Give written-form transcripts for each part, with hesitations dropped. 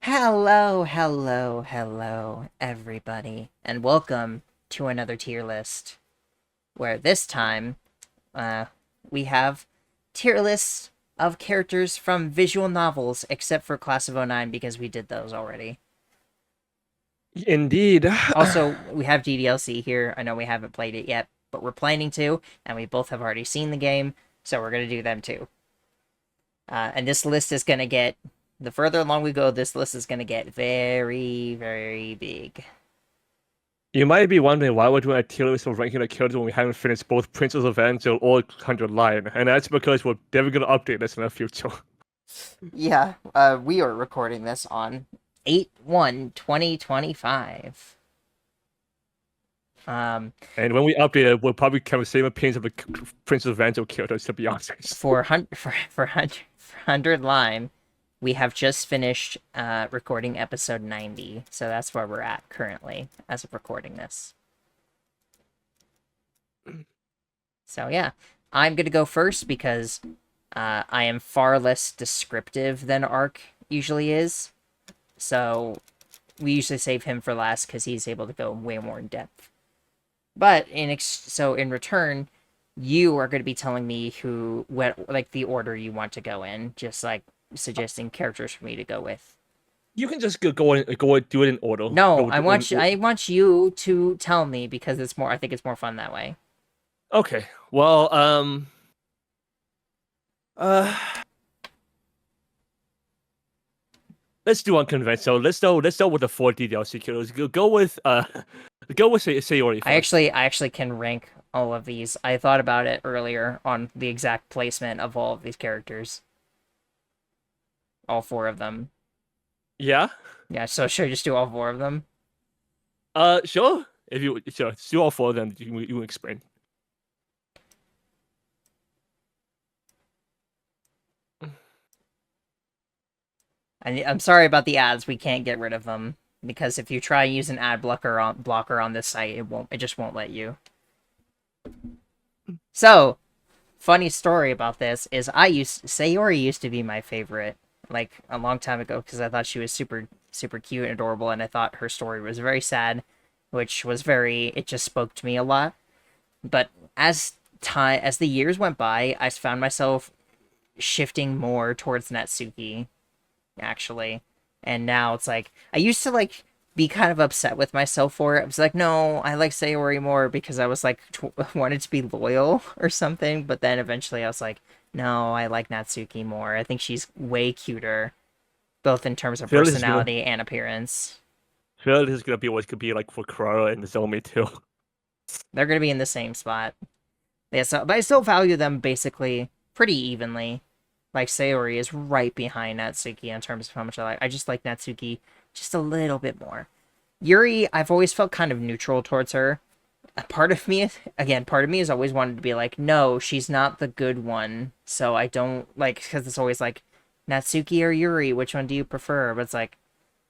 Hello, everybody, and welcome to another tier list, where this time, uh, we have tier lists of characters from visual novels, except for Class of '09 because we did those already. Indeed. Also, we have DDLC here. I know we haven't played it yet, but we're planning to, and we both have already seen the game, so we're gonna do them too. And this list is gonna get, the further along we go, this list is gonna get very, very big. You might be wondering why we're doing a tier list of ranking the characters when we haven't finished both Princess of Angel or 100 Lion, and that's because we're never going to update this in the future. Yeah, we are recording this on 8/1/2025. Um, And when we update it, we'll probably have the same opinions of the Princess of Angel characters, to be honest. for 100 Line, we have just finished recording episode 90, so that's where we're at currently as of recording this. So yeah, I'm gonna go first because I am far less descriptive than Ark usually is. So we usually save him for last because he's able to go way more in depth. But in return, you are going to be telling me what like the order you want to go in, just like suggesting characters for me to go with. You can just go and do it in order. No, I want you to tell me because it's more. I think it's more fun that way. Okay. Well, uh, let's do unconventional. Let's go with the four DDLC characters. Go with Sayori first. I actually can rank all of these. I thought about it earlier on the exact placement of all of these characters, all four of them. Yeah. Yeah, so should I just do all four of them? Sure. If you sure, do all four of them, you can explain. I'm sorry about the ads. We can't get rid of them because if you try to use an ad blocker on this site, it just won't let you. So, funny story about this is Sayori used to be my favorite like a long time ago because I thought she was super cute and adorable, and I thought her story was very sad, which was very it just spoke to me a lot. But as the years went by, I found myself shifting more towards Natsuki actually. And now it's like I used to like be kind of upset with myself for it. I was like, no, I like Sayori more because I was like wanted to be loyal or something. But then eventually I was like, no, I like Natsuki more. I think she's way cuter, both in terms of Feel this is gonna personality and appearance. feel this is gonna be what it could be like for Kurara and Zomi too. They're gonna be in the same spot. Yeah, so but I still value them basically pretty evenly. Like Sayori is right behind Natsuki in terms of how much I like. I just like Natsuki just a little bit more. Yuri, I've always felt kind of neutral towards her. A part of me, again, part of me has always wanted to be like, no, she's not the good one. So I don't like because it's always like Natsuki or Yuri, which one do you prefer? But it's like,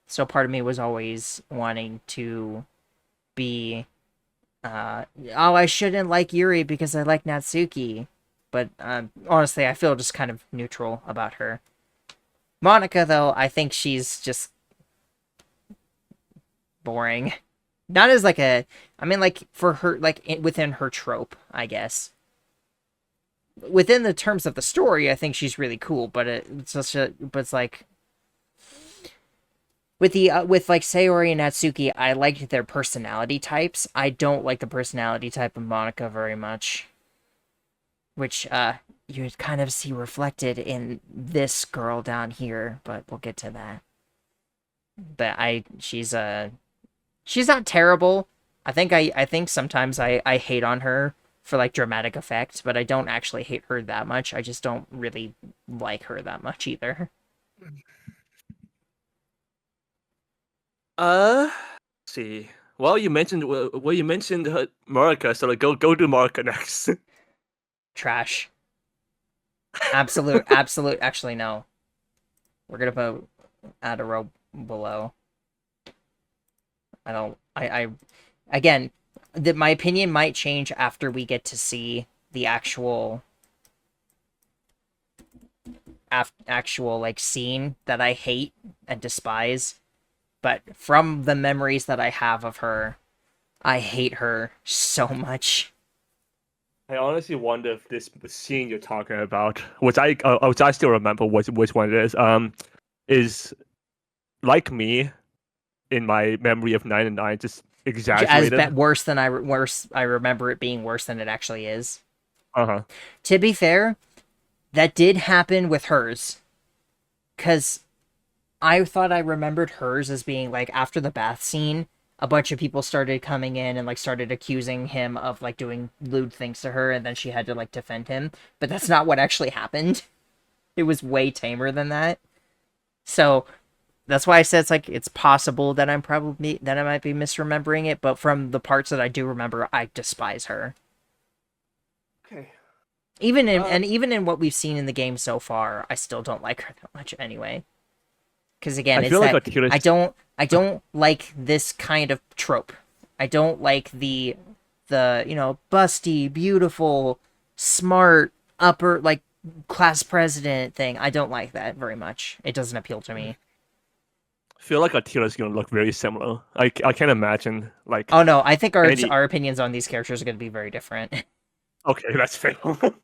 so part of me was always wanting to be, oh, I shouldn't like Yuri because I like Natsuki. But honestly, I feel just kind of neutral about her. Monica, though, I think she's just boring. Not as like a, I mean, like for her, like within her trope, I guess. Within the terms of the story, I think she's really cool. But but it's like with like Sayori and Natsuki, I liked their personality types. I don't like the personality type of Monica very much, which you kind of see reflected in this girl down here. But we'll get to that. But she's not terrible. I think sometimes I hate on her for like dramatic effect, but I don't actually hate her that much. I just don't really like her that much either. Let's see. You mentioned Marika, so like go do Marika next. Trash. Absolute. Actually, no. We're gonna put add a row below. I don't. I again, my opinion might change after we get to see the actual actual like scene that I hate and despise, but from the memories that I have of her, I hate her so much. I honestly wonder if this scene you're talking about, which I still remember which one it is like me in my memory of 9 and 9, just exaggerated. Worse than worse. I remember it being worse than it actually is. Uh-huh. To be fair, that did happen with hers, because I thought I remembered hers as being like after the bath scene, a bunch of people started coming in and like started accusing him of like doing lewd things to her, and then she had to like defend him. But that's not what actually happened. It was way tamer than that. So that's why I said it's like it's possible that I might be misremembering it, but from the parts that I do remember, I despise her. Okay. Even in what we've seen in the game so far, I still don't like her that much anyway. Because again, I it's feel like that Achilles. I don't like this kind of trope. I don't like the busty, beautiful, smart, upper like class president thing. I don't like that very much. It doesn't appeal to me. Feel like Attila's gonna look very similar. I can't imagine like Oh no, I think any. our opinions on these characters are going to be very different. Okay, that's fair. Let's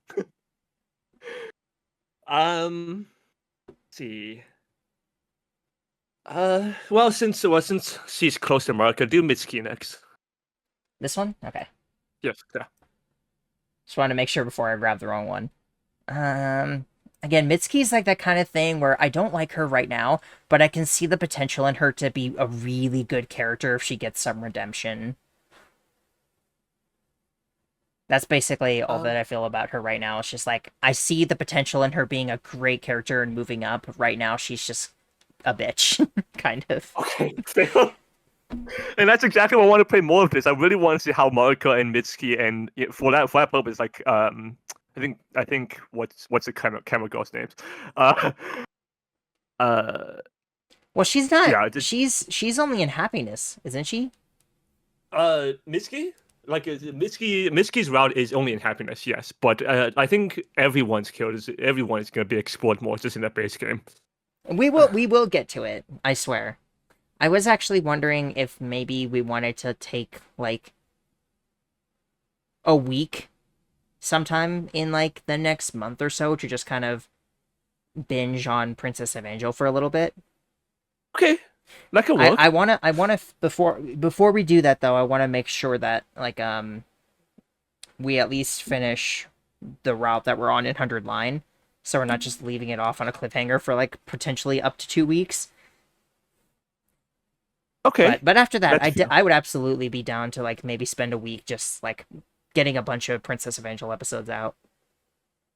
see. Well, since she's close to Marika, do Mitsuki next. This one, okay. Yes. Yeah. Just wanted to make sure before I grab the wrong one. Again, Mitsuki's like that kind of thing where I don't like her right now, but I can see the potential in her to be a really good character if she gets some redemption. That's basically all that I feel about her right now. It's just like I see the potential in her being a great character and moving up. Right now, she's just a bitch, kind of. Okay. And that's exactly why I want to play more of this. I really want to see how Marika and Mitsuki, and for that purpose, like I think what's the camera girl's names? Uh, uh, Well, she's not. yeah, She's only in happiness, isn't she? Mitsuki. Like Mitsuki's route is only in happiness, yes, but I think everyone is gonna be explored more just in that base game. We will get to it. I swear. I was actually wondering if maybe we wanted to take like a week sometime in like the next month or so to just kind of binge on Princess of Angel for a little bit. Okay, that could work. I wanna before we do that though, I wanna make sure that like we at least finish the route that we're on in 100 line. So we're not just leaving it off on a cliffhanger for like potentially up to 2 weeks. Okay, But after that, that's fair. I would absolutely be down to like maybe spend a week just like getting a bunch of Princess of Angel episodes out.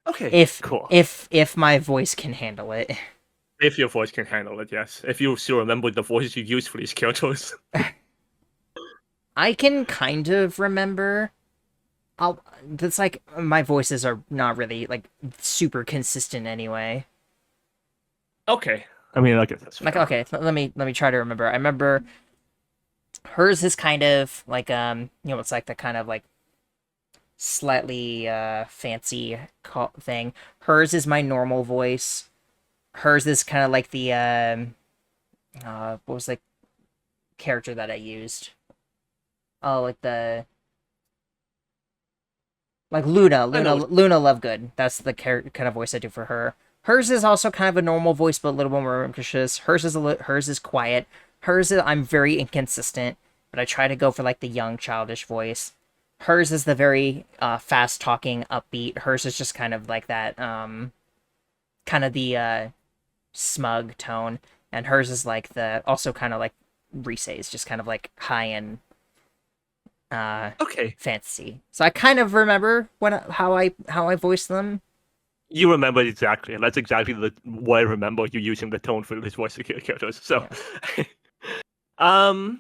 Okay, If cool. if my voice can handle it. If your voice can handle it, yes. If you still remember the voices you use for these characters. I can kind of remember. I'll that's like my voices are not really like super consistent anyway. Okay. I mean, I guess that's Like fair. okay, let me try to remember. I remember hers is kind of like it's like the kind of like slightly fancy thing. Hers is my normal voice. Hers is kind of like the what was the character that I used? Oh, like the like I know. Luna Lovegood. That's the kind of voice I do for her. Hers is also kind of a normal voice, but a little more ambitious. Hers is quiet. I'm very inconsistent, but I try to go for like the young, childish voice. Hers is the very fast talking, upbeat. Hers is just kind of like that, kind of the smug tone, and hers is like the also kind of like Rise's, just kind of like high end Okay. fantasy. So I kind of remember how I voiced them. You remember exactly, and that's exactly what I remember you using the tone for this voice characters. So, Yeah.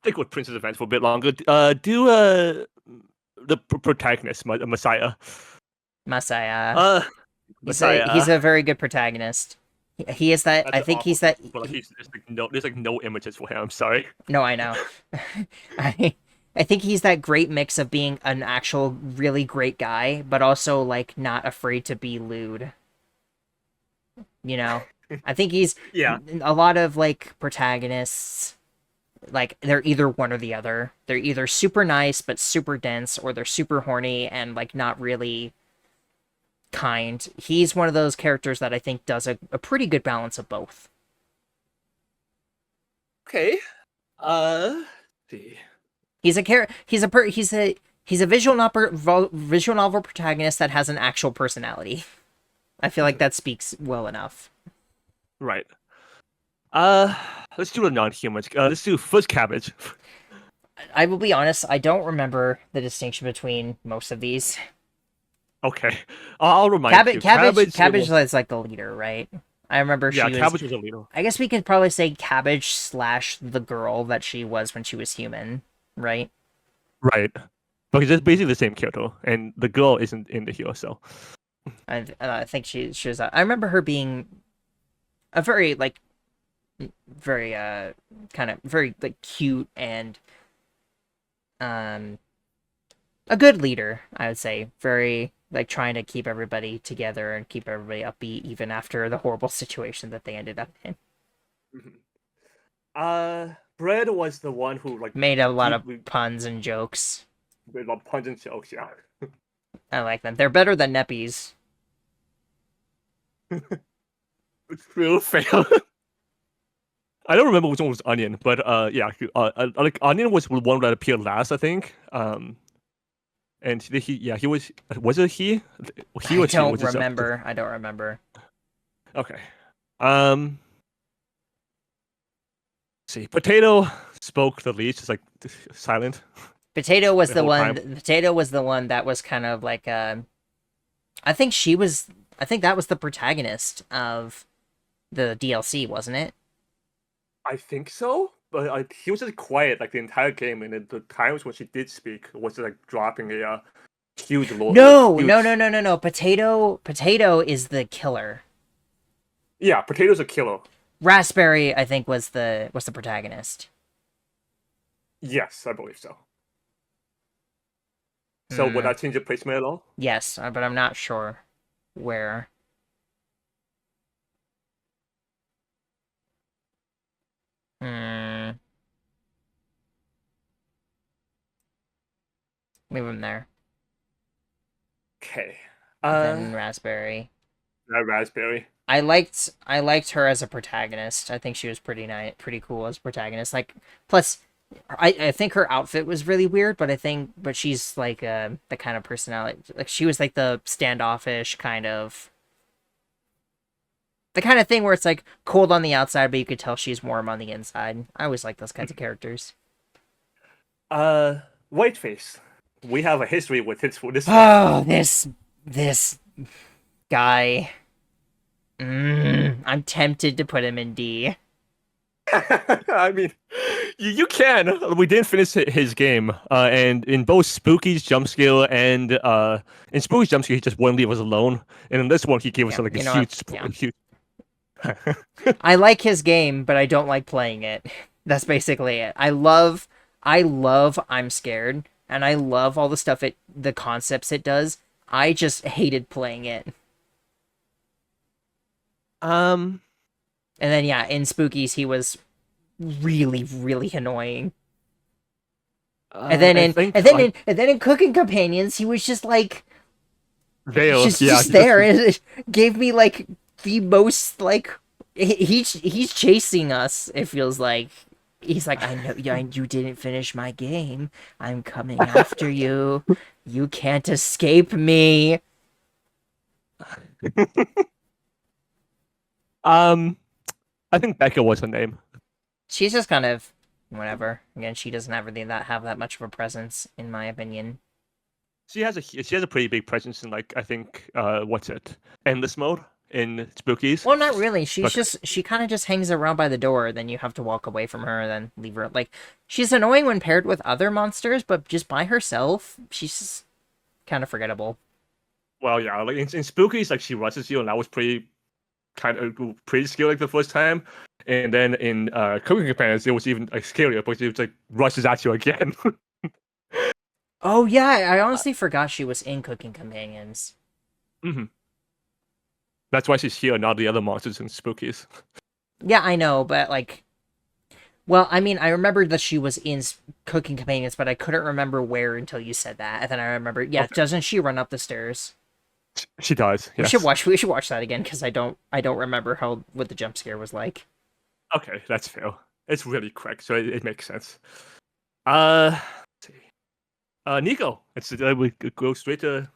stick with Princess Events for a bit longer. Do the protagonist, Messiah. Messiah. He's Messiah. a very good protagonist. He is that. That's I an think awful he's that. thing, but like there's like no images for him. I'm sorry. No, I know. I I think he's that great mix of being an actual really great guy, but also like not afraid to be lewd. You know, I think he's Yeah. a lot of like protagonists. Like they're either one or the other. They're either super nice but super dense, or they're super horny and like not really kind. He's one of those characters that I think does a pretty good balance of both. Okay. Let's see. He's a char- he's a visual novel protagonist that has an actual personality. I feel like that speaks well enough. Right. Uh, let's do the non-humans. Let's do Fuzz Cabbage. I will be honest, I don't remember the distinction between most of these. Okay. I'll remind you. Cabbage is like the leader, right? I remember Yeah, she was. Cabbage was a leader. I guess we could probably say Cabbage slash the girl that she was when she was human, right? Right. Because it's basically the same character, and the girl isn't in the hero, so. I think she was. I remember her being a very like very kind of very like cute and um a good leader, I would say. Very like trying to keep everybody together and keep everybody upbeat even after the horrible situation that they ended up in. Mhm. Bread was the one who like Made a lot of deeply puns and jokes. made a lot of puns and jokes. Yeah. I like them. They're better than Neppies. Real fail. I don't remember which one was Onion, but yeah, like Onion was the one that appeared last, I think. And he was it he? He I or she don't was just remember. I don't remember. okay. See, Potato spoke the least. It's like silent. Potato was The the whole one. time. Potato was the one that was kind of like I think she was. I think that was the protagonist of the DLC, wasn't it? I think so, but he was just quiet like the entire game, and the times when she did speak was just, like dropping a huge No, huge... no. Potato is the killer. Yeah, Potato's a killer. Raspberry, I think, was the protagonist. Yes, I believe so. So would Hmm. that change the placement at all? Yes, but I'm not sure where. Hmm. Leave him there. Okay. Then Raspberry. Raspberry. I liked her as a protagonist. I think she was pretty cool as a protagonist. Like, plus, I think her outfit was really weird, but she's like the kind of personality. Like, she was like the standoffish kind of the kind of thing where it's like cold on the outside, but you could tell she's warm on the inside. I always like those kinds of characters. Whiteface. We have a history with this one. Oh, this guy. I'm tempted to put him in D. I mean, you can. We didn't finish his game, and in both Spooky's jump scale and in Spooky's jump scale, he just wouldn't leave us alone, and in this one, he gave us Yeah, like you a know huge, yeah. huge. I like his game, but I don't like playing it. That's basically it. I love I'm Scared, and I love all the stuff the concepts it does. I just hated playing it. Um, And then yeah, in Spookies he was really annoying. I think And then in Cooking Companions he was just like Vale, yeah, just there. It gave me like the most like he's chasing us. It feels like he's like, I know you didn't finish my game. I'm coming after you. You can't escape me. um, I think Becca was her name. She's just kind of whatever. Again, she doesn't have that much of a presence, in my opinion. She has a pretty big presence in like I think what's it Endless Mode in Spookies. Well, not really. But She kind of just hangs around by the door. Then you have to walk away from her and then leave her. Like she's annoying when paired with other monsters, but just by herself, she's just kind of forgettable. well, yeah, like in Spookies, like she rushes you, and that was pretty scary like the first time. And then in Cooking Companions, it was even like scarier because it was like rushes at you again. Oh yeah, I honestly forgot she was in Cooking Companions. hmm That's why she's here, not the other monsters and spookies. Yeah, I know, but like, well, I mean, I remembered that she was in Cooking Companions, but I couldn't remember where until you said that, and then I remember, yeah, Okay. doesn't she run up the stairs? She does, We should yes. watch. We should watch that again because I don't remember how what the jump scare was like. Okay, that's fair. It's really quick, so it makes sense. Let's see. Nico. We go straight to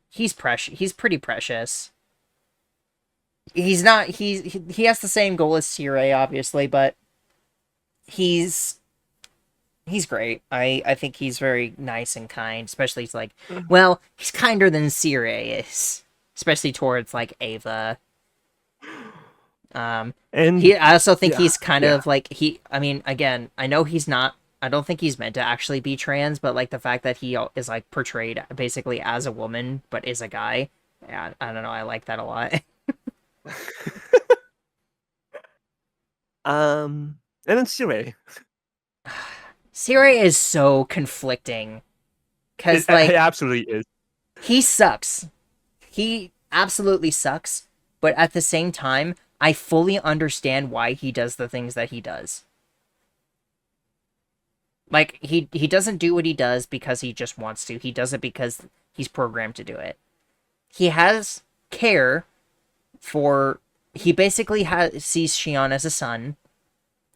He's precious. He's pretty precious. He's not. He has the same goal as Sirei, obviously, but he's he's great. I think he's very nice and kind, especially he's like, well, he's kinder than Sirei is, especially towards like Ava. And I also think yeah, he's kind yeah. of like I mean, again, I know he's not. I don't think he's meant to actually be trans, but like the fact that he is like portrayed basically as a woman but is a guy. Yeah, I don't know. I like that a lot. And then Sirei. Siri is so conflicting It, because it like absolutely is. he sucks. He absolutely sucks, but at the same time, I fully understand why he does the things that he does. Like he doesn't do what he does because he just wants to. He does it because he's programmed to do it. He has care for he basically sees Shion as a son,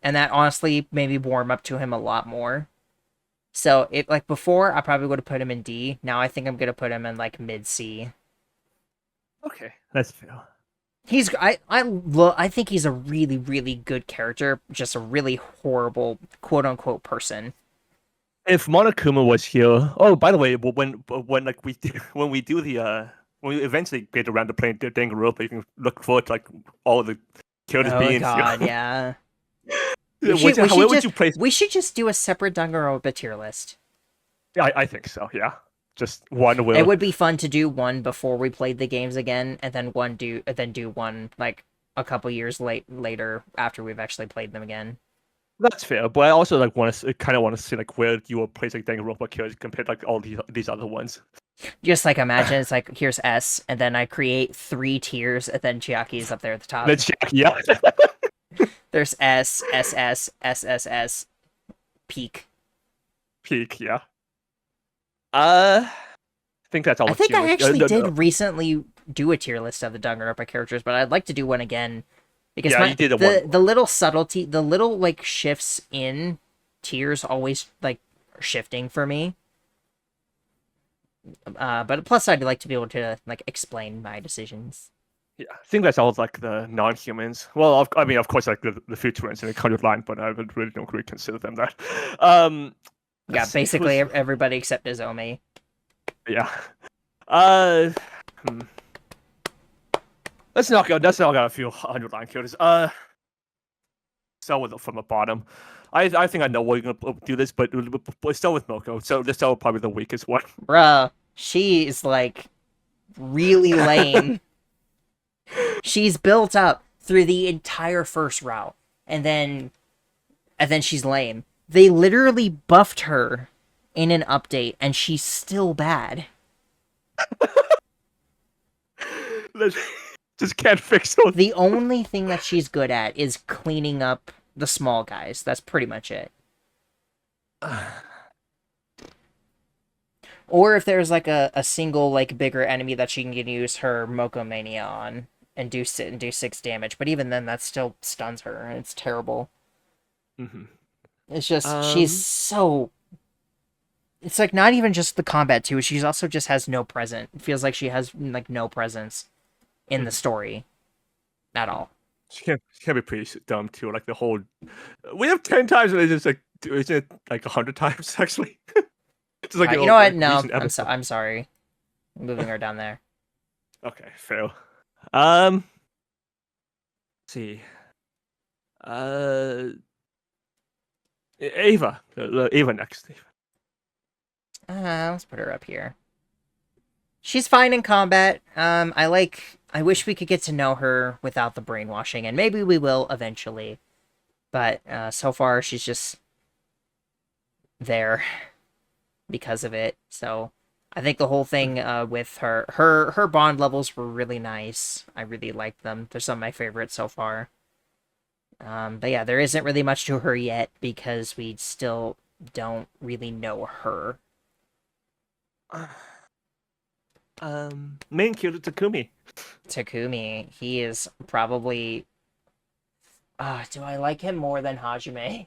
and that honestly maybe warm up to him a lot more. So it like before I probably would have put him in D. Now I think I'm gonna put him in like mid C. Okay, that's fair. I think he's a really really good character, just a really horrible quote unquote person. If Monokuma was here, oh, by the way, when like when we do the when we eventually get around to playing Danganronpa, you can look forward to like all the characters Oh being here. god, yeah. We Where should would just you place? do a separate Danganronpa tier list. Yeah, I think so. Yeah, just one It will. would be fun to do one before we played the games again, and then do one like a couple years later after we've actually played them again. That's fair, but I also like kind of want to see like where you will place like Danganronpa characters compared to like all these other ones. Just like imagine it's like here's S, and then I create 3 tiers, and then Chiaki is up there at the top. Let's check. Yeah, There's S, SS, SSS, peak. peak. Yeah. I think that's all. I the think tier I list. actually No, did no. recently do a tier list of the Danganronpa characters, but I'd like to do one again because Yeah, you did a one. the little subtlety, the little like shifts in tiers always like shifting for me. But plus, I'd like to be able to like explain my decisions. Yeah, I think that's all like the non-humans. Well, I mean, of course, like the Futurans in the colored line, but I would really don't really consider them that. Yeah, Let's see. basically everybody except Izome. Yeah. Uh, hmm. Let's knock out a few underline characters. Start with from the bottom. I think I know where you're gonna do this, but start with Moko. So this is probably the weakest one. Bruh, she is like really lame. She's built up through the entire first route, and then she's lame. They literally buffed her in an update, and she's still bad. Just can't fix those. The only thing that she's good at is cleaning up the small guys. That's pretty much it. Or if there's like a single like bigger enemy that she can use her Mokomania on and do 6 damage, but even then that still stuns her and it's terrible. Mm-hmm. It's just she's so it's like not even just the combat too, she's also just has no presence. It feels like she has like no presence in the story at all. She can be pretty dumb too. Like the whole, we have 10 times, and it's just like, isn't it like 100 times actually? Just like You know what? like, No, recent episode. I'm sorry. I'm moving her down there. Okay, fail. See. Uh, Ava. Ava next. Let's put her up here. She's fine in combat. I wish we could get to know her without the brainwashing, and maybe we will eventually. But so far, she's just there because of it. So I think the whole thing with her bond levels were really nice. I really liked them. They're some of my favorites so far. But yeah, there isn't really much to her yet because we still don't really know her. Main character Takumi. Takumi, he is probably. Do I like him more than Hajime?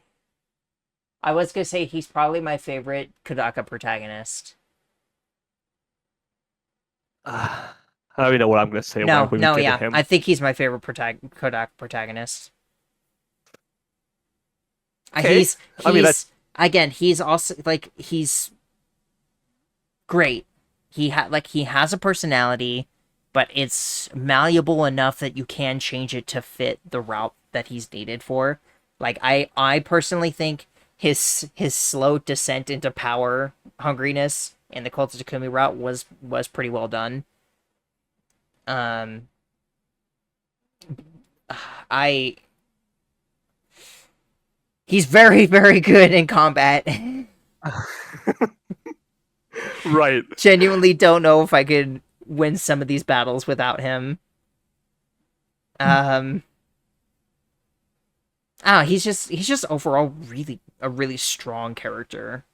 I was gonna say he's probably my favorite Kodaka protagonist. I don't even know what I'm gonna say No, when we no, get to yeah, him. I think he's my favorite Kodak protagonist. Okay, I mean He's again, he's also like he's great. He has a personality, but it's malleable enough that you can change it to fit the route that he's needed for. Like I personally think his slow descent into power hungriness in the Cult of Takumi route was pretty well done. Um I he's very very good in combat. right. Genuinely don't know if I could win some of these battles without him. Um he's just overall really a really strong character.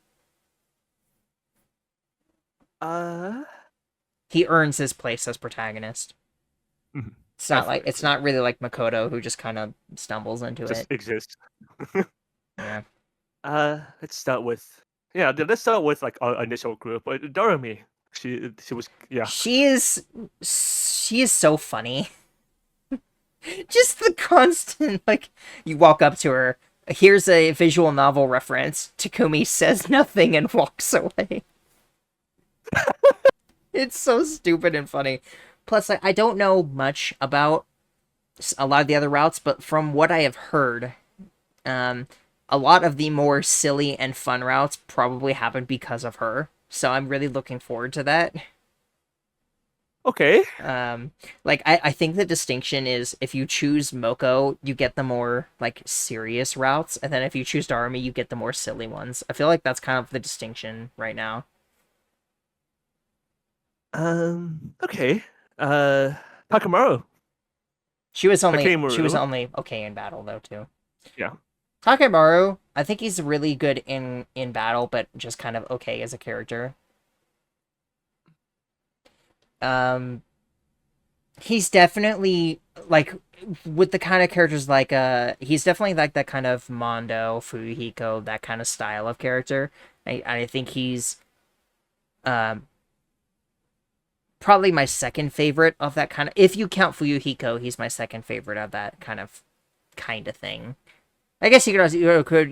Uh, He earns his place as protagonist. mhm, It's definitely. not really like Makoto who just kind of stumbles into Just it. exists. Yeah. Let's start with let's start with like our initial group. Doremi, she was She is so funny. Just the constant like you walk up to her, here's a visual novel reference. Takumi says nothing and walks away. It's so stupid and funny. Plus, I don't know much about a lot of the other routes, but from what I have heard, um, a lot of the more silly and fun routes probably happen because of her. So I'm really looking forward to that. okay. Like I think the distinction is if you choose Moko, you get the more like serious routes, and then if you choose Darumi, you get the more silly ones. I feel like that's kind of the distinction right now. Okay. Uh, Takamaru. She was Takemaru. only okay in battle though too. Yeah. Takemaru, I think he's really good in battle, but just kind of okay as a character. Um, he's definitely like with the kind of characters like he's definitely like that kind of Mondo, Fuyuhiko, that kind of style of character. I think he's um probably my second favorite of that kind of. If you count Fuyuhiko, he's my second favorite of that kind of thing. I guess you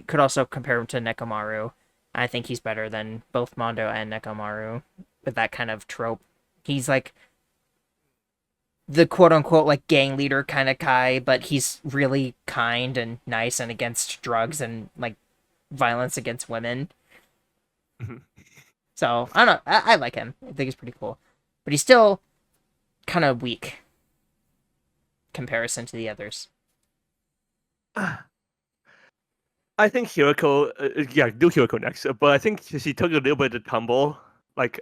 could also compare him to Nekomaru. I think he's better than both Mondo and Nekomaru with that kind of trope. He's like the quote unquote like gang leader kind of guy, but he's really kind and nice and against drugs and like violence against women. Mhm. So I don't know. I like him. I think he's pretty cool, but he's still kind of weak comparison to the others. I think Hiroko, do Hiroko next. But I think she took a little bit of tumble, like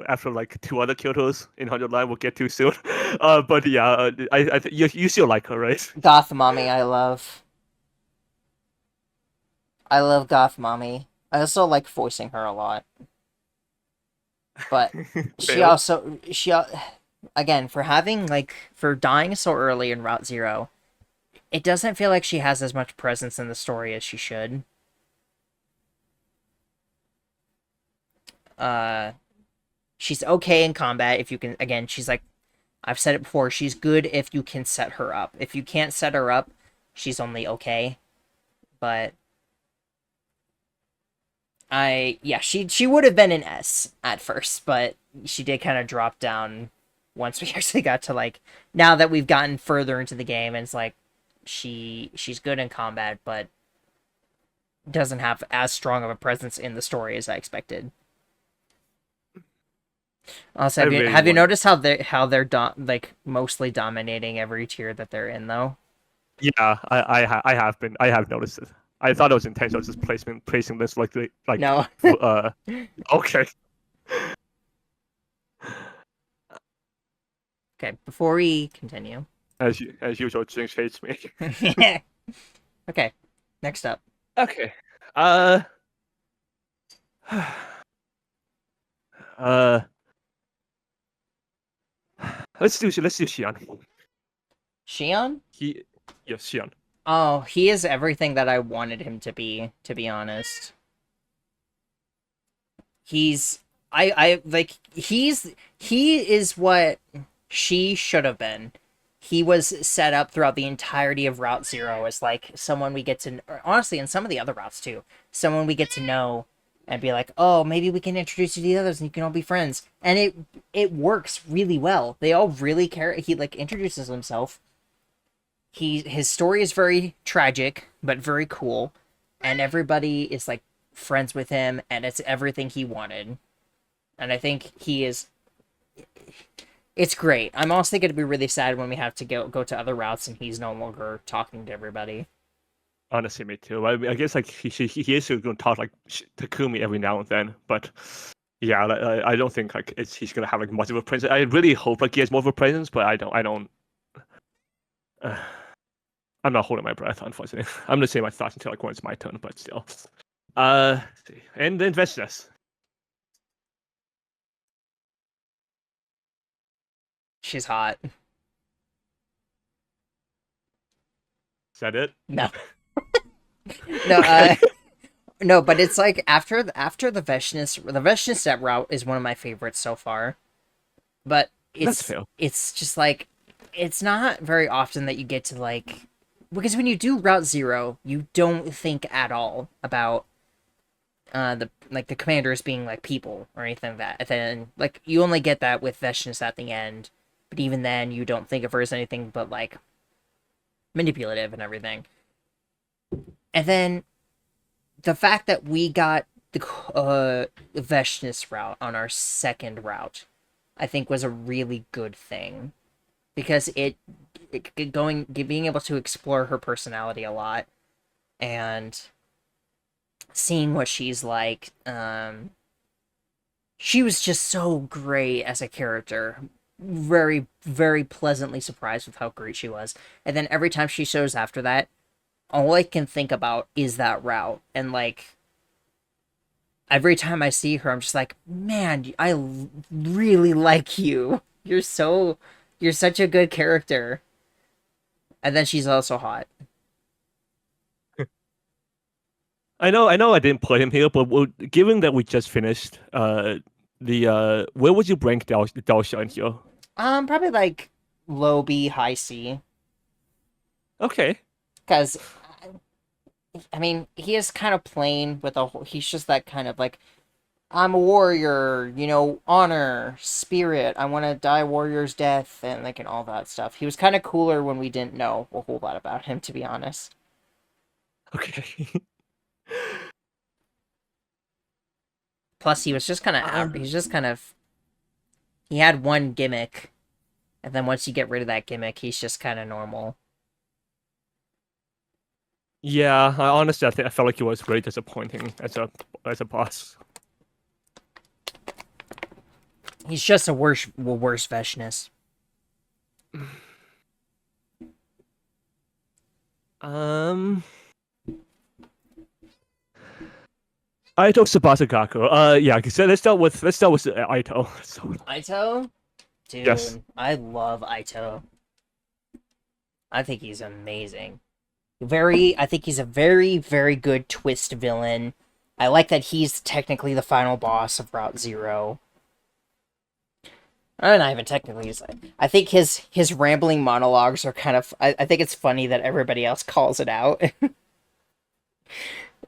after like two other Kyotos in 100 line. We'll get to soon. But yeah, I think you still like her, right? Goth mommy, I love. I love Goth mommy. I also like voicing her a lot, but she Fair. also she again for having like for dying so early in Route Zero, it doesn't feel like she has as much presence in the story as she should. Uh, she's okay in combat if you can. Again, she's like I've said it before. She's good if you can set her up. If you can't set her up, she's only okay. But she would have been an S at first, but she did kind of drop down once we actually got to like now that we've gotten further into the game and it's like she's good in combat but doesn't have as strong of a presence in the story as I expected. Also, I really have you want. noticed how they're like mostly dominating every tier that they're in though? Yeah, I have been. I have noticed it. I thought it was intentional, just placing this like No, uh okay. Okay, before we continue. As usual, Jinx hates me. Okay, next up. Okay. Uh. uh. Let's do Xian. Shion? He. Yes, Xian. Oh, he is everything that I wanted him to be honest. He's I like he is what she should have been. He was set up throughout the entirety of Route Zero as like someone we get to honestly, and some of the other routes too, someone we get to know and be like, oh, maybe we can introduce you to the others and you can all be friends. And it works really well. They all really care. He like introduces himself. His story is very tragic but very cool, and everybody is like friends with him, and it's everything he wanted. And I think he is. It's great. I'm also going to be really sad when we have to go to other routes and he's no longer talking to everybody. Honestly, me too. I guess like he is going to talk like Takumi every now and then, but yeah, I don't think like he's going to have like much of a presence. I really hope like he has more of a presence, but I don't. Uh, I'm not holding my breath, unfortunately. I'm gonna say my thoughts until like when it's my turn, but still. And then Vestas. She's hot. Is that it? No. No, Okay. no, but it's like after the Veshnis route is one of my favorites so far. But That's fair. it's just like it's not very often that you get to like because when you do Route Zero, you don't think at all about the commanders being like people or anything like that. And then like you only get that with Veshnis at the end, but even then you don't think of her as anything but like manipulative and everything. And then the fact that we got the Veshnis route on our second route, I think was a really good thing because being able to explore her personality a lot and seeing what she's like. She was just so great as a character. Very, very pleasantly surprised with how great she was. And then every time she shows after that, all I can think about is that route. And like every time I see her, I'm just like, man, really like you. You're such a good character. And then she's also hot. I know I didn't put him here, but given that we just finished the where would you rank Dalsha in here? Probably like low B, high C. Okay. Because I mean, he is kind of plain with a. He's just that kind of like, I'm a warrior, you know, honor, spirit. I want to die a warrior's death, and like and all that stuff. He was kind of cooler when we didn't know a whole lot about him, to be honest. Okay. Plus, he was just kind of. He's just kind of. He had one gimmick, and then once you get rid of that gimmick, he's just kind of normal. Yeah, honestly, I felt like he was very disappointing as a boss. He's just a worse Veshness. Um, Aito Sabasagaku. Yeah. So let's start with Aito. So, Aito? Dude, yes. I love Aito. I think he's amazing. I think he's a very, very good twist villain. I like that he's technically the final boss of Route Zero. Not even technically. I think his rambling monologues are kind of. I think it's funny that everybody else calls it out.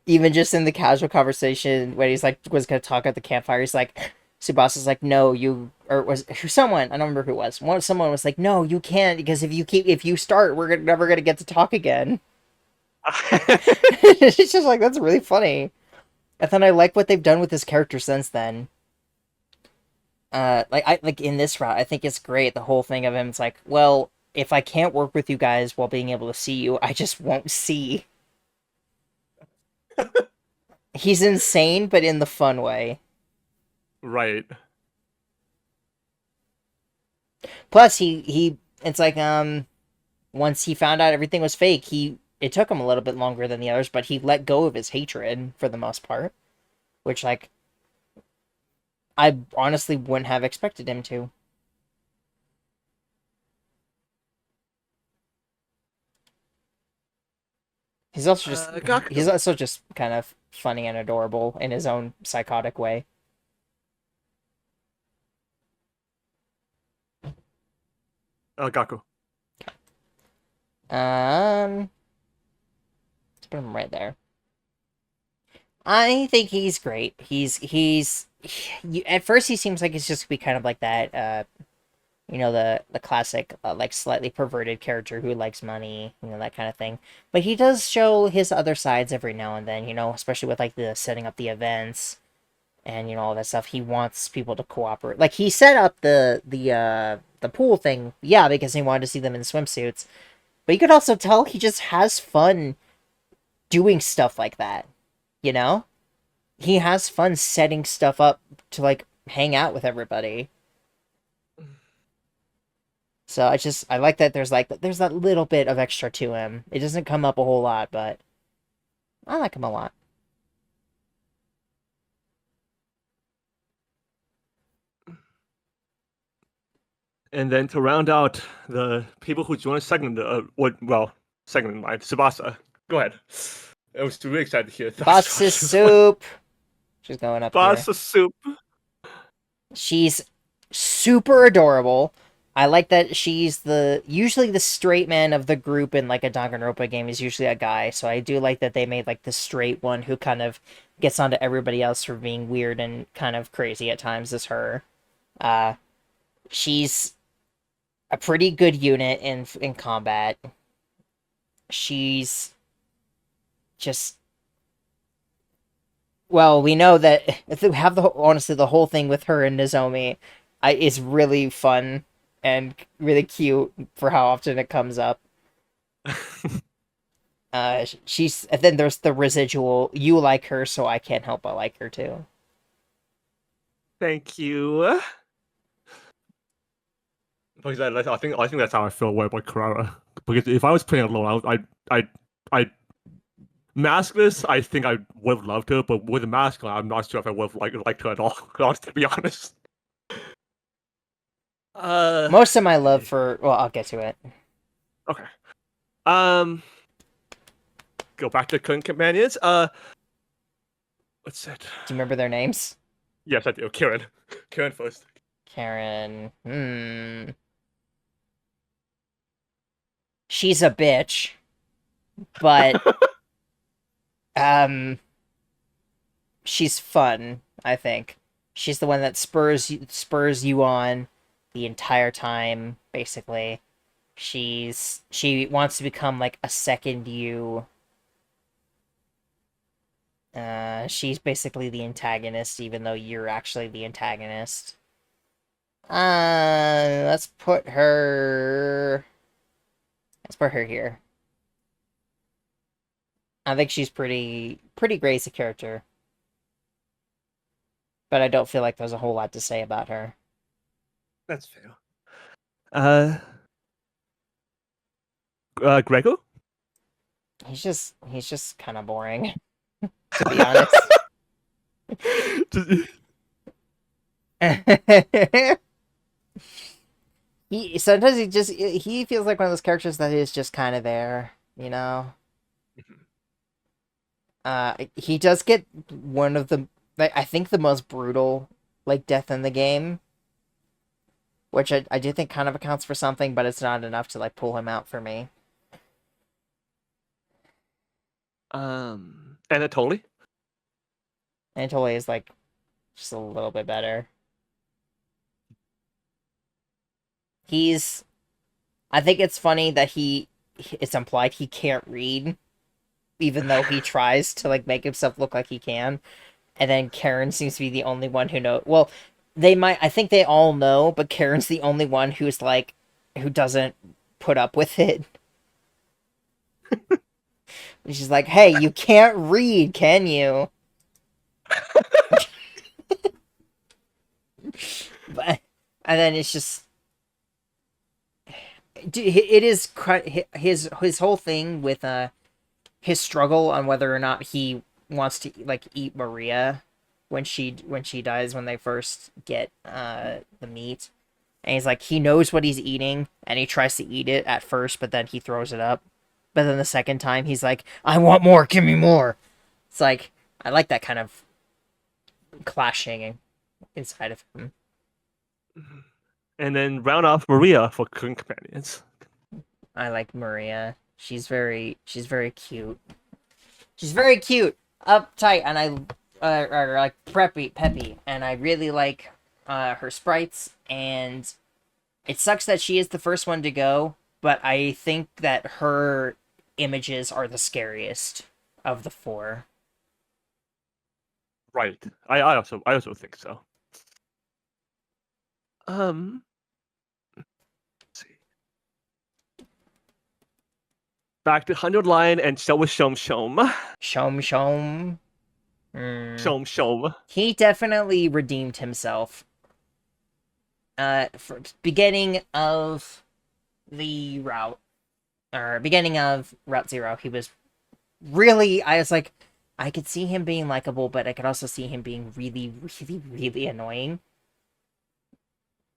Even just in the casual conversation when he's like was gonna talk at the campfire, he's like, Subasa's like, no, you or was someone I don't remember who it was. Someone was like, no, you can't because if you start, never gonna get to talk again. It's just like that's really funny. And then I like what they've done with his character since then. Like in this route, I think it's great. The whole thing of him, it's like, well, if I can't work with you guys while being able to see you, I just won't see. He's insane, but in the fun way. Right. Plus, it's like once he found out everything was fake, it took him a little bit longer than the others, but he let go of his hatred for the most part, which like I honestly wouldn't have expected him to. Gakuto. He's also just kind of funny and adorable in his own psychotic way. Gaku. Um, let's put him right there. I think he's great. At first he seems like he's just gonna be kind of like that. The classic like slightly perverted character who likes money, that kind of thing. But he does show his other sides every now and then. Especially with like the setting up the events and all that stuff. He wants people to cooperate. Like he set up the pool thing, yeah, because he wanted to see them in swimsuits. But you could also tell he just has fun doing stuff like that. You know? He has fun setting stuff up to like hang out with everybody. So I like that there's that little bit of extra to him. It doesn't come up a whole lot, but I like him a lot. And then to round out the people who joined second, second in line, Tsubasa. Go ahead. I was really excited to hear that. Box's soup. She's going up here. Tsubasa soup. She's super adorable. I like that she's usually the straight man of the group in like a Danganronpa game is usually a guy, so I do like that they made like the straight one who kind of gets onto everybody else for being weird and kind of crazy at times is her. Uh she's a pretty good unit in combat. She's just well, we know that if we have honestly the whole thing with her and Nozomi, is really fun and really cute for how often it comes up. She's and then there's the residual. You like her, so I can't help but like her too. Thank you. Because I think that's how I feel about Kurara. Because if I was playing alone, I maskless. I think I would have loved her, but with a mask on, I'm not sure if I would have liked her at all. To be honest. Most of my love for I'll get to it. Okay. Go back to current companions. What's that? Do you remember their names? Yes, I do. Karen. Karen first. Karen. She's a bitch, but she's fun. I think she's the one that spurs you on the entire time. Basically, she wants to become like a second you. She's basically the antagonist, even though you're actually the antagonist. Let's put her. Let's put her here. I think she's pretty great as a character, but I don't feel like there's a whole lot to say about her. That's fair. Grego? He's just kind of boring, to be honest. He feels like one of those characters that is just kind of there, you know. He does get one of the I think the most brutal like death in the game, which I do think kind of accounts for something, but it's not enough to like pull him out for me. Anatoly? Anatoly is like just a little bit better. I think it's funny that it's implied he can't read, even though he tries to like make himself look like he can. And then Karen seems to be the only one who knows. Well, I think they all know, but Karen's the only one who's like, who doesn't put up with it. She's like, hey, you can't read, can you? And then it's just it is his whole thing with his struggle on whether or not he wants to like eat Maria when she dies when they first get the meat. And he's like he knows what he's eating and he tries to eat it at first, but then he throws it up. But then the second time he's like, I want more, give me more. It's like I like that kind of clashing inside of him. And then round off Maria for cooking companions. I like Maria. She's very cute. She's very cute, uptight, and or like peppy, and I really like her sprites. And it sucks that she is the first one to go, but I think that her images are the scariest of the four. Right. I also think so. Let's see. Back to 100 Lion and Show with Shom Shom. Shom. Shom Shom. He definitely redeemed himself. For beginning of the route, or beginning of Route Zero, he was really. I was like, I could see him being likable, but I could also see him being really, really, really annoying.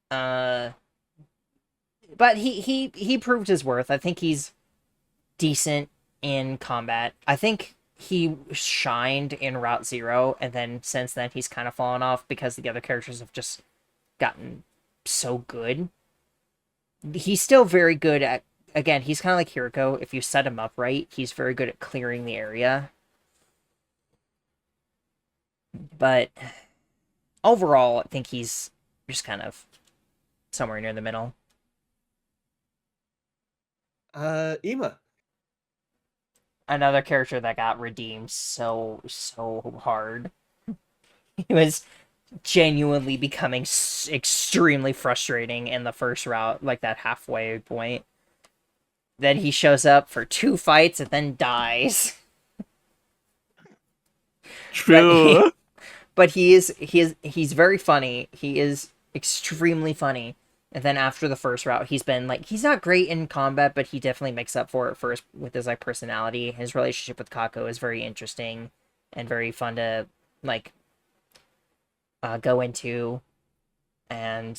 But he proved his worth. I think he's decent in combat. I think he shined in Route Zero, and then since then he's kind of fallen off because the other characters have just gotten so good. He's still very good at, again, he's kind of like Hiriko. If you set him up right, he's very good at clearing the area. But overall, I think he's just kind of somewhere near the middle. Ima. Another character that got redeemed so hard. He was genuinely becoming extremely frustrating in the first route, like that halfway point. Then he shows up for 2 fights and then dies. True. But he's very funny. He is extremely funny. And then after the first route, he's been like, he's not great in combat, but he definitely makes up for it first with his like personality. His relationship with Kako is very interesting and very fun to like go into. And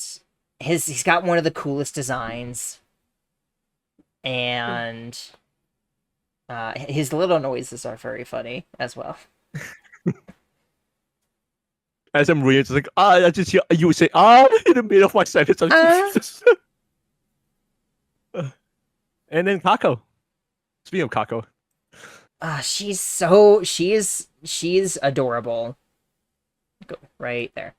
he's got one of the coolest designs. And his little noises are very funny as well. As I'm reading, it's like, I just hear you say, in the middle of my sentence. And then Kako. Speaking of Kako. She's adorable. Go right there.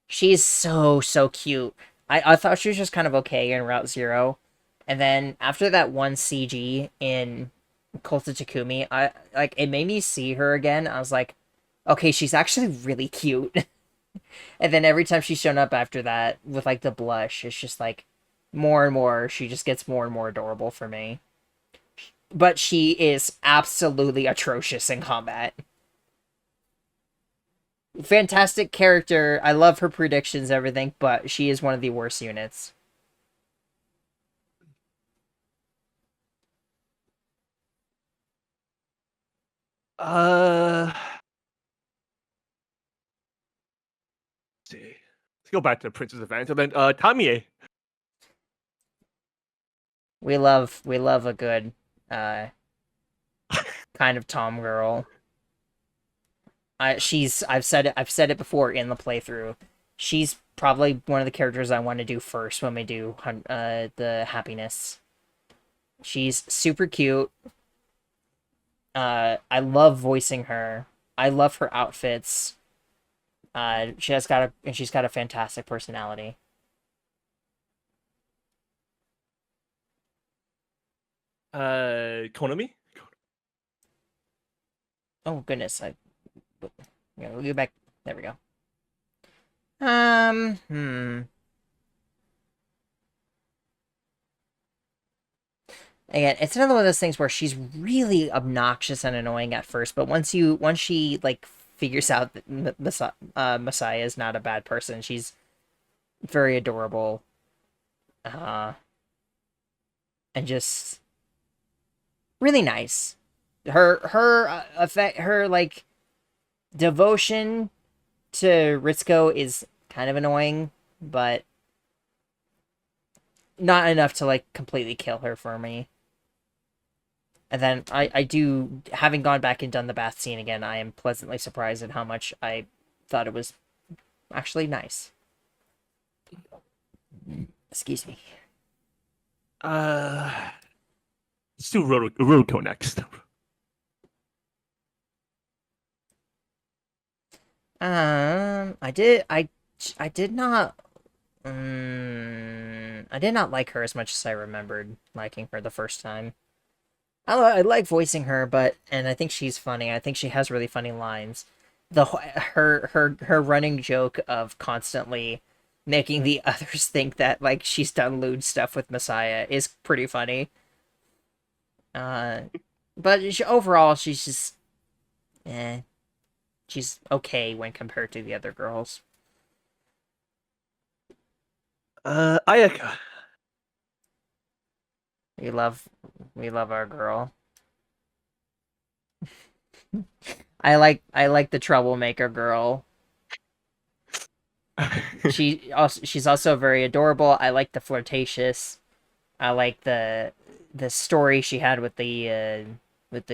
She's so cute. I thought she was just kind of okay in Route Zero. And then after that one CG in Cult of Takumi, it made me see her again. I was like, okay, she's actually really cute. And then every time she's shown up after that with like the blush, it's just like more and more, she just gets more and more adorable for me. But she is absolutely atrocious in combat. Fantastic character. I love her predictions, everything, but she is one of the worst units. See. Let's go back to Princess of Ant. And then Tamie. We love a good kind of Tom girl. I've said it before in the playthrough. She's probably one of the characters I want to do first when we do the happiness. She's super cute. I love voicing her. I love her outfits. She's got a fantastic personality. Konami. Oh goodness, we'll go back. There we go. Again, it's another one of those things where she's really obnoxious and annoying at first, but once she like figures out that Messiah is not a bad person, she's very adorable, uh, and just really nice. Her effect, her like devotion to Ritsuko is kind of annoying, but not enough to like completely kill her for me. And then I do, having gone back and done the bath scene again, I am pleasantly surprised at how much I thought it was actually nice. Excuse me. Uh, let's do Ruruko next. I did not. I did not like her as much as I remembered liking her the first time. I like voicing her, but and I think she's funny. I think she has really funny lines. Her running joke of constantly making the others think that like she's done lewd stuff with Messiah is pretty funny. Uh, but overall, she's just eh. She's okay when compared to the other girls. Ayaka. We love we love our girl. I like the troublemaker girl. She's also very adorable. I like the flirtatious. I like the story she had with the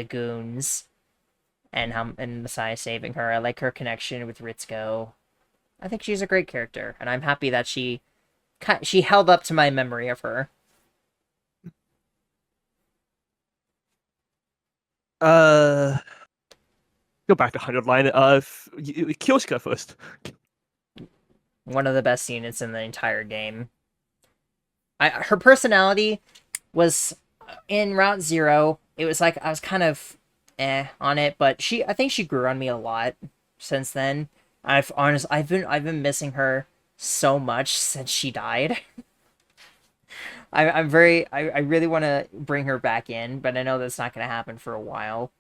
goons and Messiah saving her. I like her connection with Ritsuko. I think she's a great character, and I'm happy that she held up to my memory of her. Uh, go back to 100 line. Kyoshika first. One of the best units in the entire game. Her personality was in Route Zero. It was like I was kind of on it, but I think she grew on me a lot since then. I've been missing her so much since she died. I really want to bring her back in, but I know that's not going to happen for a while.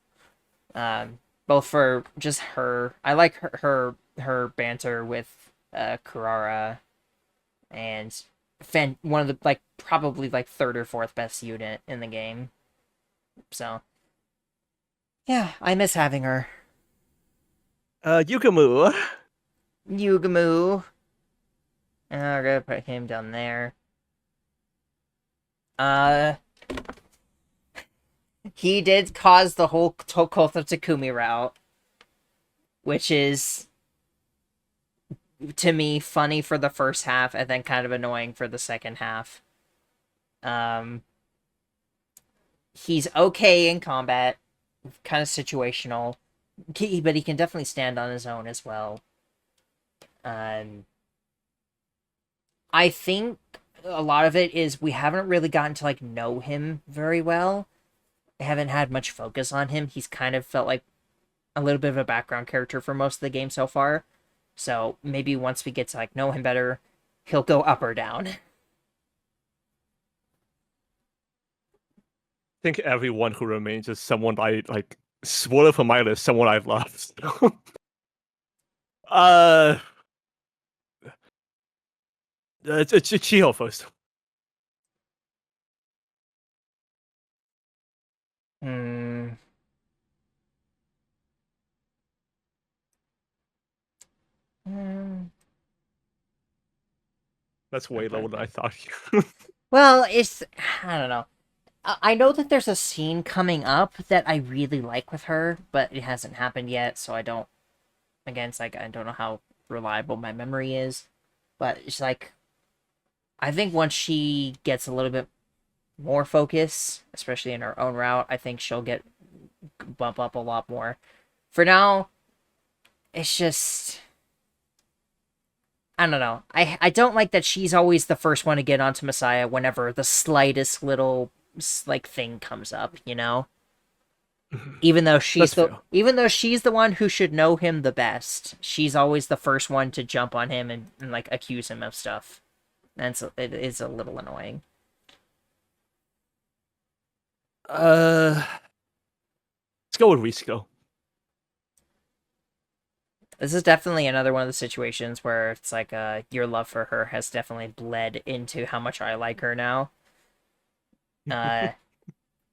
Both for just her, I like her banter with Kurara, and one of the like probably like third or fourth best unit in the game. So yeah, I miss having her. Yukamu. Yugamu. I'm gonna put him down there. Uh, he did cause the whole Kotha Takumi route, which is to me funny for the first half and then kind of annoying for the second half. Um, he's okay in combat, kind of situational, but he can definitely stand on his own as well. Um, I think a lot of it is we haven't really gotten to like know him very well. I haven't had much focus on him. He's kind of felt like a little bit of a background character for most of the game so far. So maybe once we get to like know him better, he'll go up or down. I think everyone who remains is someone I like. Spoiler for my list, someone I've loved. uh, it's Chiho first. Hmm. Hmm. That's way lower than I thought. Well, it's I don't know. I know that there's a scene coming up that I really like with her, but it hasn't happened yet, so I don't. Again, it's like I don't know how reliable my memory is, but it's like I think once she gets a little bit more focus, especially in her own route, I think she'll get bump up a lot more. For now, it's just I don't know. I don't like that she's always the first one to get onto Messiah whenever the slightest little like thing comes up, you know? That's fair. Even though she's the one who should know him the best, she's always the first one to jump on him and like accuse him of stuff. And so it is a little annoying. Let's go with Risco. This is definitely another one of the situations where it's like your love for her has definitely bled into how much I like her now. Uh,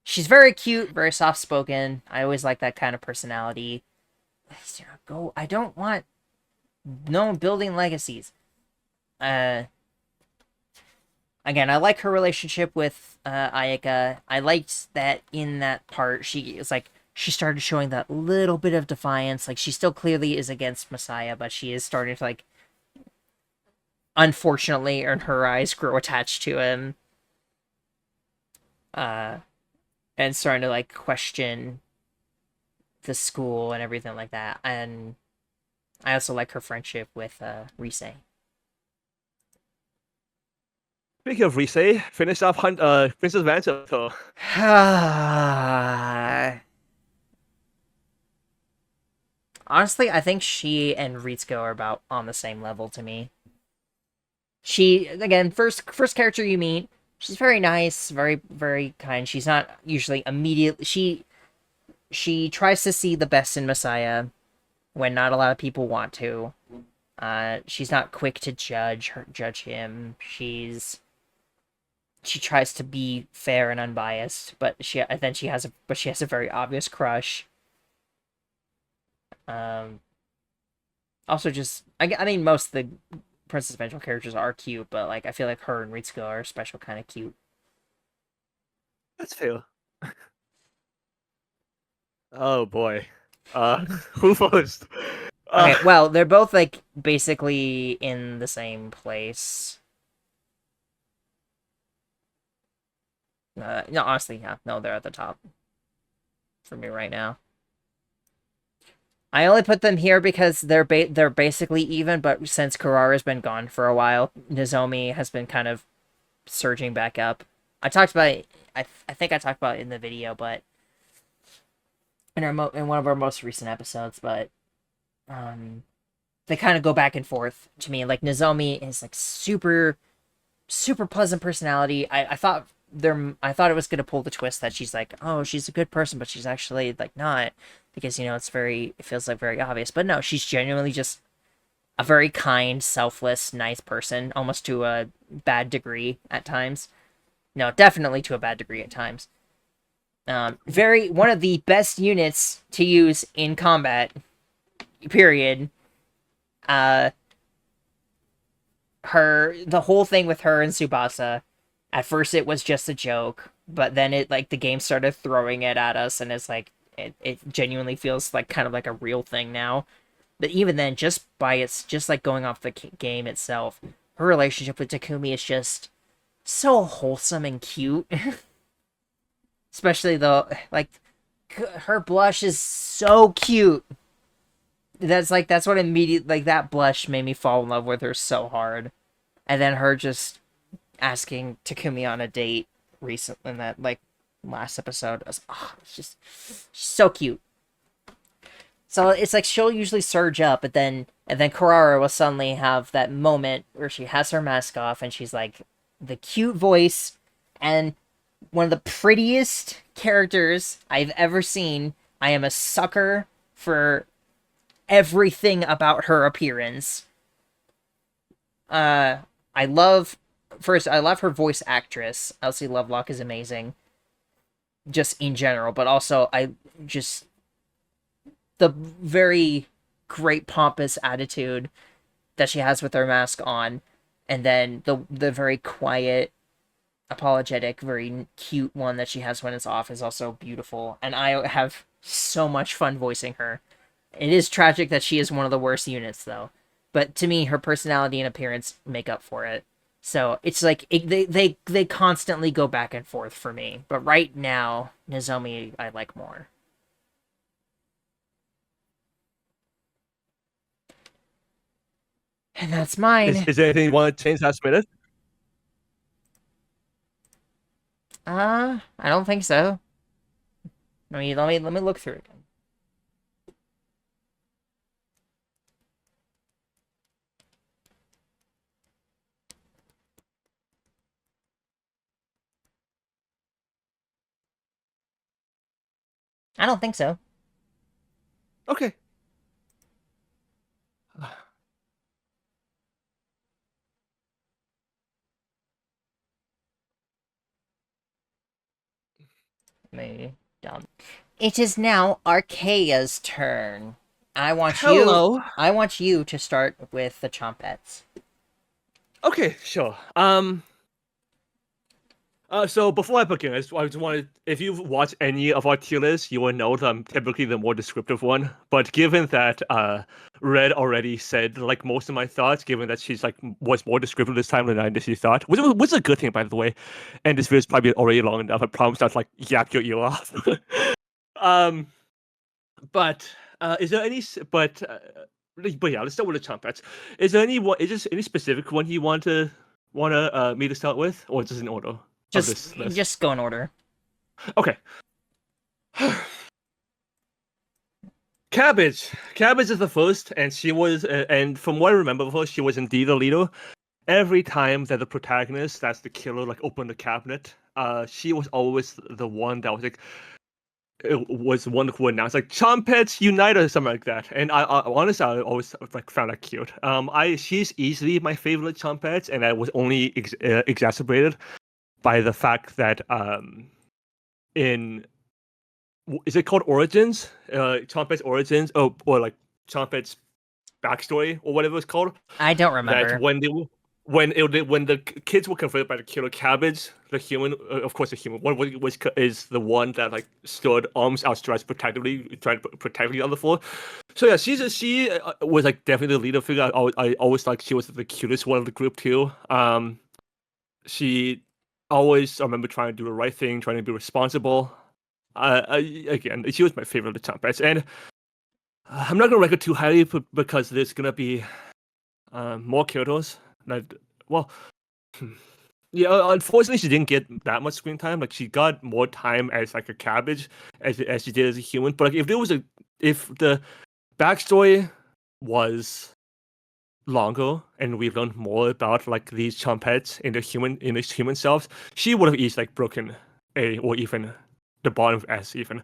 she's very cute, very soft spoken. I always like that kind of personality. Go. I don't want no building legacies. Uh, Again, I like her relationship with Ayaka. I liked that in that part she is like she started showing that little bit of defiance. Like she still clearly is against Messiah, but she is starting to like unfortunately in her eyes grow attached to him. Uh and starting to like question the school and everything like that. And I also like her friendship with Rise. Speaking of Rise, finish up Princess Vanto. Honestly, I think she and Ritsuko are about on the same level to me. She again, first character you meet, she's very nice, very kind. She's not usually immediately she tries to see the best in Messiah when not a lot of people want to. She's not quick to judge him. She tries to be fair and unbiased, but she has a very obvious crush. Um, Also, just I mean, most of the Princess Eventual characters are cute, but like I feel like her and Ritsuko are special kind of cute. That's fair. Oh boy. Who first? Okay, well, they're both like basically in the same place. No, honestly, yeah, no, they're at the top for me right now. I only put them here because they're basically even, but since Kurara's been gone for a while, Nozomi has been kind of surging back up. I talked about it, I think I talked about it in the video, but in one of our most recent episodes, but um they kind of go back and forth to me. Like Nozomi is like super pleasant personality. I thought it was gonna pull the twist that she's like, oh, she's a good person, but she's actually like not, because it feels like very obvious. But no, she's genuinely just a very kind, selfless, nice person, almost to a bad degree at times. No, definitely to a bad degree at times. Very one of the best units to use in combat. Period. Uh, the whole thing with her and Subasa, at first it was just a joke, but then it like the game started throwing it at us, and it's like it genuinely feels like kind of like a real thing now. But even then, just like going off the game itself, her relationship with Takumi is just so wholesome and cute. Especially though, like her blush is so cute. That's what immediate like that blush made me fall in love with her so hard. And then her just asking Takumi on a date recently in that like last episode. It's just she's so cute. So it's like she'll usually surge up, but then and then Kurara will suddenly have that moment where she has her mask off and she's like the cute voice and one of the prettiest characters I've ever seen. I am a sucker for everything about her appearance. Uh, I love I love her voice actress. Elsie Lovelock is amazing, just in general. But also, I just the very great pompous attitude that she has with her mask on, and then the very quiet, apologetic, very cute one that she has when it's off is also beautiful. And I have so much fun voicing her. It is tragic that she is one of the worst units, though. But to me, her personality and appearance make up for it. So it's like they constantly go back and forth for me. But right now, Nozomi I like more. And that's mine. Is there anything you want to change last minute? I don't think so. Let me look through it again. I don't think so. Okay. Me down. It is now Archaea's turn. I want you. Hello. I want you to start with the Chompets. Okay, sure. So before I begin, I just wanted, if you've watched any of our tier lists, you will know that I'm typically the more descriptive one. But given that Red already said like most of my thoughts, given that she's like was more descriptive this time than I initially thought, which is a good thing by the way. And this video's probably already long enough. I promise not to like yak your ear off. um, but is there any? But yeah, let's start with the trumpets. Is there any what? Is there any specific one you want me to start with, or just in order? Of Just, this list. just go in order. Okay. Cabbage. Cabbage is the first, and she was, and from what I remember before, she was indeed a leader. Every time that the protagonist, that's the killer, like opened the cabinet, she was always the one that was like, it was one who announced like "Chompets Unite" or something like that. And I honestly, I always like found that cute. She's easily my favorite Chompets, and that was only exacerbated by the fact that in is it called Origins? Chompet's Origins, or like Chompet's backstory or whatever it's called. I don't That remember. when the kids were converted by the killer cabbage, the human, of course, the human one is the one that like stood arms outstretched protectively, trying to protect the other four. So yeah, she was like definitely the leader figure. I always like she was the cutest one of the group too. She always, I remember, trying to do the right thing, trying to be responsible. Again, she was my favorite of the Chompets, and I'm not gonna rank her too highly because there's gonna be more characters. Well, yeah, unfortunately, she didn't get that much screen time. Like she got more time as like a cabbage as she did as a human. But like if the backstory was longer and we learned more about like these Chompets in their human selves, she would have easily like broken A or even the bottom of S even.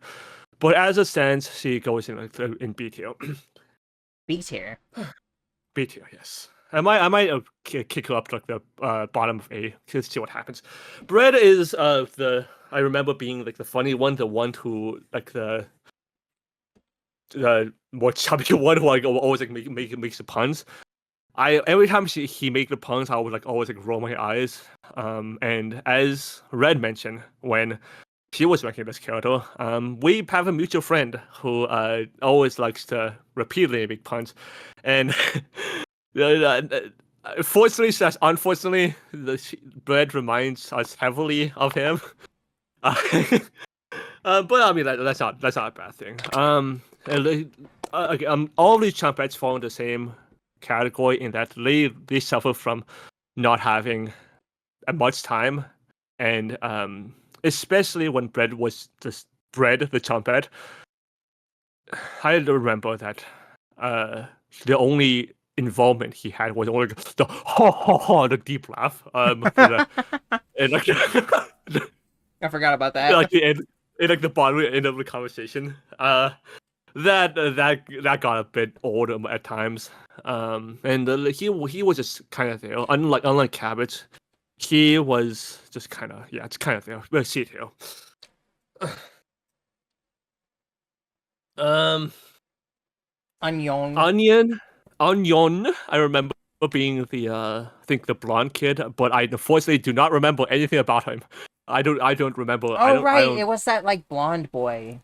But as it stands, she goes in like in B tier. B tier. B tier, yes. I might kick her up to like the bottom of A to see what happens. Bread is the I remember being like the funny one, the one who like the more chubby one who like always like makes the puns. Every time he make the puns, I would like always like roll my eyes. And as Red mentioned when she was making this character, we have a mutual friend who always likes to repeatedly make puns, and fortunately slash unfortunately, the Bread reminds us heavily of him. But I mean that's not a bad thing. All these Chompets fall in the same category in that they suffer from not having much time, and especially when Bread was just Bread the Chompet. I remember that the only involvement he had was only the ha ha ha, the deep laugh for the and like I forgot about like that. the end in like the bottom end of the conversation. That got a bit old at times. And he was just kind of there. Unlike Cabbage, he was just kind of it's kind of there. Let's see it here. Um, Onion. Onion. I remember being the I think the blonde kid, but I unfortunately do not remember anything about him. I don't remember. Oh I right, don't it was that like blonde boy.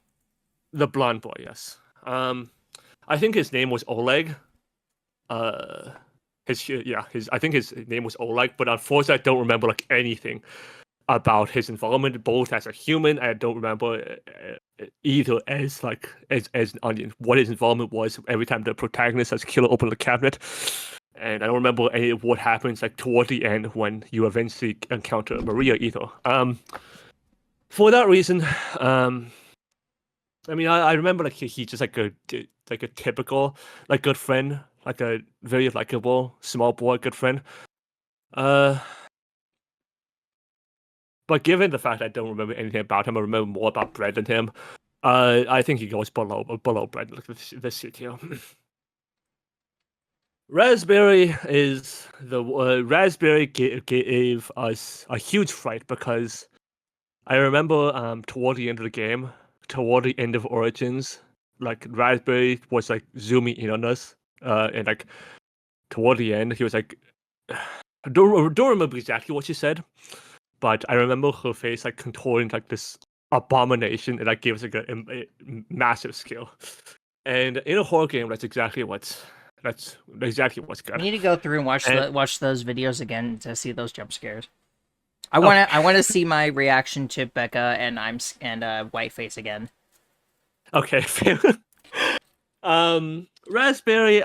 the blonde boy. Yes. I think his name was Oleg. Uh, his I think his name was Oleg, but unfortunately, I don't remember like anything about his involvement, both as a human. I don't remember either as like as an onion what his involvement was every time the protagonist as killer opened the cabinet. And I don't remember any of what happens like toward the end when you eventually encounter Maria either. For that reason, I mean, I remember like he's just like a typical like good friend, like a very likable small boy good friend. Uh, but given the fact I don't remember anything about him, I remember more about Bread than him. I think he goes below Bread, like the city. Raspberry is the Raspberry gave us a huge fright because I remember toward the end of the game, toward the end of Origins, like Raspberry was like zooming in on us, and like toward the end, he was like, don't remember exactly what she said, but I remember her face like contorting like this abomination, and that gave us like a massive skill. And in a horror game, that's exactly what's We good. need to go through and And watch those videos again to see those jump scares. I want to see my reaction to Becca and Whiteface again. okay, fair. Raspberry,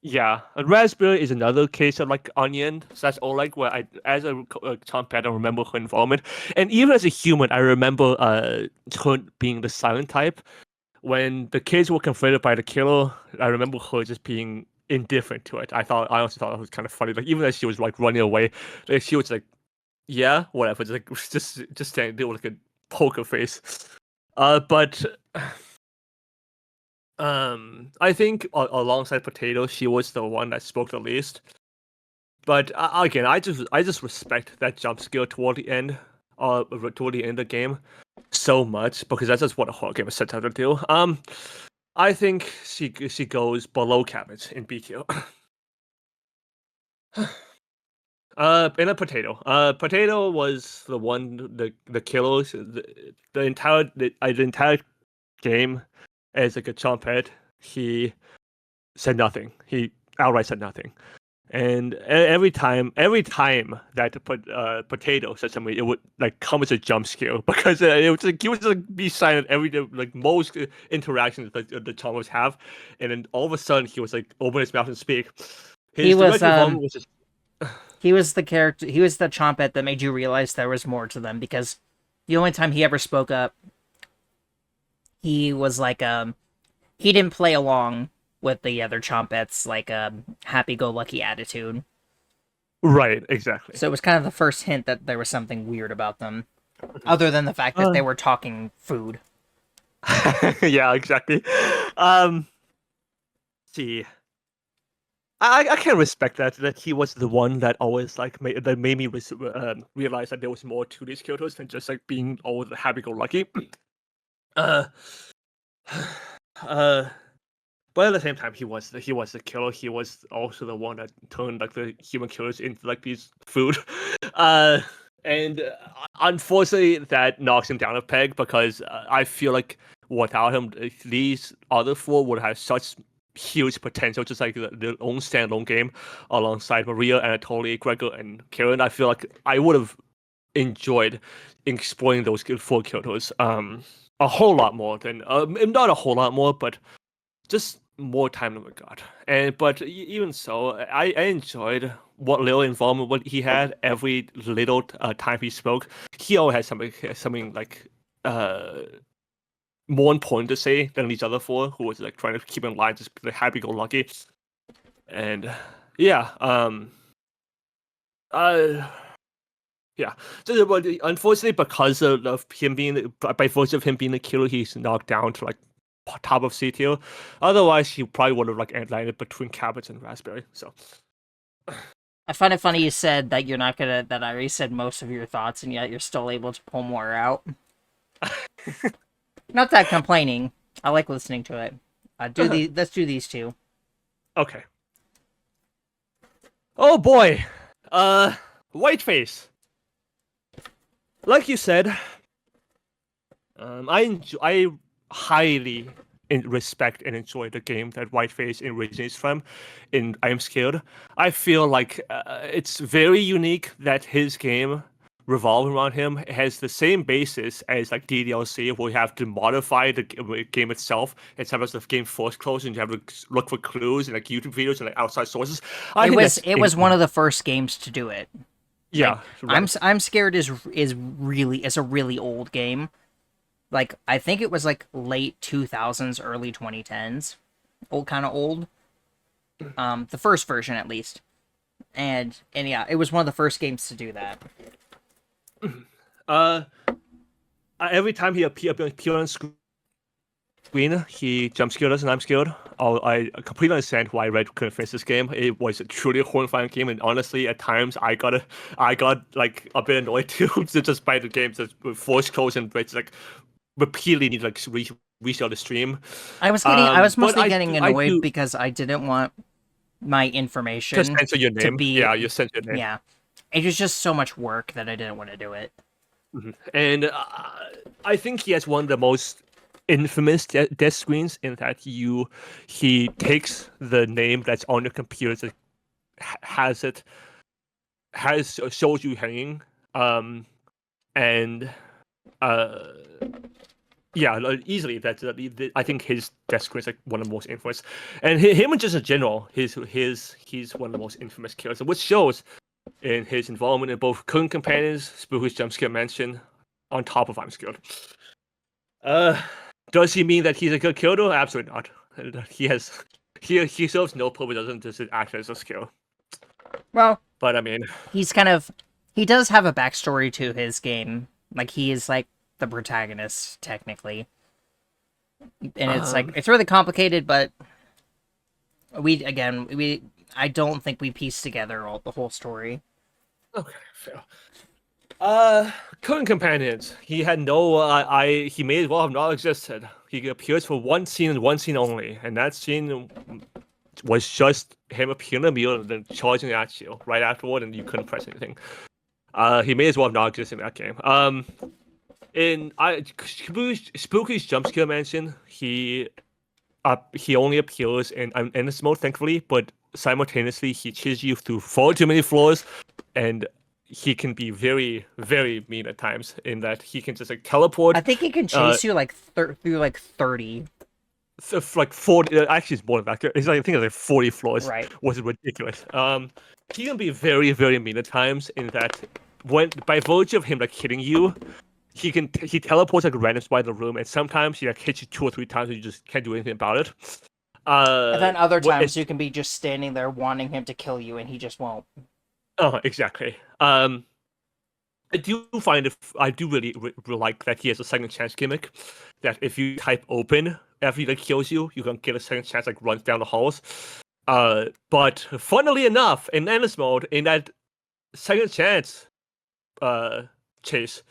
yeah, and Raspberry is another case of like Onion. So that's all like where I, as a Tomcat, I remember her involvement, and even as a human, I remember her being the silent type. When the kids were confronted by the killer, I remember her just being indifferent to it. I also thought it was kind of funny. Like even as she was like running away, like, she was like, "Yeah, whatever," just like just standing there with like a poker face. But I think alongside Potato, she was the one that spoke the least. But again, I just respect that jump scare toward the end, toward the end of the game, so much because that's just what a horror game is set out to do. I think she goes below Cabbage in BQ. And a Potato. Potato was the one, the killers, the entire game as like a chumphead. He said nothing. He outright said nothing. And every time that Potato said something, it would like come as a jump scare because it was like he would like be silent every day, like most interactions that the Thomas have, and then all of a sudden he was like open his mouth and speak. He His was direct involvement was just he was the character. He was the Chompet that made you realize there was more to them because the only time he ever spoke up, he was like he didn't play along with the other Chompets like happy-go-lucky attitude. right, exactly. So it was kind of the first hint that there was something weird about them, other than the fact that Uh, they were talking food. yeah, exactly. See, I can respect that he was the one that always like made me realize that there was more to these Kyotos than just like being all happy-go-lucky. Uh, uh, but at the same time, he was the killer. He was also the one that turned like the human killers into like these food. Uh, and unfortunately, that knocks him down a peg because I feel like without him, these other four would have such huge potential, just like their own standalone game alongside Maria, Anatoly, Gregor, and Karen. I feel like I would have enjoyed exploring those four Kyotos a whole lot more than not a whole lot more, but just more time than we got. And but even so, I enjoyed what little involvement what he had every little time he spoke. He always had something like more important to say than these other four, who was like trying to keep in line, just happy-go-lucky. And yeah, uh, yeah. So, but unfortunately, because of him being by virtue of him being a killer, he's knocked down to like top of C tier. Otherwise, he probably would have like landed between Cabbage and Raspberry. So I find it funny you said that you're not gonna that I already said most of your thoughts and yet you're still able to pull more out. Not that complaining. I like listening to it. Let's do these two. okay. Oh boy, Whiteface. Like you said, I highly respect and enjoy the game that Whiteface originates from. In I Am Scared, I feel like it's very unique that his game revolving around him has the same basis as like DDLC, where you have to modify the game itself. It's sometimes the game first close, and you have to look for clues and like YouTube videos and like outside sources. I think It was one of the first games to do it. yeah. Right. I'm scared is a really old game. Like I think it was like late 2000s, early 2010s. Old kind of old. The first version at least. And yeah, it was one of the first games to do that. Every time he appeared on screen, screen, he jump scared us and I'm scared. I completely understand why Red couldn't finish this game. It was truly a horrifying game, and honestly, at times I got like a bit annoyed too, just by the games that were forced close and Red's like repeatedly need to like restart the stream. I was But mostly getting I annoyed do because I didn't want my just information censor your to name. be, Yeah, you censor your name. yeah. It was just so much work that I didn't want to do it. And I think he has one of the most infamous death screens in that he takes the name that's on your computer that shows you hanging, and yeah, easily that's I think his death screen is like one of the most infamous, and him and just in general, he's one of the most infamous killers, which shows in his involvement in both Current Companions, Spooky's Jumpscare Mansion, on top of I'm Scared. Does he mean that he's a good killer? Absolutely not. He serves no purpose other than just act as a skill. Well, But I mean, he does have a backstory to his game. Like, he is like the protagonist technically, and it's like it's really complicated. But I don't think we pieced together the whole story. okay, fair. Current Companions. He had no. He may as well have not existed. He appears for one scene and one scene only, and that scene was just him appearing in the mirror and then charging at you right afterward, and you couldn't press anything. He may as well have not existed in that game. In Spooky's Jumpscare Mansion, he only appears in this mode, thankfully, but simultaneously he chases you through far too many floors, and he can be very, very mean at times in that he can just like teleport. I think he can chase you like through like 30. Like 40, actually it's more than that. I think it's like 40 floors. Right. Was ridiculous. He can be very, very mean at times in that when by virtue of him like hitting you, he teleports like random by the room, and sometimes he like hits you 2 or 3 times and you just can't do anything about it. And then other times you can be just standing there wanting him to kill you, and he just won't. Oh, exactly. I do really like that he has a second chance gimmick. That if you type open after he like kills you, you can get a second chance like runs down the halls. But funnily enough, in endless mode, in that second chance chase,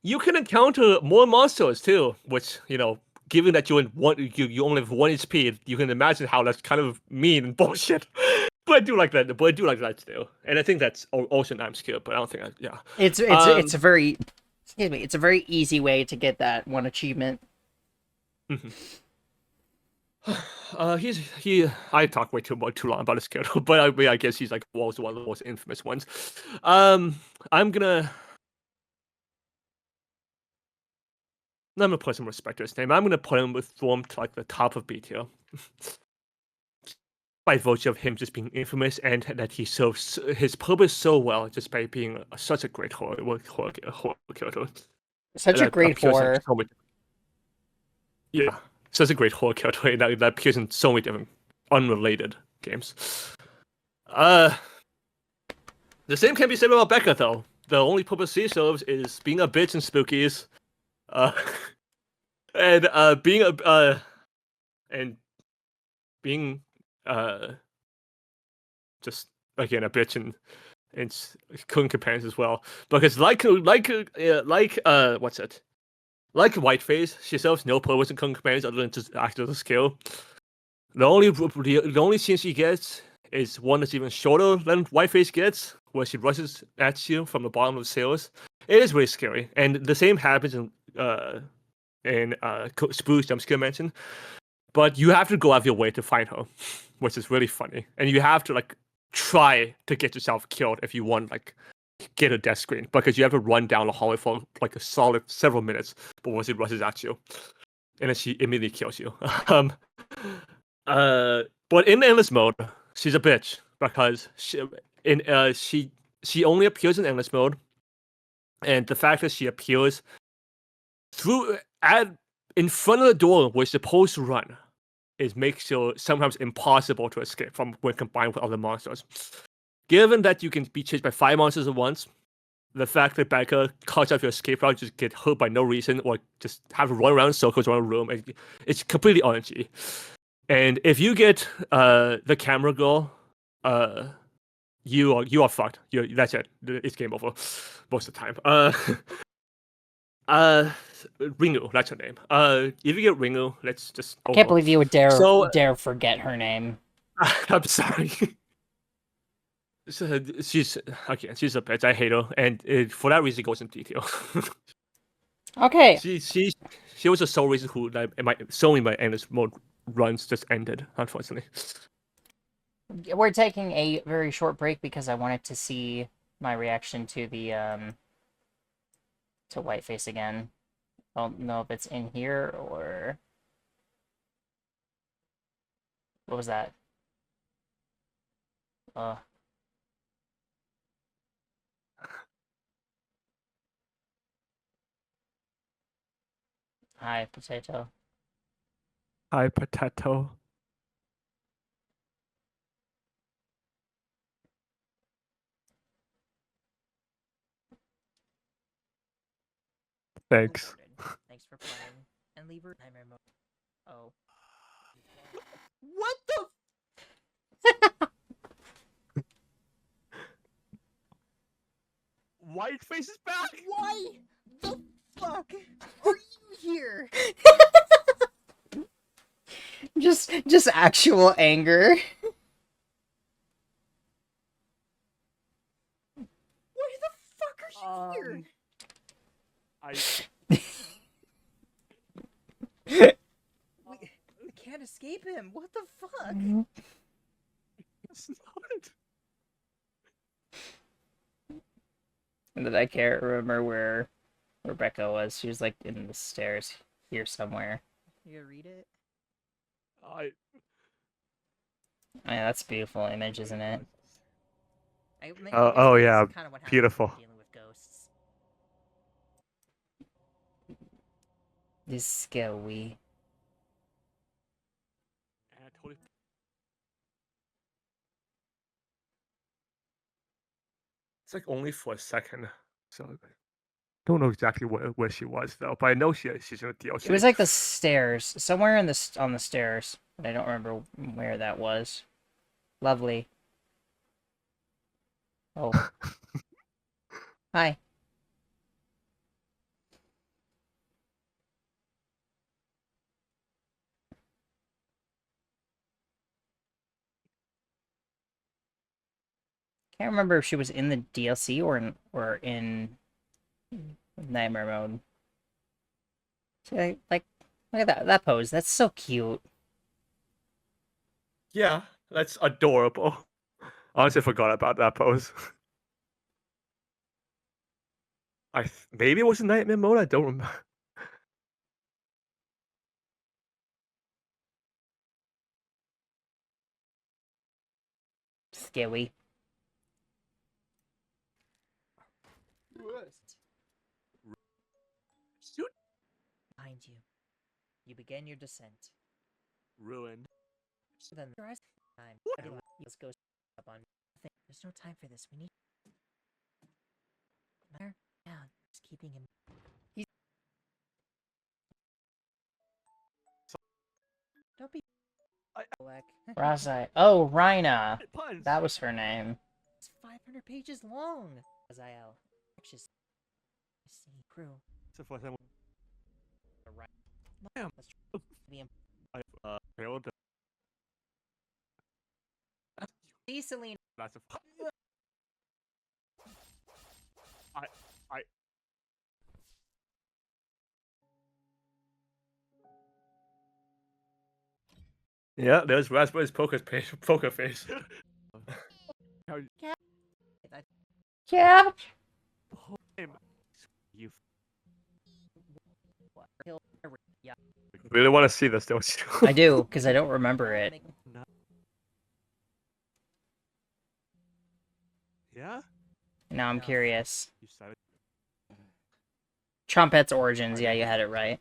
you can encounter more monsters too. Which, you know, given that you only have 1 HP, you can imagine how that's kind of mean and bullshit. But I do like that. But I do like that still, and I think that's also I'm scared. But I don't think yeah. It's a very easy way to get that one achievement. I talk way too long about his character, but I guess he's like also one of the most infamous ones. I'm gonna put some respect to his name. I'm gonna put him with Storm to like the top of B tier. By virtue of him just being infamous and that he serves his purpose so well just by being such a great horror character. Such a great horror. Yeah, such a great horror character, and that appears in so many different unrelated games. The same can be said about Becca, though. The only purpose she serves is being a bitch in Spookies, and being just again a bitch and Current Companions as well, because like what's it? Like Whiteface, she serves no purpose in Current Companions other than just act as a skill. The only scene she gets is one that's even shorter than Whiteface gets, where she rushes at you from the bottom of the stairs. It is really scary, and the same happens in Spooky's Jumpscare Mansion. But you have to go out of your way to find her, which is really funny. And you have to like try to get yourself killed if you want like get a death screen, because you have to run down the hallway for like a solid several minutes before she rushes at you, and then she immediately kills you. But in endless mode, she's a bitch because she only appears in endless mode, and the fact that she appears in front of the door where you're supposed to run makes it sometimes impossible to escape from when combined with other monsters. Given that you can be chased by 5 monsters at once, the fact that Becca cuts off your escape route, just get hurt by no reason, or just have to run around in circles around a room, it's completely RNG. And if you get the camera girl, you are fucked. That's it. It's game over most of the time. Ringu, that's her name. If you get Ringu, let's just. I can't believe you would So- dare forget her name. I'm sorry. She's again. She's a bitch. I hate her, and for that reason, it goes in detail. Okay. She was the sole reason who my endless mode runs just ended, unfortunately. We're taking a very short break because I wanted to see my reaction to the to Whiteface again. I don't know if it's in here or what was that? Hi, potato. Hi, potato. Thanks. Thanks for playing. And leave her nightmare mode. Oh. What the? Whiteface is back. Why the fuck are you here? Just actual anger. Why the fuck are you here? We can't escape him. What the fuck? It's not. And I can't remember where Rebecca was. She was like in the stairs here somewhere. You gonna read it? Oh, yeah, that's a beautiful image, isn't it? Oh, yeah, Kind of what happens beautiful. when dealing with ghosts. This is scary. It's like only for a second, so I don't know exactly where she was though. But I know she's in a DLC. It was like the stairs, somewhere in on the stairs, but I don't remember where that was. Lovely. Oh. Hi. Can't remember if she was in the DLC or in Nightmare Mode. See, like, look at that pose. That's so cute. Yeah, that's adorable. Honestly, forgot about that pose. Maybe it was in Nightmare mode. I don't remember. Scary. Shoot. Behind you. You begin your descent. Ruined. Then the rest of the time. Let's go up on. There's no time for this. We need. Matter down. Just keeping him. Don't be. Razai. Oh, Rhina. Puns. That was her name. It's 500 pages long. Azael. Just. See crew. It's the first time Right. Damn. Let's try I failed. See, Selena. That's a. Yeah, there's Raspberry's poker face. Yeah. You He'll. Yeah. really want to see this, don't you? I do, because I don't remember it. Yeah. Now I'm curious. You said it Trumpet's origins. Yeah, you had it right.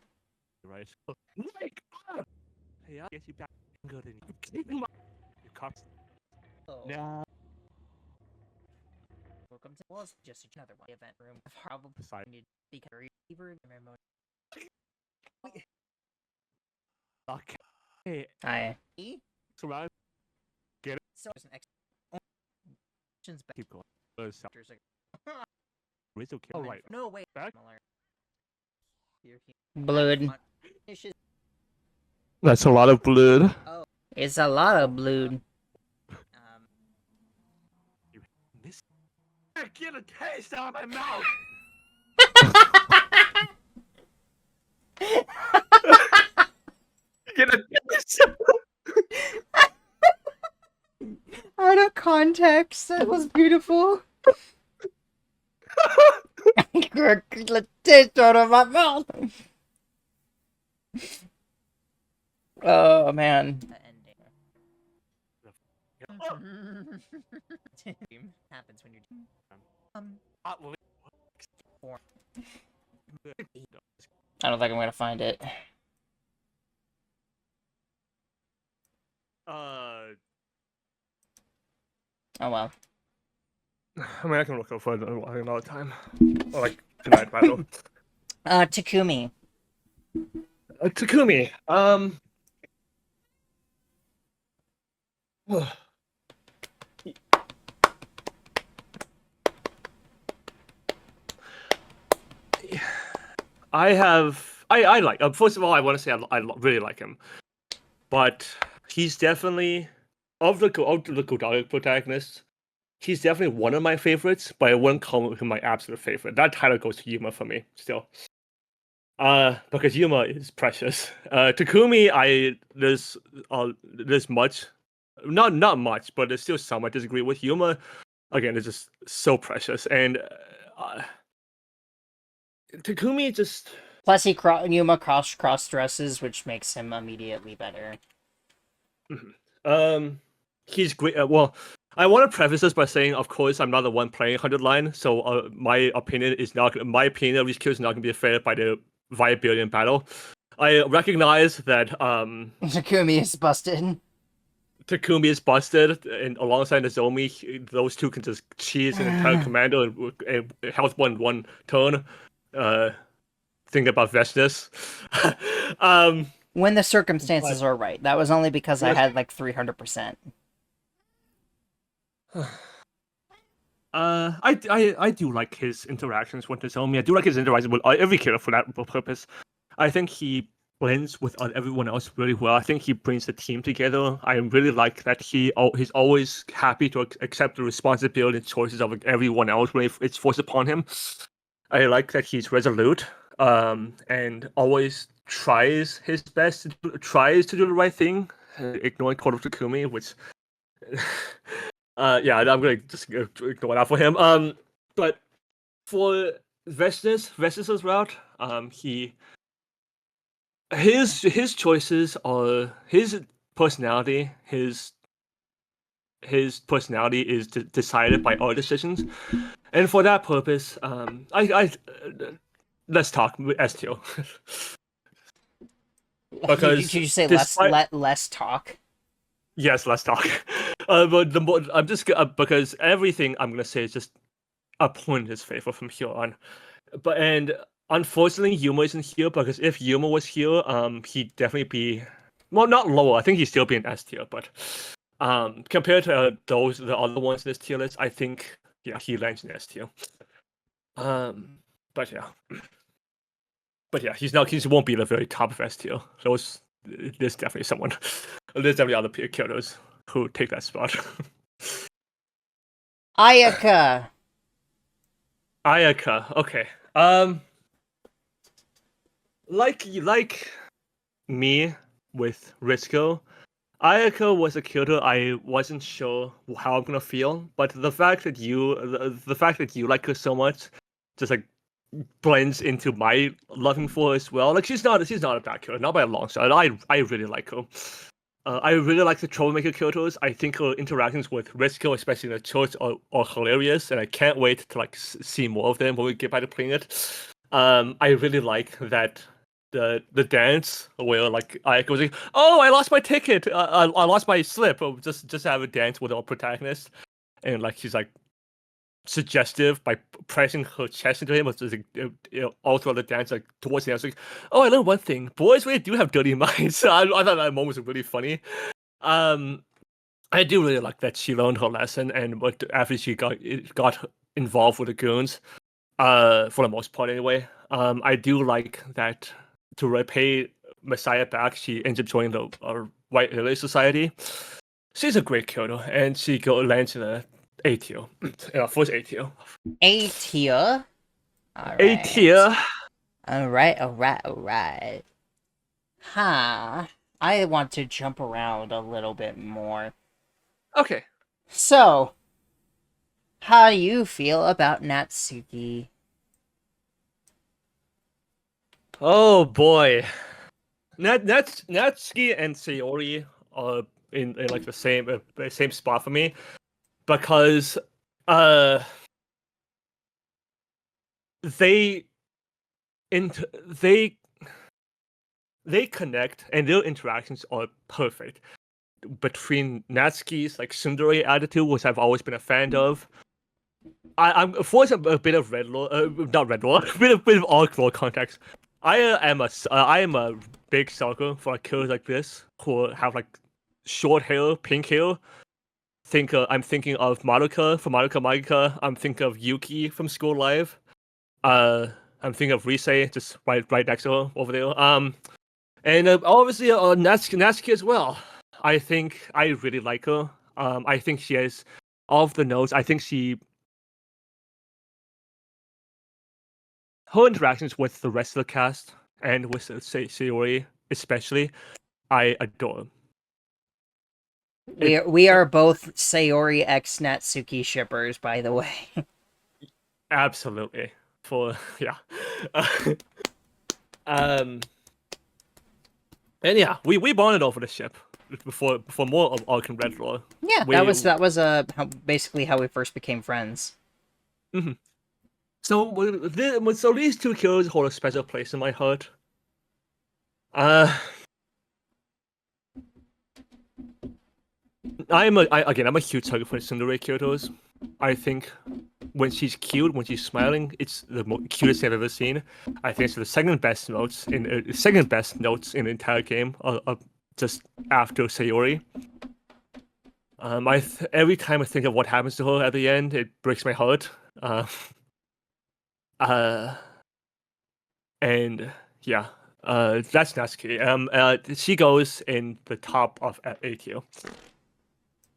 right. Mike! Hey, I'll get you back good and you keep him up. You cops. Oh. No. Welcome well, it's just another one event room. Probably Side. need to be receiver remote. Okay. I Surround. So there's an extra back. Keep going. There's like, Rizzo kill. All right. no wait. Back. blood. That's a lot of blood. Oh, It's a lot of blood. This. Get a taste out of my mouth. Get a taste. Out of context, that was beautiful. The taste out of my mouth. Oh man. the ending. Happens when you're I don't think I'm gonna find it. Oh well. I mean, I can look up for another time. Or like tonight, battle. Takumi. Takumi. I like. First of all, I want to say I really like him, but he's definitely of the Godaric protagonists. He's definitely one of my favorites, but I wouldn't call him my absolute favorite. That title goes to Yuma for me still. Because Yuma is precious. Takumi, there's much, not much, but there's still some I disagree with. Yuma, again, is just so precious, and Takumi just. Plus, Yuma cross dresses, which makes him immediately better. He's great. Well, I want to preface this by saying, of course, I'm not the one playing 100 line, so my opinion is not. My opinion of these kills is not going to be affected by the viability in battle. I recognize that Takumi is busted. Takumi is busted, and alongside Nozomi, those two can just cheese an entire commando and health one turn. Think about Vestus. When the circumstances are right. That was only because I had like 300%. I do like his interactions with Nozomi. I do like his interactions with every killer for that purpose. I think he blends with everyone else really well. I think he brings the team together. I really like that he's always happy to accept the responsibility and choices of everyone else when it's forced upon him. I like that he's resolute and always tries his best, tries to do the right thing, ignoring Code of Takumi, which... yeah, I'm gonna just ignore that for him. But for Vestus's route, his choices are his personality. His personality is decided by our decisions, and for that purpose, let's talk STO. Because did you say less talk? Yes, let's talk. But the more I'm just because everything I'm gonna say is just a point in his favor from here on. And unfortunately, Yuma isn't here because if Yuma was here, he'd definitely be not lower. I think he'd still be in S tier, but compared to the other ones in this tier list, I think he lands in S tier. But yeah, he won't be the very top of S tier. There's definitely someone. There's definitely other characters who take that spot. Ayaka. Okay. Like me with Risco, Ayaka was a character I wasn't sure how I'm gonna feel, but the fact that you like her so much, just like blends into my loving for her as well. Like she's not a bad character, not by a long shot. I really like her. I really like the troublemaker characters. I think her interactions with Risco, especially in the church, are hilarious, and I can't wait to see more of them when we get back to playing it. I really like that the dance where Ayaka was like, "Oh, I lost my ticket. I lost my slip." Or just have a dance with our protagonist, and she's like suggestive by pressing her chest into him, just like, all throughout the dance, like towards the end. I was like, oh, I learned one thing: boys really do have dirty minds. So I thought that moment was really funny. I do really like that she learned her lesson, and what after she got involved with the goons, for the most part anyway. I do like that to repay Messiah back. She ends up joining the White Lily Society. She's a great character, and she lands in a A tier, first A tier. A tier. A tier. Alright. Huh. I want to jump around a little bit more. Okay. So, how do you feel about Natsuki? Oh boy, Natsuki and Sayori are in like the same spot for me, because they connect, and their interactions are perfect. Between Natsuki's like tsundere attitude, which I've always been a fan of. I'm for a bit of red lore, not red lore, a bit of arc lore context. I am a big sucker for characters like this who have like short hair, pink hair. I'm thinking of Madoka from Madoka Magica. I'm thinking of Yuki from School Live. I'm thinking of Rise, just right next to her over there. And obviously Natsuki as well. I think I really like her. I think she has all of the notes. I think her interactions with the rest of the cast and with Sayori especially, I adore. We are both Sayori x Natsuki shippers, by the way. Absolutely. Yeah. And yeah, we bonded over the ship before more of Arc and Red Lore. Yeah, that was basically how we first became friends. Mm-hmm. So these two kills hold a special place in my heart. I'm a huge sucker for tsundere characters. I think when she's cute, when she's smiling, it's the cutest thing I've ever seen. I think it's the second best notes in the entire game, just after Sayori. Every time I think of what happens to her at the end, it breaks my heart. And yeah, that's Natsuki. She goes in the top of A tier.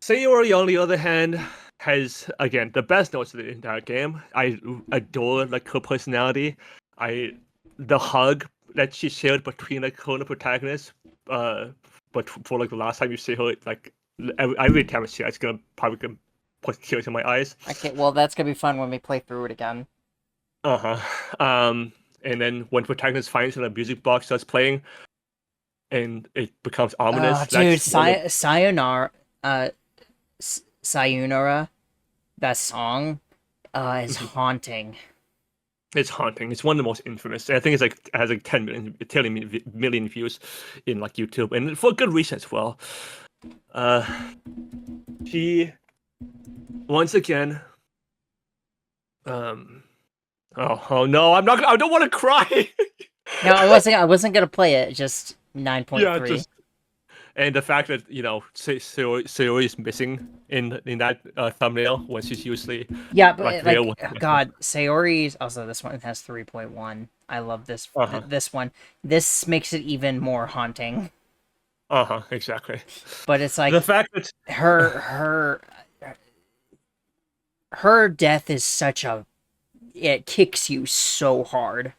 Sayori, on the other hand, has again the best notes of the entire game. I adore like her personality. The hug that she shared between like her and the protagonist. But for like the last time you see her, like every time I see her, it's probably put tears in my eyes. Okay, well that's gonna be fun when we play through it again. And then when protagonist finds her, the music box starts playing, and it becomes ominous. Dude, Sayonara, Sayonara, that song, is haunting. It's haunting. It's one of the most infamous. I think it's like it has like 10 million views in like YouTube, and for good reason as well. She once again. Oh no! I don't want to cry. No, I wasn't gonna play it. Just 9.3. Yeah, and the fact that Sayori is missing in that thumbnail when she's usually but God, Sayori's also this one has 3.1. I love this this one. This makes it even more haunting. Exactly. But it's like the fact that her death is it kicks you so hard.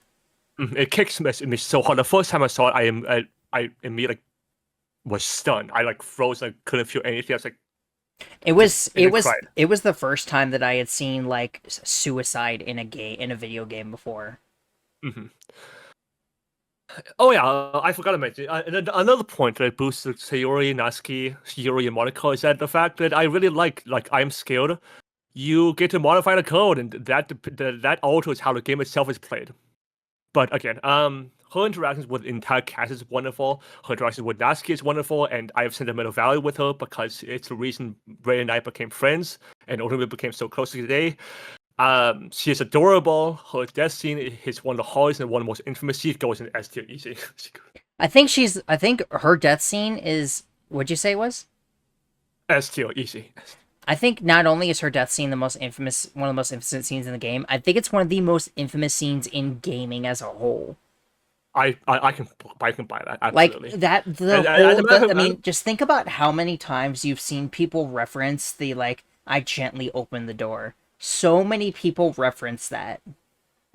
It kicks me so hard. The first time I saw it, I immediately was stunned. I like froze. I couldn't feel anything. I was like, it was the first time that I had seen like suicide in a video game before. Mm-hmm. Oh yeah, I forgot to mention another point that boosted Sayori, Natsuki, Shiori, and Monaco is that the fact that I really like I'm scared. You get to modify the code, and that alters how the game itself is played. But again, her interactions with the entire cast is wonderful. Her interactions with Natsuki is wonderful, and I have sentimental value with her because it's the reason Ray and I became friends and ultimately became so close today. She is adorable. Her death scene is one of the hardest and one of the most infamous. She goes in S tier easy. I think her death scene is, what'd you say it was? S tier easy. I think not only is her death scene one of the most infamous scenes in the game, I think it's one of the most infamous scenes in gaming as a whole. I can buy that, Like absolutely. that, the And as a whole. matter of I fact, mean, just think about how many times you've seen people reference the like, "I gently opened the door." So many people reference that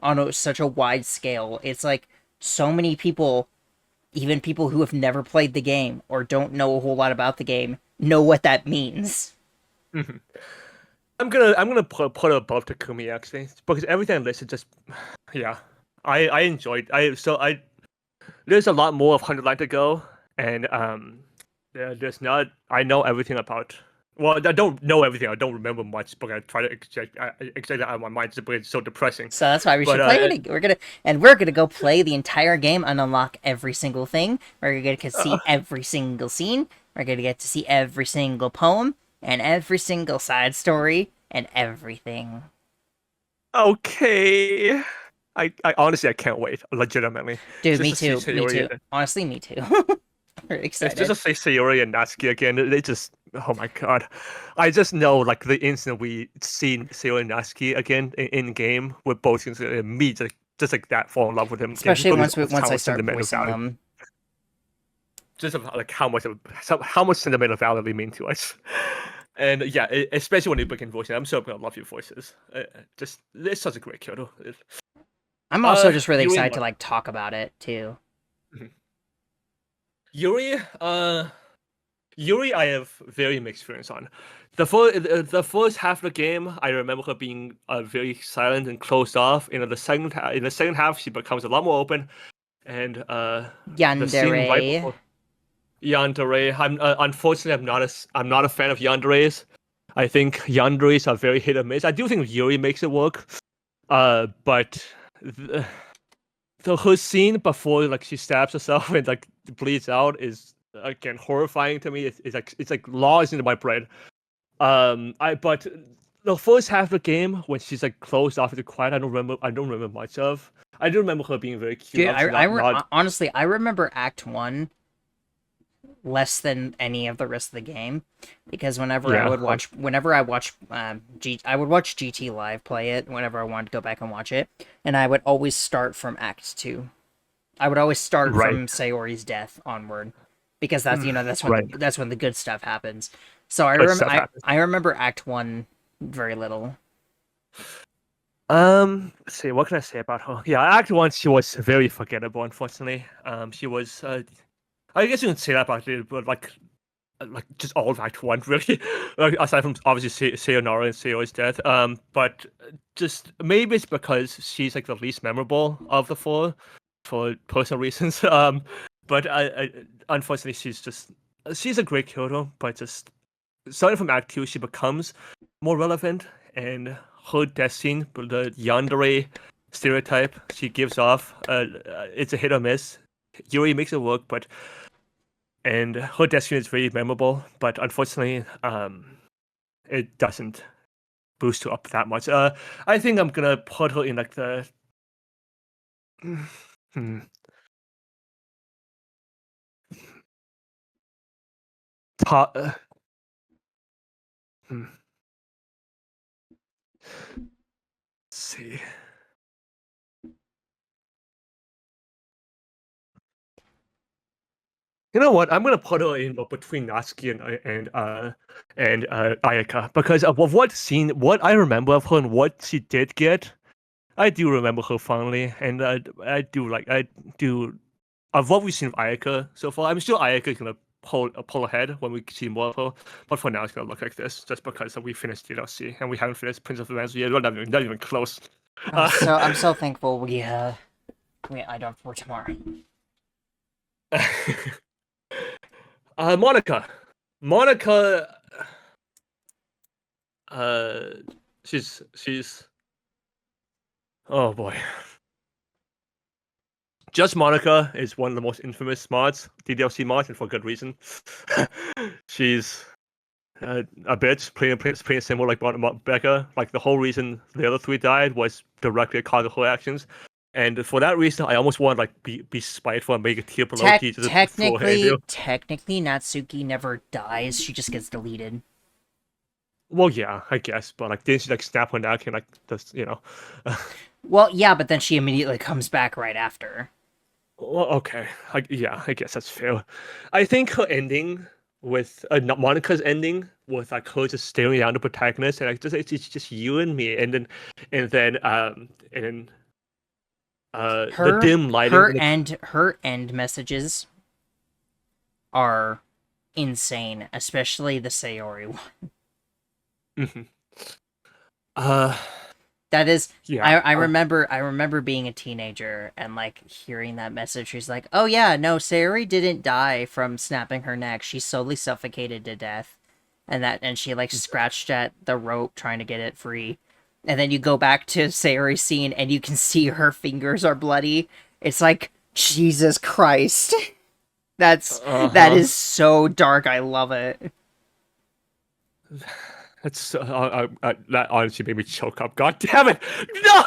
on such a wide scale. It's like so many people, even people who have never played the game or don't know a whole lot about the game, know what that means. Mhm. I'm gonna put her above Takumi actually because everything I listed just yeah. I enjoyed I there's a lot more of 100 line to go, and there's not. I know everything about. Well, I don't know everything. I don't remember much, but I try to extract that out of my mind. But it's so depressing. So that's why we But should play it. We're gonna go play the entire game and unlock every single thing. We're gonna get to see every single scene. We're gonna get to see every single poem and every single side story and everything. okay. I honestly I can't wait. Legitimately, Dude, just me to see too. Me Sayori. too. Honestly, me too. Very It's just excited. to say Sayori and Natsuki again. They just oh my god. I just know like the instant we see Sayori and Natsuki again in game, we're both going to immediately just like that fall in love with him again. Especially Because once of I how start sentimental voicing value. them. Just of like how much sentimental value they mean to us. And yeah, especially when you begin voicing, I'm so gonna love your voices. Just it's such a great Kyoto. I'm also just really Yuri and excited to like talk about it too. Mhm. Yuri, Yuri, I have very mixed feelings on. The first half of the game, I remember her being very silent and closed off. In the second half, she becomes a lot more open, and the scene right Yandere. before Yandere. Unfortunately I'm not a fan of Yandere's. I think Yandere's are very hit or miss. I do think Yuri makes it work. But her scene before like she stabs herself and like bleeds out is again horrifying to me. It's like laws into my brain. But the first half of the game when she's like closed off into quiet, I don't remember much of. I do remember her being very cute. Dude, Obviously not honestly, I remember Act 1 less than any of the rest of the game because yeah. I would watch GT Live play it whenever I wanted to go back and watch it, and I would always start from Act 2. I would always start Right. from Sayori's death onward because that's Right. that's when the good stuff happens. So Good stuff happens. I remember Act 1 very little. Let's see, what can I say about her? Yeah, Act One, she was very forgettable, unfortunately. She was, I guess you can say that about it, but like just all of Act One, really. Like, aside from obviously Sayonara and Sayori's death. But just maybe it's because she's like the least memorable of the four for personal reasons. But unfortunately, she's a great Kyoto, but just starting from Act Two, she becomes more relevant, and her death scene, the yandere stereotype she gives off, it's a hit or miss. Yuri makes it work, and her death scene is very memorable, but unfortunately, it doesn't boost her up that much. I think I'm gonna put her in like the hmm, top. Hmm, let's see. You know what? I'm gonna put her in between Natsuki and Ayaka because of what I remember of her and what she did get. I do remember her fondly, and I do of what we've seen of Ayaka so far. I'm sure Ayaka is gonna pull ahead when we see more of her, but for now it's gonna look like this just because we finished DLC and we haven't finished Prince of the Lands yet. We're not even close. I'm so thankful I don't for tomorrow. Monica. Monica. Uh, she's. Oh boy. Just Monica is one of the most infamous mods, DDLC mods, and for good reason. she's a bit, pretty similar like Becca. Like the whole reason the other three died was directly because of her actions. And for that reason, I almost want to like be spiteful and make a tier below T just for Andrew. Technically, Natsuki never dies. She just gets deleted. Well, yeah, I guess, but like, didn't she like snap her neck and like just Well, yeah, but then she immediately comes back right after. Well, okay, yeah, I guess that's fair. I think her ending with Monica's ending with like her just staring down the protagonist and like it's just you and me, and then the dim lighting. Her end messages are insane, especially the Sayori one. Mm-hmm. That is, yeah. I remember being a teenager and like hearing that message. She's like, "Oh yeah, no, Sayori didn't die from snapping her neck. She slowly suffocated to death." And she like scratched at the rope trying to get it free. And then you go back to Sayori's scene and you can see her fingers are bloody. It's like, Jesus Christ. That is so dark. I love it. That's that honestly made me choke up. God damn it! No!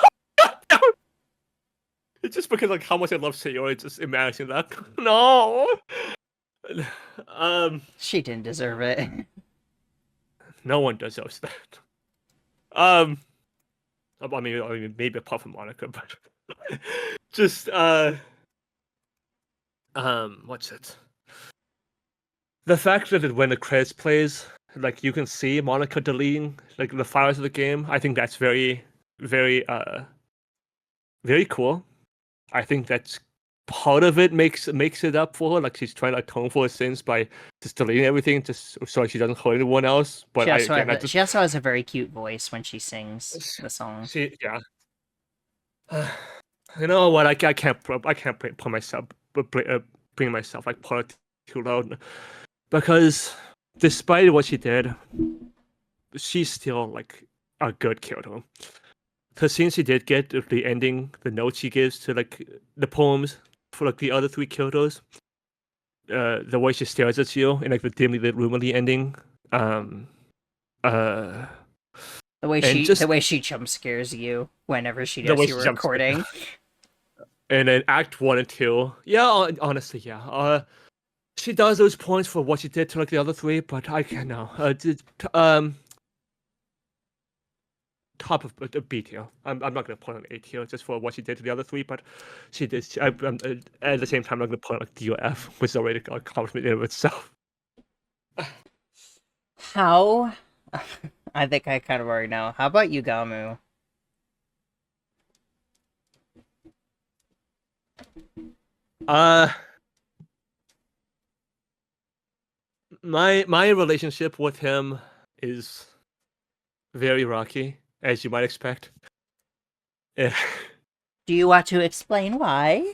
It's just because like how much I love Sayori, just imagining that. No. She didn't deserve it. No one deserves that. I mean, maybe apart from Monica, but just what's it? The fact that when the credits plays, like you can see Monica deleting like the files of the game. I think that's very, very, very cool. I think that's part of it makes it up for her. Like she's trying to atone for her sins by just deleting everything, just so she doesn't hurt anyone else. But she also has a very cute voice when she sings the song. Yeah. You know what? I can't put myself bring myself like put it too loud, because despite what she did, she's still like a good Kyoto. Because since she did get the ending, the note she gives to like the poems for like the other three Kyotos, the way she stares at you in like the dimly lit room of the ending, the way she jump scares you whenever she does your recording. And then Act 1 and 2, yeah, honestly, yeah. She does those points for what she did to like the other three, but I can't know. Top of a B tier. I'm not gonna put on A tier just for what she did to the other three, but she did. At the same time, I'm gonna put on like D or F, which is already a compliment in of itself. How? I think I kind of already know. How about Yugamu? My relationship with him is very rocky, as you might expect. Yeah. Do you want to explain why?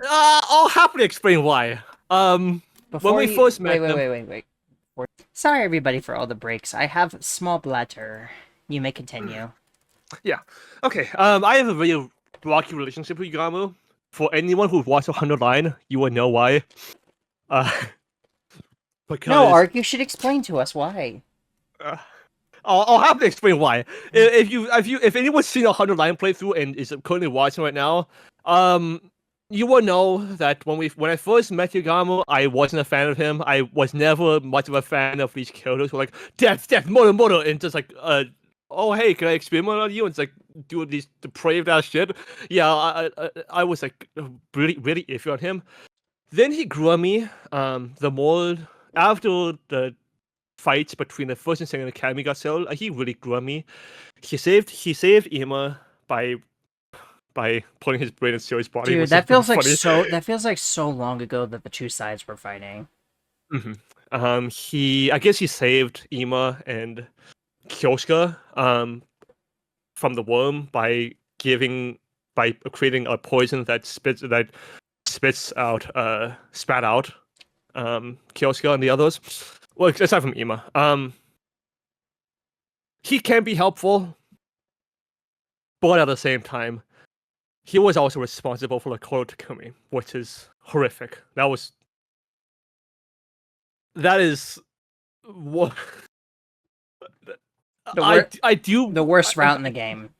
I'll happily explain why. When we first met wait. Sorry, everybody, for all the breaks. I have small bladder. You may continue. Yeah. Okay. I have a very rocky relationship with Yugamu. For anyone who's watched 100 Line, you will know why. Because... No, Ark, you should explain to us why. I'll have to explain why. If anyone's seen 100 Line playthrough and is currently watching right now, you will know that when I first met Yugamu, I wasn't a fan of him. I was never much of a fan of these characters who are like death, murder, and just like oh hey, can I experiment on you? And it's like do these depraved ass shit. Yeah, I was like really iffy on him. Then he grew on me. The more after the fights between the first and second academy got settled, he really grew on me. He saved Ima by putting his brain in Sayori's body. Dude, that feels like so long ago that the two sides were fighting. Mm-hmm. I guess he saved Ima and Kyosuke from the worm by creating a poison that spat out Kyosuke and the others. Well, aside from Ima. He can be helpful, but at the same time, he was also responsible for the Koro Takumi, which is horrific. That is what I do The worst route in the game.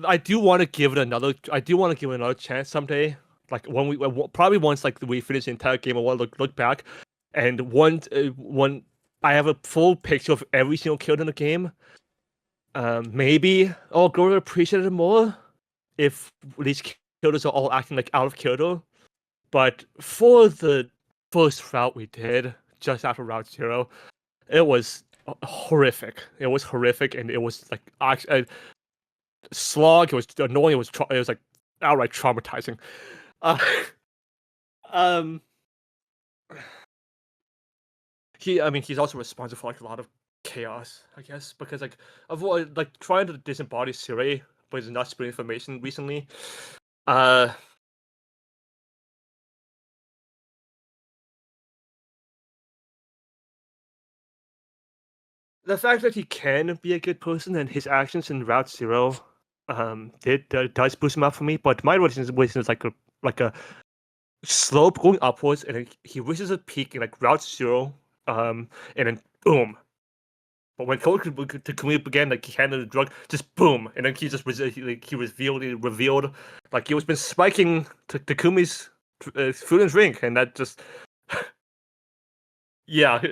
I do want to give it another. I do want to give it another chance someday. Like when we probably once like we finish the entire game, I want to look back, and one I have a full picture of every single kill in the game. Maybe I'll grow to appreciate it more if these killers are all acting like out of Kyoto. But for the first route we did just after Route 0, it was horrific. It was horrific, and it was like slog. It was annoying. It was like outright traumatizing. Uh, um, I mean, he's also responsible for like a lot of chaos, I guess, because like like trying to disembody Siri, but it's not spreading information recently. Uh, the fact that he can be a good person and his actions in Route 0, does boost him up for me. But my reason is like a slope going upwards, and then he reaches a peak in like Route 0, and then boom. But when Takumi began, like he handled the drug, just boom, and then he just he revealed like he was been spiking Takumi's food and drink, and that just yeah,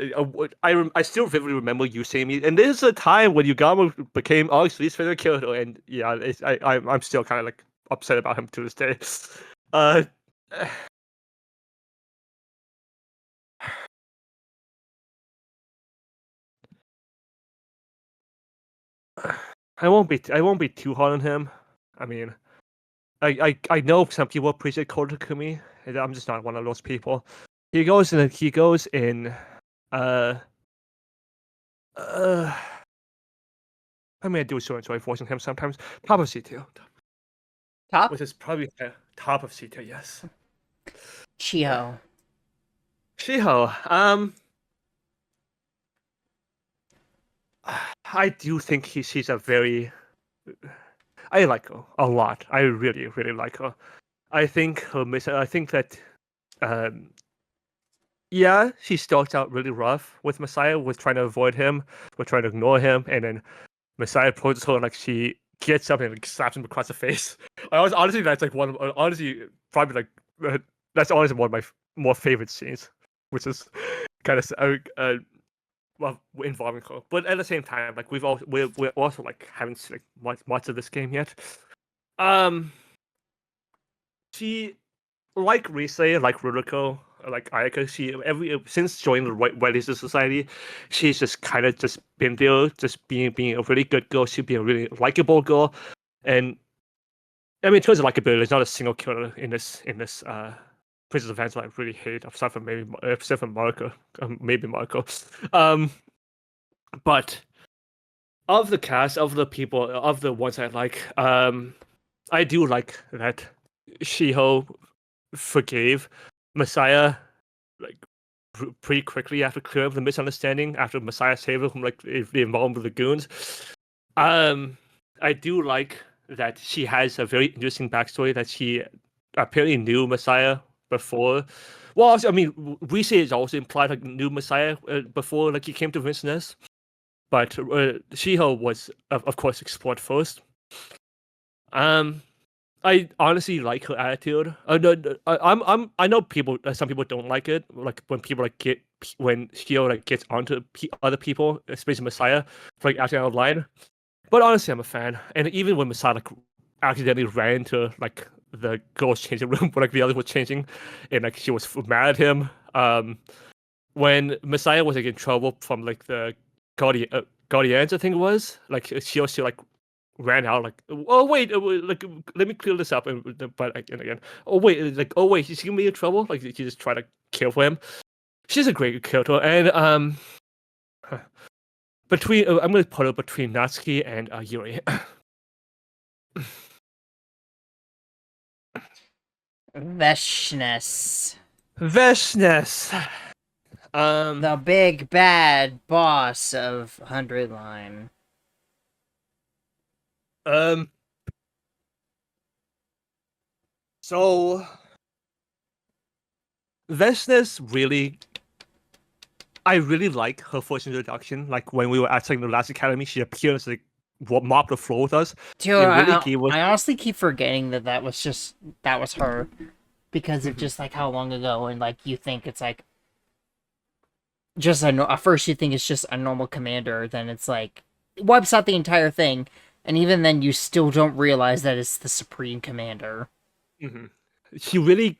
I still vividly remember you saying me, and this is a time when Yugamo became Alex least favorite character, and yeah, I'm still kind of like upset about him to this day. Uh, I won't be too hard on him. I mean, I know some people appreciate Kota Takumi, and I'm just not one of those people. He goes in uh uh. I mean, I do so enjoy voicing him sometimes. Top of C2, Top which is probably top of C2. Yes. Chiho. Shiho, I do think she's a very. I like her a lot. I really, really like her. I think I think that, um, yeah, she starts out really rough with Messiah, with trying to avoid him, with trying to ignore him, and then Messiah approaches her and like she gets up and like slaps him across the face. Honestly, that's like honestly probably like that's honestly one of my more favorite scenes, which is kind of well, involving her. But at the same time, like we're also like haven't seen like much of this game yet. Um, she like Rise, like Ruriko, like Ayaka. She since joining the White Laser Society, she's just kind of just been there, just being a really good girl. She'd be a really likable girl, and I mean, in terms of likability, there's not a single killer in this Princess of Events I really hate, except for Marco, maybe Marco. Um, but of the cast, of the people, of the ones I like, I do like that Shiho forgave Messiah like pretty quickly after clearing up the misunderstanding after Messiah saved her from like the involvement with the goons. I do like that she has a very interesting backstory that she apparently knew Messiah before. Well, also, I mean, Rize is also implied like knew Messiah before like he came to Vincennes, but Shiho was of course explored first. I honestly like her attitude. No, I know people. Some people don't like it. Like when people like when Shiho like gets onto other people, especially Messiah, for like acting out of line. But honestly, I'm a fan. And even when Messiah like accidentally ran into like the girls' changing room where like the others were changing, and like she was mad at him. When Messiah was like in trouble from like the Guardians, I think it was like she also like ran out like, oh wait, like let me clear this up, and but and again, oh wait, like oh wait, she's gonna be in trouble, like she just tried to kill for him. She's a great character, and between I'm gonna put her between Natsuki and Yuri. Veshness. Veshness. The big bad boss of 100 Line. So Veshness really I really like her first introduction. Like when we were at the last academy, she appeared as like what mopped the floor with us. Dude, It really gave us. I honestly keep forgetting that that was her because of Mhm. just like how long ago, and like you think it's like just a at first you think it's just a normal commander, then it's like it wipes out the entire thing, and even then you still don't realize that it's the supreme commander. Mhm. She really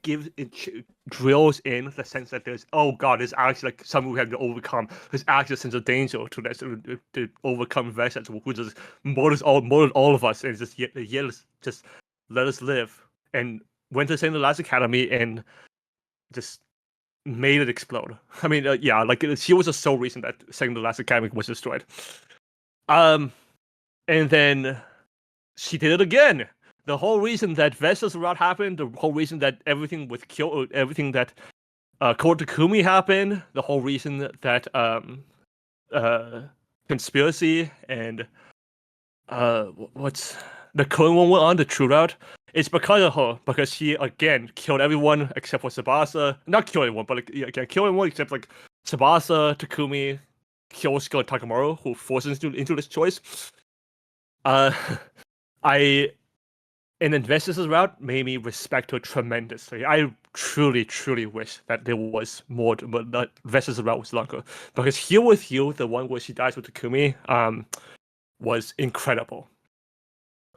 gives it drills in the sense that there's there's actually like something we have to overcome. There's actually a sense of danger to this to overcome Vessels who just murdered all of us and just just let us live and went to Saint Last Academy and just made it explode. I mean, yeah, like she was the sole reason that Saint Last Academy was destroyed. Um, and then she did it again. The whole reason that Vestas Rot happened, the whole reason that everything with everything that Court Takumi happened, the whole reason that uh conspiracy and what's the current one went on the true route. It's because of her, because she again killed everyone except for Tsubasa. Not killed everyone, but like, yeah, again killed everyone except like Tsubasa, Takumi, Kyosuke, and Takamaru, who forced us into this choice. Uh, I and Investors route made me respect her tremendously. I truly, truly wish that there was more, but that Investors route was longer because Heal with Heal, the one where she dies with Takumi, was incredible.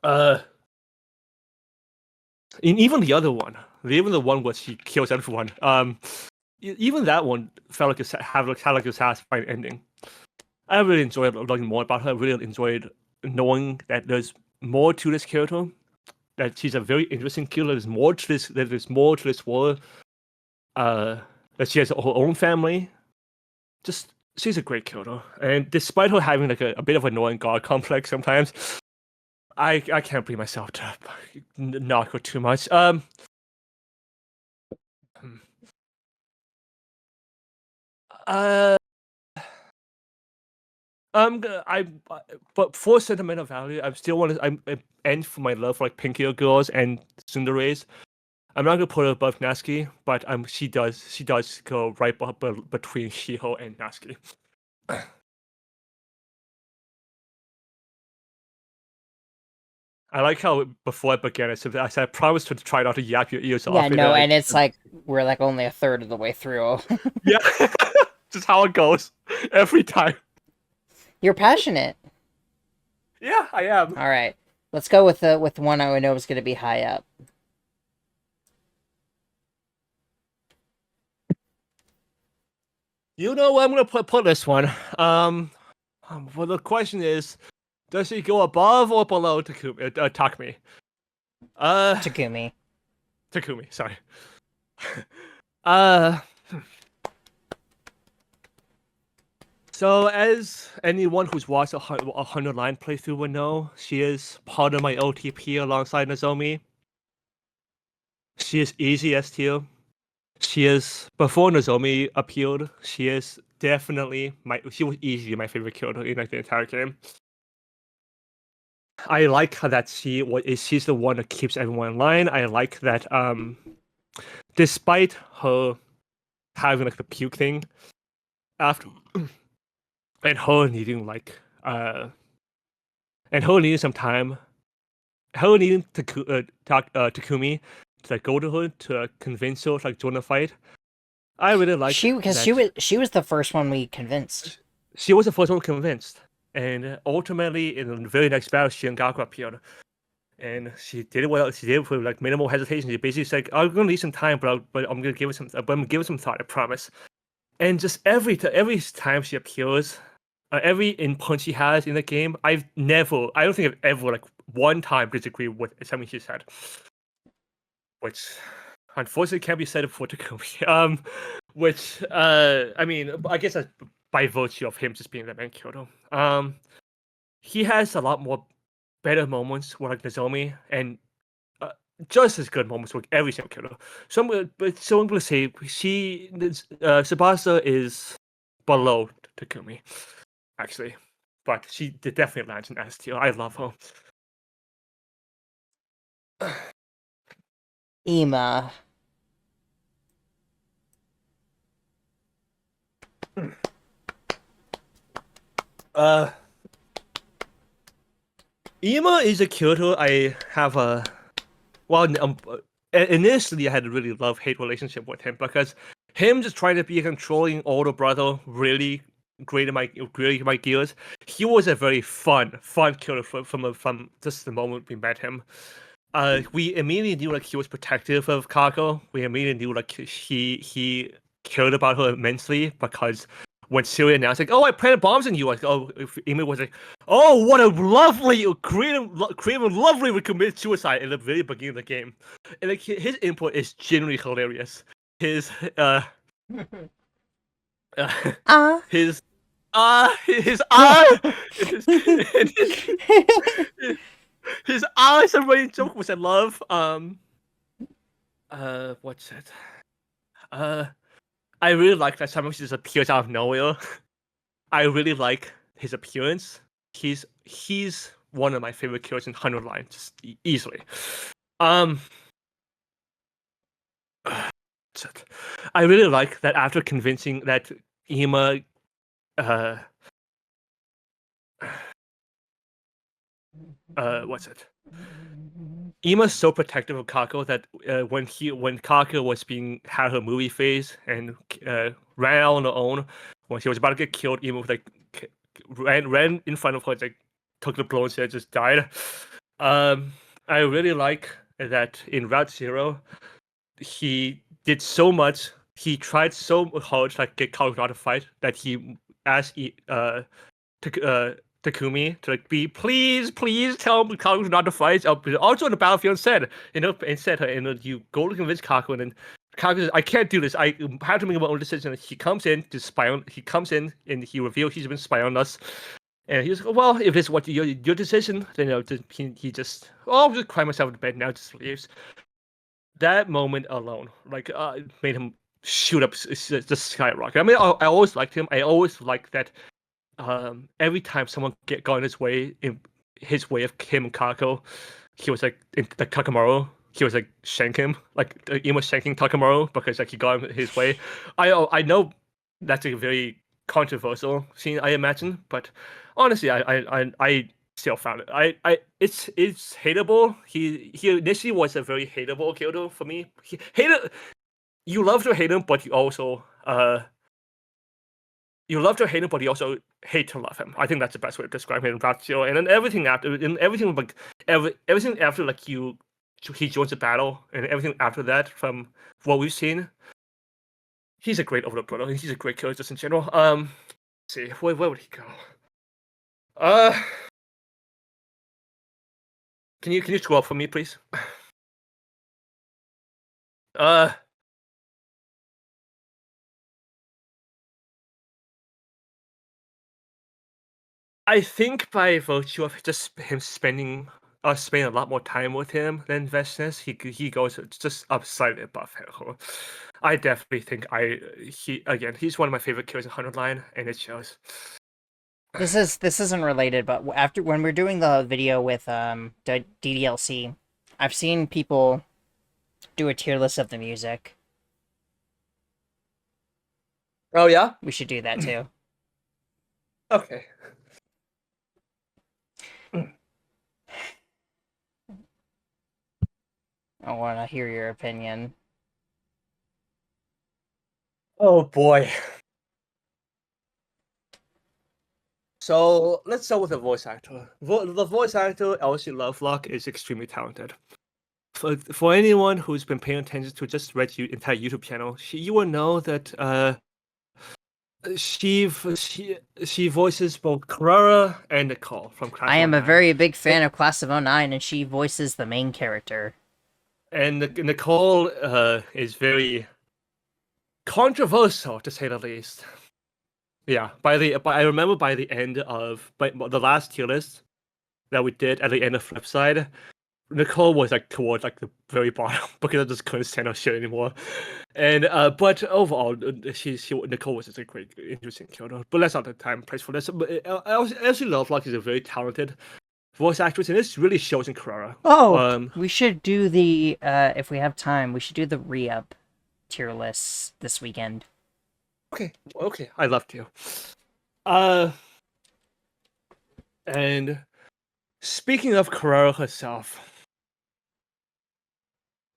And even the other one, even the one where she kills everyone, even that one felt like had like a satisfying ending. I really enjoyed learning more about her. I really enjoyed knowing that there's more to this character. That she's a very interesting killer. There's more to this. There's more to this world. That she has her own family. Just she's a great killer. And despite her having like a bit of annoying god complex sometimes, I can't bring myself to knock her too much. Hmm. Uh, but for sentimental value, I still want to. I end for my love for like pinkier girls and tsunderes. I'm not gonna put her above Natsuki, but she does go right between Shiho and Natsuki. I like how before I began, I said I promised to try not to yap your ears Yeah, off. And no, and it's like we're like only a third of the way through. yeah, just how it goes every time. You're passionate. Yeah, I am. All right, let's go with the one I know is going to be high up. You know what? I'm gonna put this one. Well, the question is, does he go above or below Takumi? Takumi. Takumi. Sorry. uh. So, as anyone who's watched a 100 line playthrough would know, she is part of my OTP alongside Nozomi. She is easy S tier. She is before Nozomi appeared. She is definitely She was easily my favorite character in like the entire game. I like how that she's the one that keeps everyone in line. I like that despite her having like the puke thing after and her needing and her needing some time, her needing to Takumi to like, go to her to convince her to like join the fight. I really like Because that. she was the first one we convinced. She was the first one convinced, and ultimately in the very next battle, she and Gaku appeared, and she did it well. She did it with like minimal hesitation. She basically said, "I'm gonna need some time, but I'm gonna give it some. I'm gonna give it some thought. I promise." And just every time she appears, every input she has in the game, I don't think I've ever like one time disagree with something she said, which unfortunately can't be said for Takumi. Which I mean, I guess that's by virtue of him just being the main character. He has a lot more better moments with like Nozomi and just as good moments with every single character. So I'm gonna say Tsubasa is below Takumi, actually, but she definitely lands in S tier. I love her. Ima. Uh, Ima is a character I have a initially I had a really love-hate relationship with him because him just trying to be a controlling older brother really grated my gears. He was a very fun character from just the moment we met him. We immediately knew like he was protective of Kako. We immediately knew like he cared about her immensely because when Syria announced like, "Oh, I planted bombs in you," like, "Oh," if Amy was like, "Oh, what a lovely, creative, lovely would commit suicide" in the very beginning of the game, and like his input is genuinely hilarious. His Ah. his his his, his is a running joke which I love. What's it? I really like that sometimes he just appears out of nowhere. I really like his appearance. He's one of my favorite characters in 100 Line, just easily. I really like that after convincing that Ima, what's it? Ima's so protective of Kako that when Kako was had her movie phase and ran out on her own, when she was about to get killed, Ima was like ran in front of her, like took the blow and just died. I really like that in Route Zero, he did so much. He tried so hard to like get Kako not to fight that he asked Takumi to like please tell Kaku not to fight. Also on the battlefield and said you go to convince Kaku and then Kaku says, I can't do this. I have to make my own decision. He comes in to spy on. He comes in and he reveals he's been spying on us. And he's well, if it's what your decision, then he just I'll just cry myself to bed now. Just leaves. That moment alone, like, made him shoot up, just skyrocket. I mean, I always liked him. I always liked that. Every time someone got in his way of him and Kako, he was like Takamaru. He was like shank him, like Ima shanking Takamaru because like he got in his way. I know that's a very controversial scene, I imagine, but honestly, I still found it. It's hateable. He initially was a very hateable character for me. He hated. You love to hate him, but you also you love to hate him, but you also hate to love him. I think that's the best way to describe him in Route Zero. And then everything after, like he joins the battle, and everything after that, from what we've seen, he's a great overlord brother. He's a great character just in general. Let's see, where would he go? Can you scroll up for me, please? I think by virtue of just him spending a lot more time with him than Vestnes, he goes just up slightly above Herho. I definitely think he's one of my favorite characters in 100 Line, and it shows. This isn't related, but after when we're doing the video with the DDLC, I've seen people do a tier list of the music. Oh yeah, we should do that too. Okay. I want to hear your opinion. Oh boy. So let's start with the voice actor. The voice actor, Elsie Lovelock, is extremely talented. For anyone who's been paying attention to just Red's entire YouTube channel, you will know that she voices both Carrara and Nicole from Class I am of a 09. Very big fan of Class of 09, and she voices the main character. And Nicole is very controversial, to say the least. Yeah, I remember by the end of the last tier list that we did at the end of Flipside, Nicole was like towards like the very bottom because I just couldn't stand her shit anymore. And but overall, Nicole was just a great, interesting character. But that's not the time and place for this. But Elsie Lovelock is a very talented voice actress, and this really shows in Carrara. Oh, we should do the if we have time, we should do the re-up tier lists this weekend. Okay, I love to. And speaking of Kurara herself,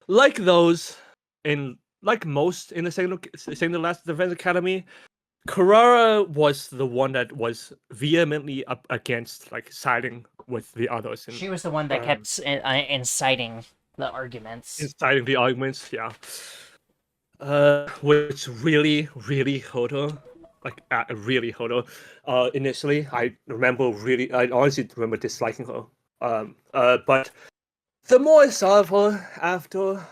like those like most in the Signal Last Defense Academy, Kurara was the one that was vehemently up against like siding with the others and She was the one that kept inciting the arguments. inciting the arguments. Yeah, which really hurt her. Like really hurt her. Initially, I honestly remember disliking her. But the more I saw of her after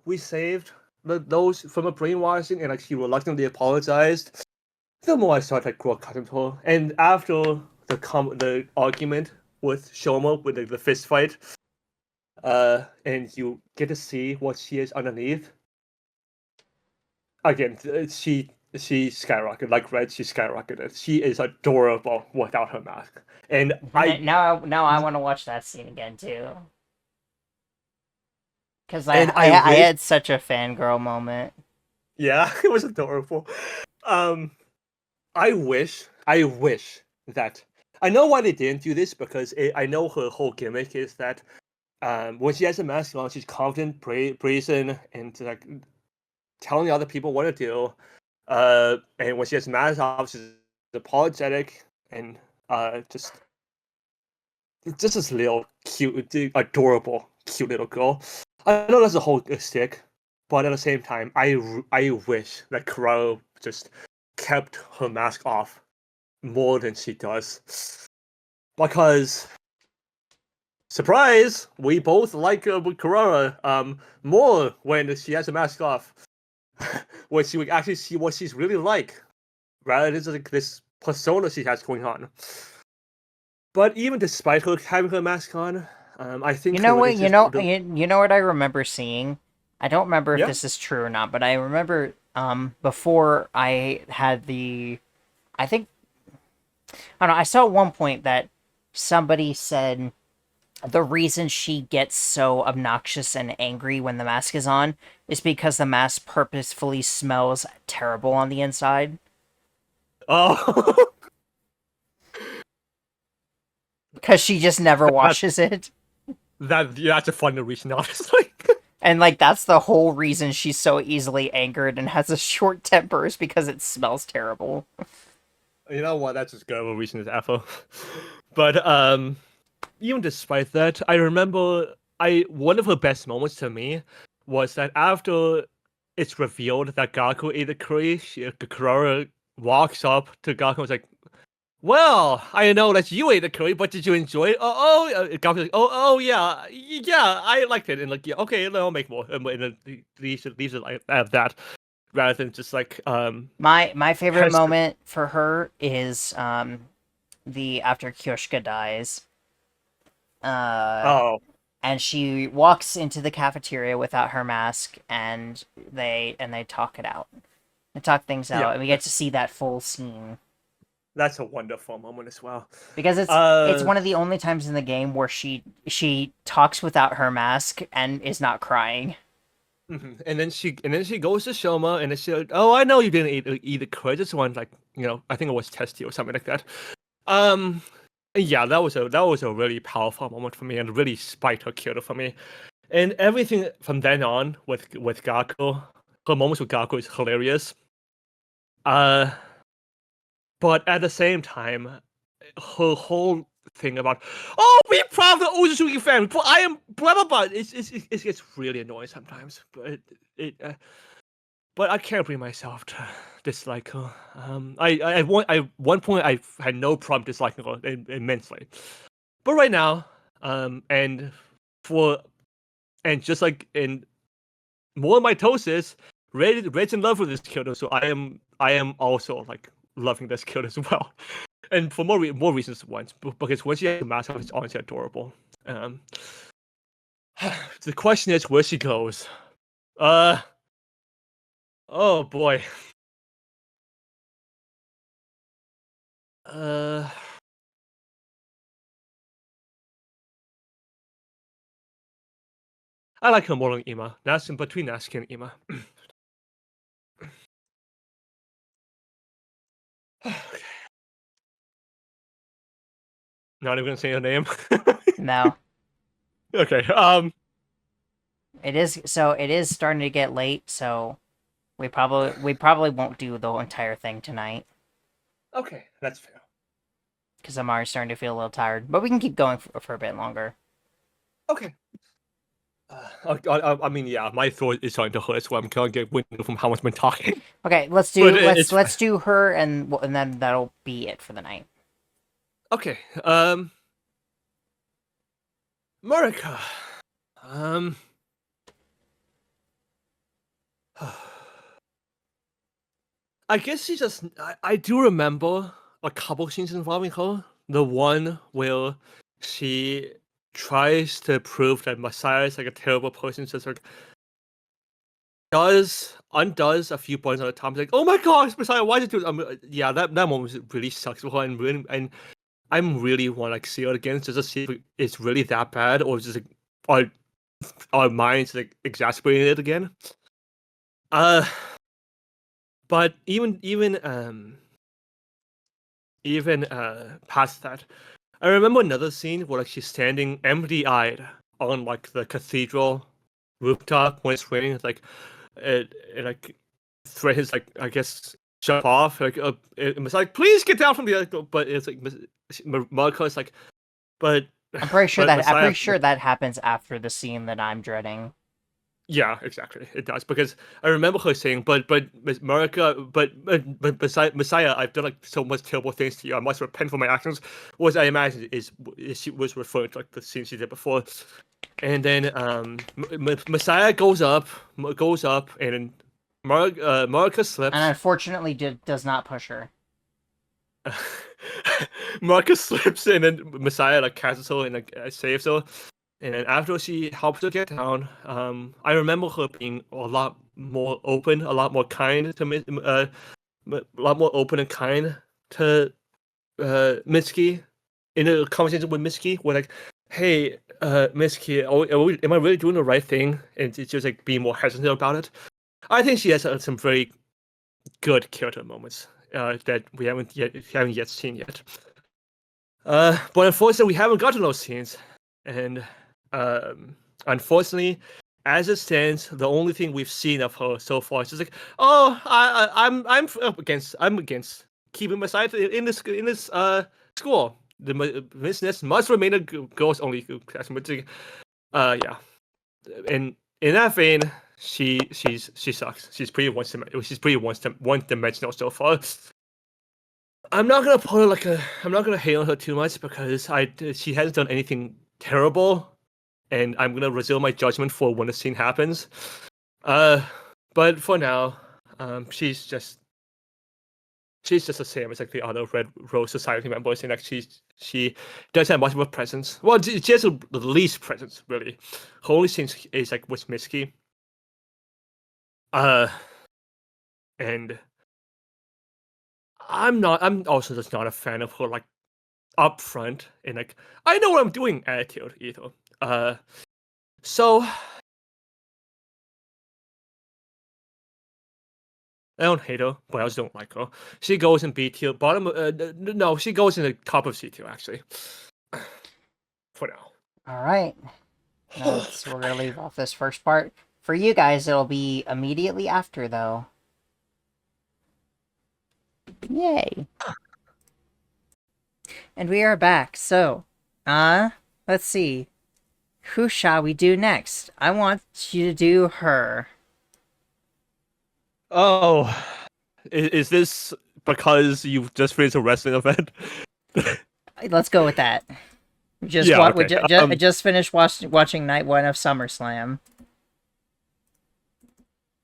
we saved those from a brainwashing and like she reluctantly apologized, the more I started like grow accustomed to her. And after the argument with Shoma with the fist fight, and you get to see what she is underneath. Again, she skyrocketed like Red. She skyrocketed. She is adorable without her mask, and Now I want to watch that scene again too. Because And I wish- had such a fangirl moment. yeah, it was adorable. I wish that I know why they didn't do this because I know her whole gimmick is that when she has a mask on, she's confident, brazen, and like telling other people what to do. And when she has a mask off, she's apologetic and just this little cute, adorable, cute little girl. I know that's a whole stick, but at the same time, I wish that Kurara just kept her mask off more than she does, because surprise, we both like Kurara more when she has a mask off, when she would actually see what she's really like, rather than like this persona she has going on. But even despite her having her mask on, I think You know her what? relationship- You know what I remember seeing. I don't remember if Yeah. this is true or not, but I remember before I had the, I think I don't know. I saw at one point that somebody said the reason she gets so obnoxious and angry when the mask is on is because the mask purposefully smells terrible on the inside. Oh, Because she just never washes it. that's a funny reason, honestly. And, like, that's the whole reason she's so easily angered and has a short temper is because it smells terrible. You know what? That's as good of a reason as ever. But even despite that, I remember one of her best moments to me was that after it's revealed that Gaku ate the curry, Kurara walks up to Gaku and was like, "Well, I know that you ate the curry, but did you enjoy it?" Gaku's like, yeah, I liked it." And like, "Yeah, okay, I'll make more." And then leaves it like at that, rather than just like My favorite has- moment for her is the after Kyoshka dies. oh And she walks into the cafeteria without her mask, and they talk it out. They talk things out, Yeah. and we get to see that full scene that's a wonderful moment as well. because it's one of the only times in the game where she talks without her mask and is not crying. Mhm. And then she goes to Shoma and then she like, "Oh, I know you didn't eat the curry. Just one like I think it was testy or something like that." Um, yeah, that was a really powerful moment for me and really spiked her killer for me. And everything from then on with Gaku, her moments with Gaku is hilarious. But at the same time, her whole thing about, "Oh, be proud of the Otsutsuki family, but I am blah blah blah," it gets really annoying sometimes. But I can't bring myself to dislike her. At one point I had no problem disliking her immensely, but right now, and for and just like in more mitosis, Red's in love with this kid, so I am also like loving this kid as well, and for more reasons than once. Because when she has a mask off, it's honestly adorable. The question is where she goes. Oh boy. Uh. I like her more than Ima. That's in between Natsuki and Ima. Not even gonna say her name. No. Okay. It is starting to get late, so we probably won't do the entire thing tonight Okay, that's fair. because I'm already starting to feel a little tired. But we can keep going for a bit longer. Okay. I mean, yeah, my throat is starting to hurt, so I'm gonna get wind from how much I've been talking. Okay, let's do her, and then that'll be it for the night. Okay. Marika. I guess she just. I do remember a couple scenes involving her. The one where she tries to prove that Messiah is like a terrible person, just like undoes a few points at a time. Like, oh my gosh, Messiah, why did you do it? Yeah, that moment really sucks for her, and I'm really want to like see it again just to see if it's really that bad or just like our minds like exacerbating it again. But even past that, I remember another scene where like she's standing empty-eyed on like the cathedral rooftop when it's raining. It's like it like threatens like I guess jump off. Like it was like please get down from the but it's like Marika is like but I'm pretty sure but that Messiah, that happens after the scene that I'm dreading. yeah, exactly. It does because I remember her saying, "But Marika, but Messiah, I've done like so much terrible things to you. I must repent for my actions." Was I imagine is she was referring to like the scene she did before, and then Messiah goes up, and then Marika slips. And unfortunately, does not push her. Marcus slips and then Messiah like catches her and like saves her. And then after she helps her get down, I remember her being a lot more open, a lot more kind to a lot more open and kind to Mitsuki in a conversation with Mitsuki. Where like, hey, Mitsuki, am I really doing the right thing? And it's just like being more hesitant about it. I think she has some very good character moments that we haven't yet seen yet. But unfortunately, we haven't gotten those scenes, and unfortunately, as it stands, the only thing we've seen of her so far is just like, oh, I'm against keeping Messiah in this school. The business must remain a girls only class. Yeah, and in that vein, she sucks. She's pretty one dimensional so far. I'm not gonna hate on her too much because she hasn't done anything terrible, and I'm gonna reserve my judgment for when the scene happens. But for now, she's just the same as like the other Red Rose Society members, and like she doesn't have much of a presence. Well, she has the least presence really. Her only scene is like with Mitsuki. And I'm also just not a fan of her like upfront and like I know what I'm doing attitude either. So I don't hate her, but I also don't like her. She goes in B tier, bottom. No, she goes in the top of C tier actually. For now. All right. Now we're gonna leave off this first part. For you guys, it'll be immediately after, though. Yay! And we are back. So, let's see. Who shall we do next? I want you to do her. Oh, is this because you've just finished a wrestling event? Let's go with that. We just finished watching night 1 of SummerSlam.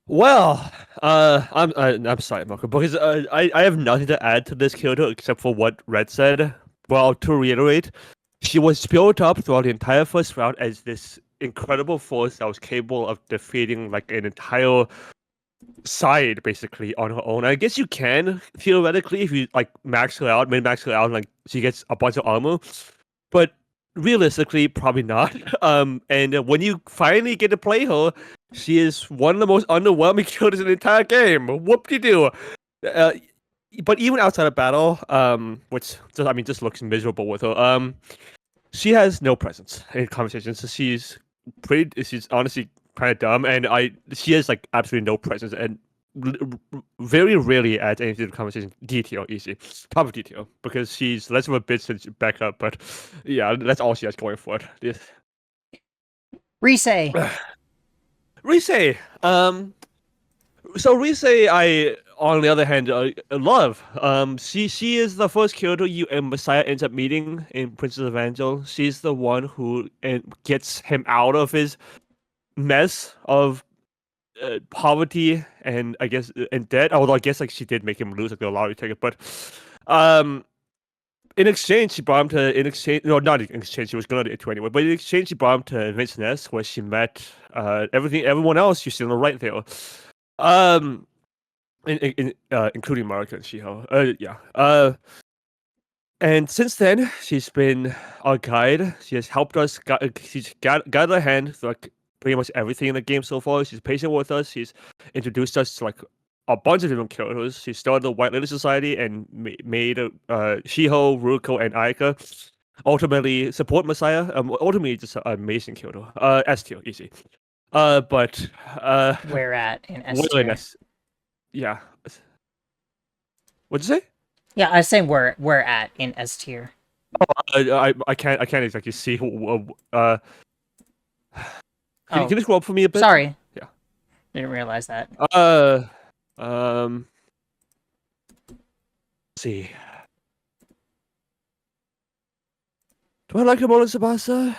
Well, I'm sorry, Marco, because I have nothing to add to this character except for what Red said. Well, to reiterate, she was built up throughout the entire first round as this incredible force that was capable of defeating like an entire side basically on her own. I guess you can theoretically if you like max her out, and like she gets a bunch of armor, but realistically, probably not. And when you finally get to play her, she is one of the most underwhelming characters in the entire game. Whoop-de-doo. but even outside of battle, which just, I mean just looks miserable with her. She has no presence in conversations. So she's honestly kind of dumb, and she has like absolutely no presence and very rarely adds anything to the conversation. Detail, easy, top detail, because she's less of a bitch than backup. But yeah, that's all she has going for it. Risei. Risei, so Risei, I on the other hand love. She is the first character you and Messiah ends up meeting in Princess of Angel. She's the one who gets him out of his mess of poverty and I guess and debt. Although I guess like she did make him lose like the lottery ticket, but um. In exchange, she brought him to. In exchange, no, not in exchange. She was gonna do it anyway. But in exchange, she brought him to Vince Nest, where she met everyone else you see on the right there. Um, including Mark and Shiho. Yeah. And since then, she's been our guide. She has helped us. She's guided our hand through like pretty much everything in the game so far. She's patient with us. She's introduced us to like a bunch of different characters. She started the White Lady Society and made Shiho, Ruko, and Aika ultimately support Messiah. Ultimately just an amazing character. S tier, easy. But Where at in S tier? willingness. Yeah. What'd you say? Yeah, I was saying where at in S tier. I can't exactly see. Can you scroll up for me a bit? Sorry. Yeah. Didn't realize that. Let's see. Do I like Hamon Tsubasa?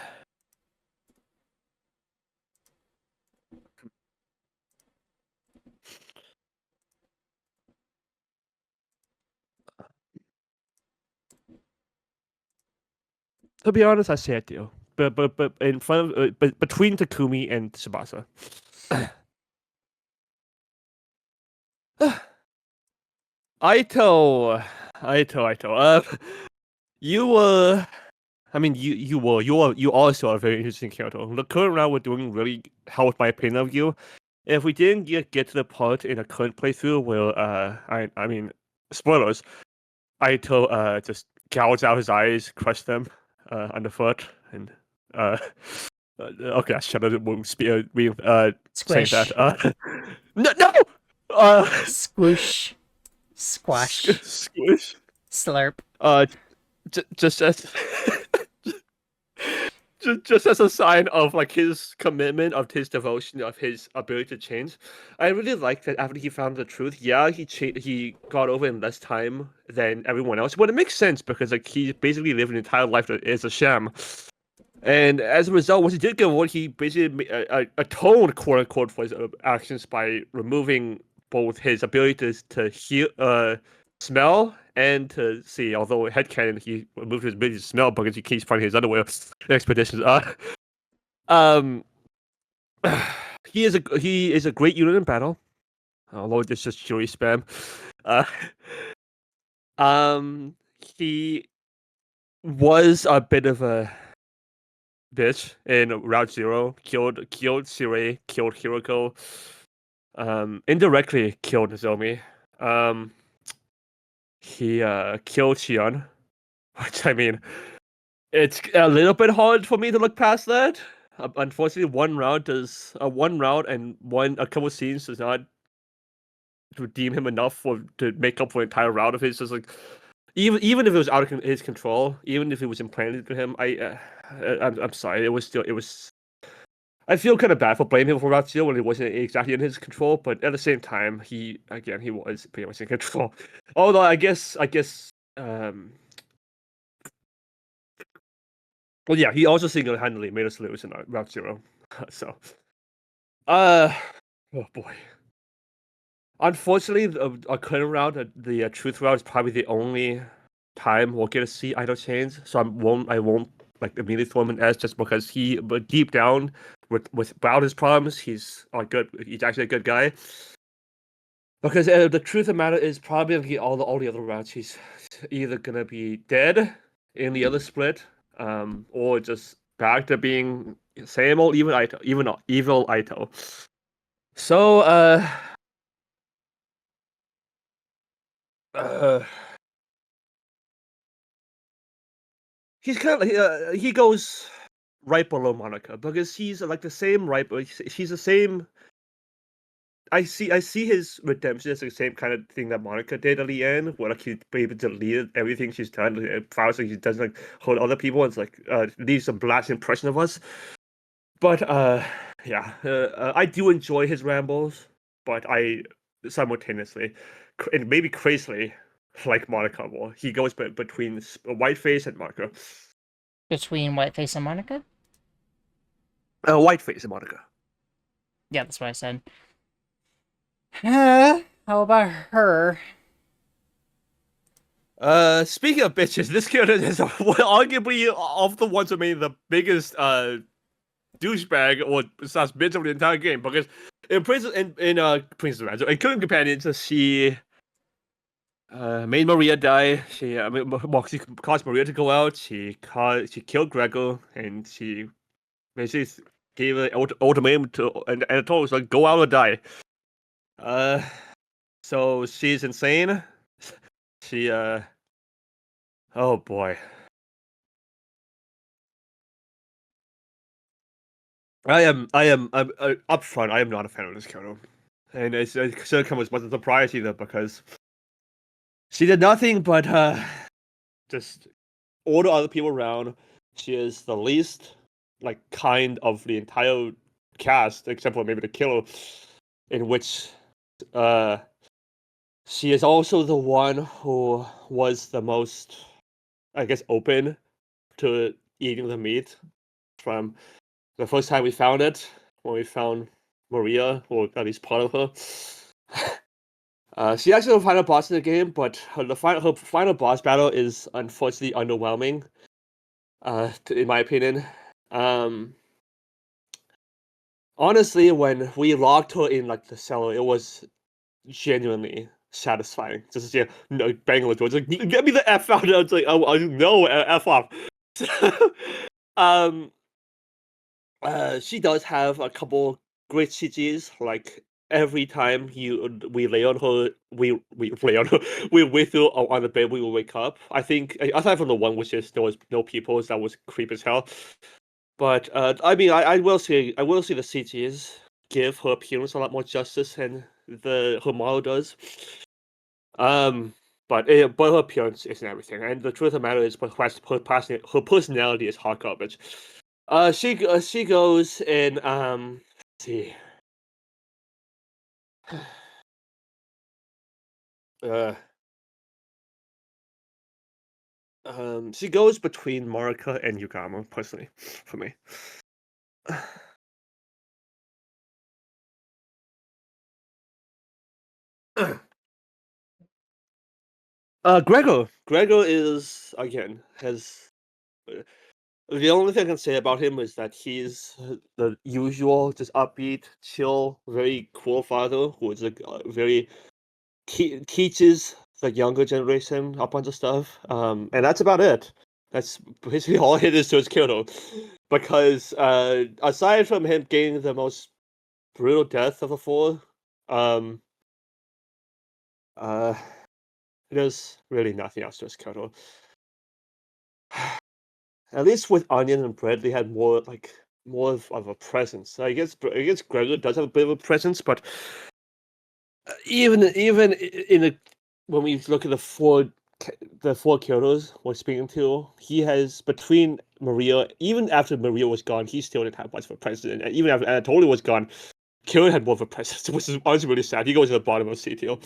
To be honest, I say I do. But in front of but between Takumi and Tsubasa. Aito. You were. I mean, you also are a very interesting character. The current round we're doing really helped my opinion of you. If we didn't get to the part in a current playthrough where I mean spoilers, Aito just gouged out his eyes, crushed them underfoot, and okay, I shut up. Won't saying Squish. that. No. Squish. Squash. Squish. Slurp. Just as just as a sign of like his commitment, of his devotion, of his ability to change. I really like that after he found the truth. Yeah, he got over in less time than everyone else, but it makes sense because like he basically lived an entire life that is a sham. And as a result, once he did get over, he basically atoned, quote unquote, for his actions by removing both his ability to heal, smell and to see. Although headcanon, he removed his ability to smell because he keeps finding his underwear in expeditions. Um, he is a great unit in battle. Although it's just Chewy spam. He was a bit of a bitch in Route Zero. Killed Sirei, killed Hiroko. Indirectly killed Nozomi. He killed Shion, which I mean, it's a little bit hard for me to look past that. Unfortunately, one round and a couple scenes does not redeem him enough to make up for an entire round of his. Just like even if it was out of his control, even if it was implanted to him, I'm sorry. It was. I feel kind of bad for blaming him for Route Zero when it wasn't exactly in his control, but at the same time, he was pretty much in control. Although I guess well, yeah, he also single-handedly made us lose in Route Zero. So, oh boy. Unfortunately, our current round, the Truth round, is probably the only time we'll get to see Idle Chains. So I won't like immediately throw him in S just because but deep down, without his problems, he's actually a good guy. Because the truth of the matter is probably all the other rounds, he's either gonna be dead in the other split, or just back to being same old evil Aito. So Uh, he's kind of he goes right below Monica because he's like the same he's the same. I see his redemption as the same kind of thing that Monica did at the end, where like he able deleted everything she's done, files like she doesn't like hurt other people, and it's like leaves a blast impression of us. But yeah, I do enjoy his rambles, but I simultaneously, and maybe crazily, like Monica more. He goes between Whiteface and Monica. Between Whiteface and Monica? Whiteface and Monica. Yeah, that's what I said. How about her? Speaking of bitches, this character is arguably of the ones who made the biggest douchebag or slash bitch of the entire game, because in Princess of Ransom, in Killing Companions, she made Maria die. She she caused Maria to go out. She killed Gregor, and she basically gave an ultimatum to and told us like go out or die. So she's insane. She oh boy. I'm upfront. I am not a fan of this character, and it shouldn't come as much as a surprise either, because she did nothing but just order other people around. She is the least like kind of the entire cast, except for maybe the killer, in which she is also the one who was the most, I guess, open to eating the meat from the first time we found it, when we found Maria, or at least part of her. She actually the final boss in the game, but her final boss battle is unfortunately underwhelming. In my opinion. Honestly, when we locked her in like the cellar, it was genuinely satisfying. Just to see her bang on the door, it's like get me the F out. I was like, oh no, F off. um, she does have a couple great CGs. Like every time we lay on her, we lay on her, we wait through on the bed, we will wake up. I think aside from the one which is there was no people, that was creepy as hell. But I mean, I will say the CGs give her appearance a lot more justice than her model does. But her appearance isn't everything, and the truth of the matter is, her personality is hot garbage. She goes in let's see. She goes between Marika and Yugamo, personally, for me. Gregor is again has the only thing I can say about him is that he's the usual, just upbeat, chill, very cool father who is like very teaches the younger generation a bunch of stuff. And that's about it. That's basically all it is to his kiddo. Because aside from him getting the most brutal death of the four, um, there's really nothing else to his kiddo. At least with Onion and Bread, they had more of a presence. I guess Gregor does have a bit of a presence, but even in a when we look at the four characters we're speaking to, he has between Maria, even after Maria was gone, he still didn't have much of a presence, and even after Anatoly was gone, Kieran had more of a presence, which is honestly really sad. He goes to the bottom of CTO.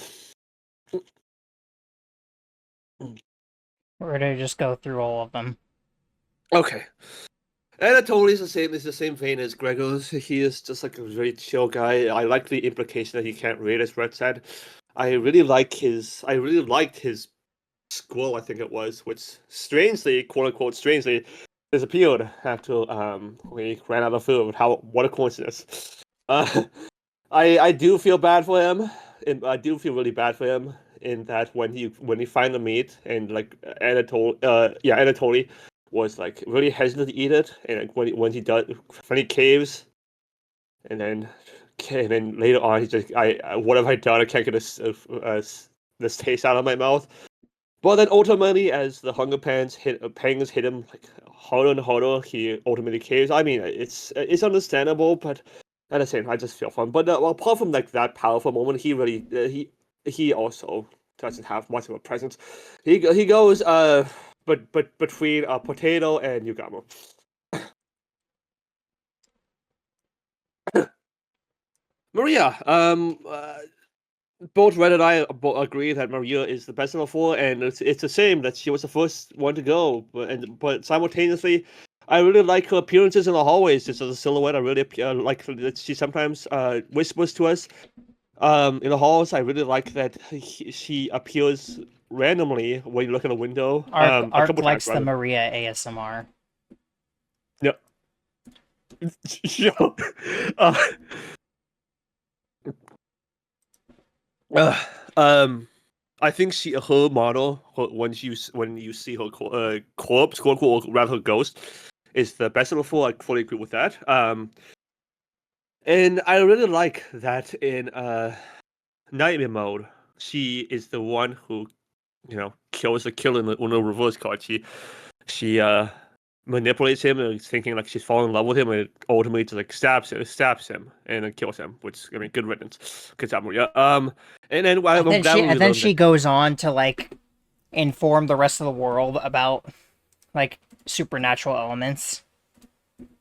We're gonna just go through all of them. Okay. Anatoly is the same vein as Gregor's. He is just like a very chill guy. I like the implication that he can't read, as Red said. I really liked his squirrel, I think it was, which strangely, quote unquote strangely, disappeared after we ran out of food. What a coincidence. I do feel bad for him. And I do feel really bad for him in that when he find the meat, and like Anatoly was like really hesitant to eat it, and like, when he caves, and then later on he's just what have I done? I can't get a this taste out of my mouth. But then ultimately, as the hunger pangs hit him like harder and harder, he ultimately caves. I mean, it's understandable, but at the same time, I just feel for him. But apart from like that powerful moment, he really he also doesn't have much of a presence. He goes but between Potato and Yugamo. Maria, both Red and I agree that Maria is the best of the four, and it's a shame that she was the first one to go. But simultaneously, I really like her appearances in the hallways. Just as a silhouette, I really like that she sometimes whispers to us in the halls. I really like that she appears randomly when you look in the window. Ark A couple likes times, the rather. Maria ASMR. Yep. Yo. I think her model when you see her corpse, quote unquote, or rather her ghost, is the best of the four. I fully agree with that. And I really like that in nightmare mode, she is the one who kills the killer in the reverse card. She manipulates him and thinking like she's falling in love with him, and ultimately just like stabs him and then kills him. Which, I mean, good riddance. Good job, Maria. And then And then she goes on to like inform the rest of the world about like supernatural elements.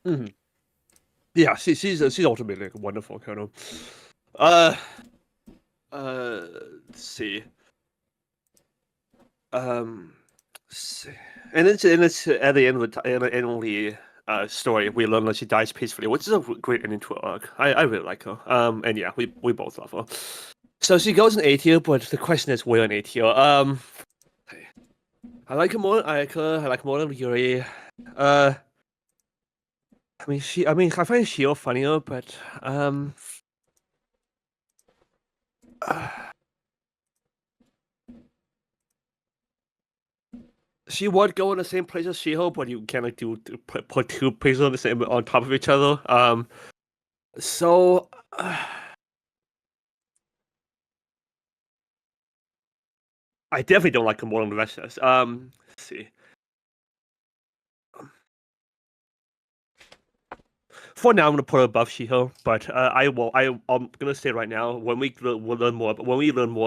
Mm-hmm. Yeah, she's ultimately like a wonderful colonel. Let's see. And it's at the end of the story, we learn that she dies peacefully, which is a great ending to her arc. I really like her. And yeah, we both love her. So she goes in A tier, but the question is where in A tier. I like her more than Ayaka. I like her more than Yuri. I find Shio funnier, but she would go in the same place as She-Hulk, but you can't like put two places on top of each other. So I definitely don't like her more than the rest of us. Let's see. For now, I'm gonna put her above She-Hulk, but I'm gonna say right now, when we learn more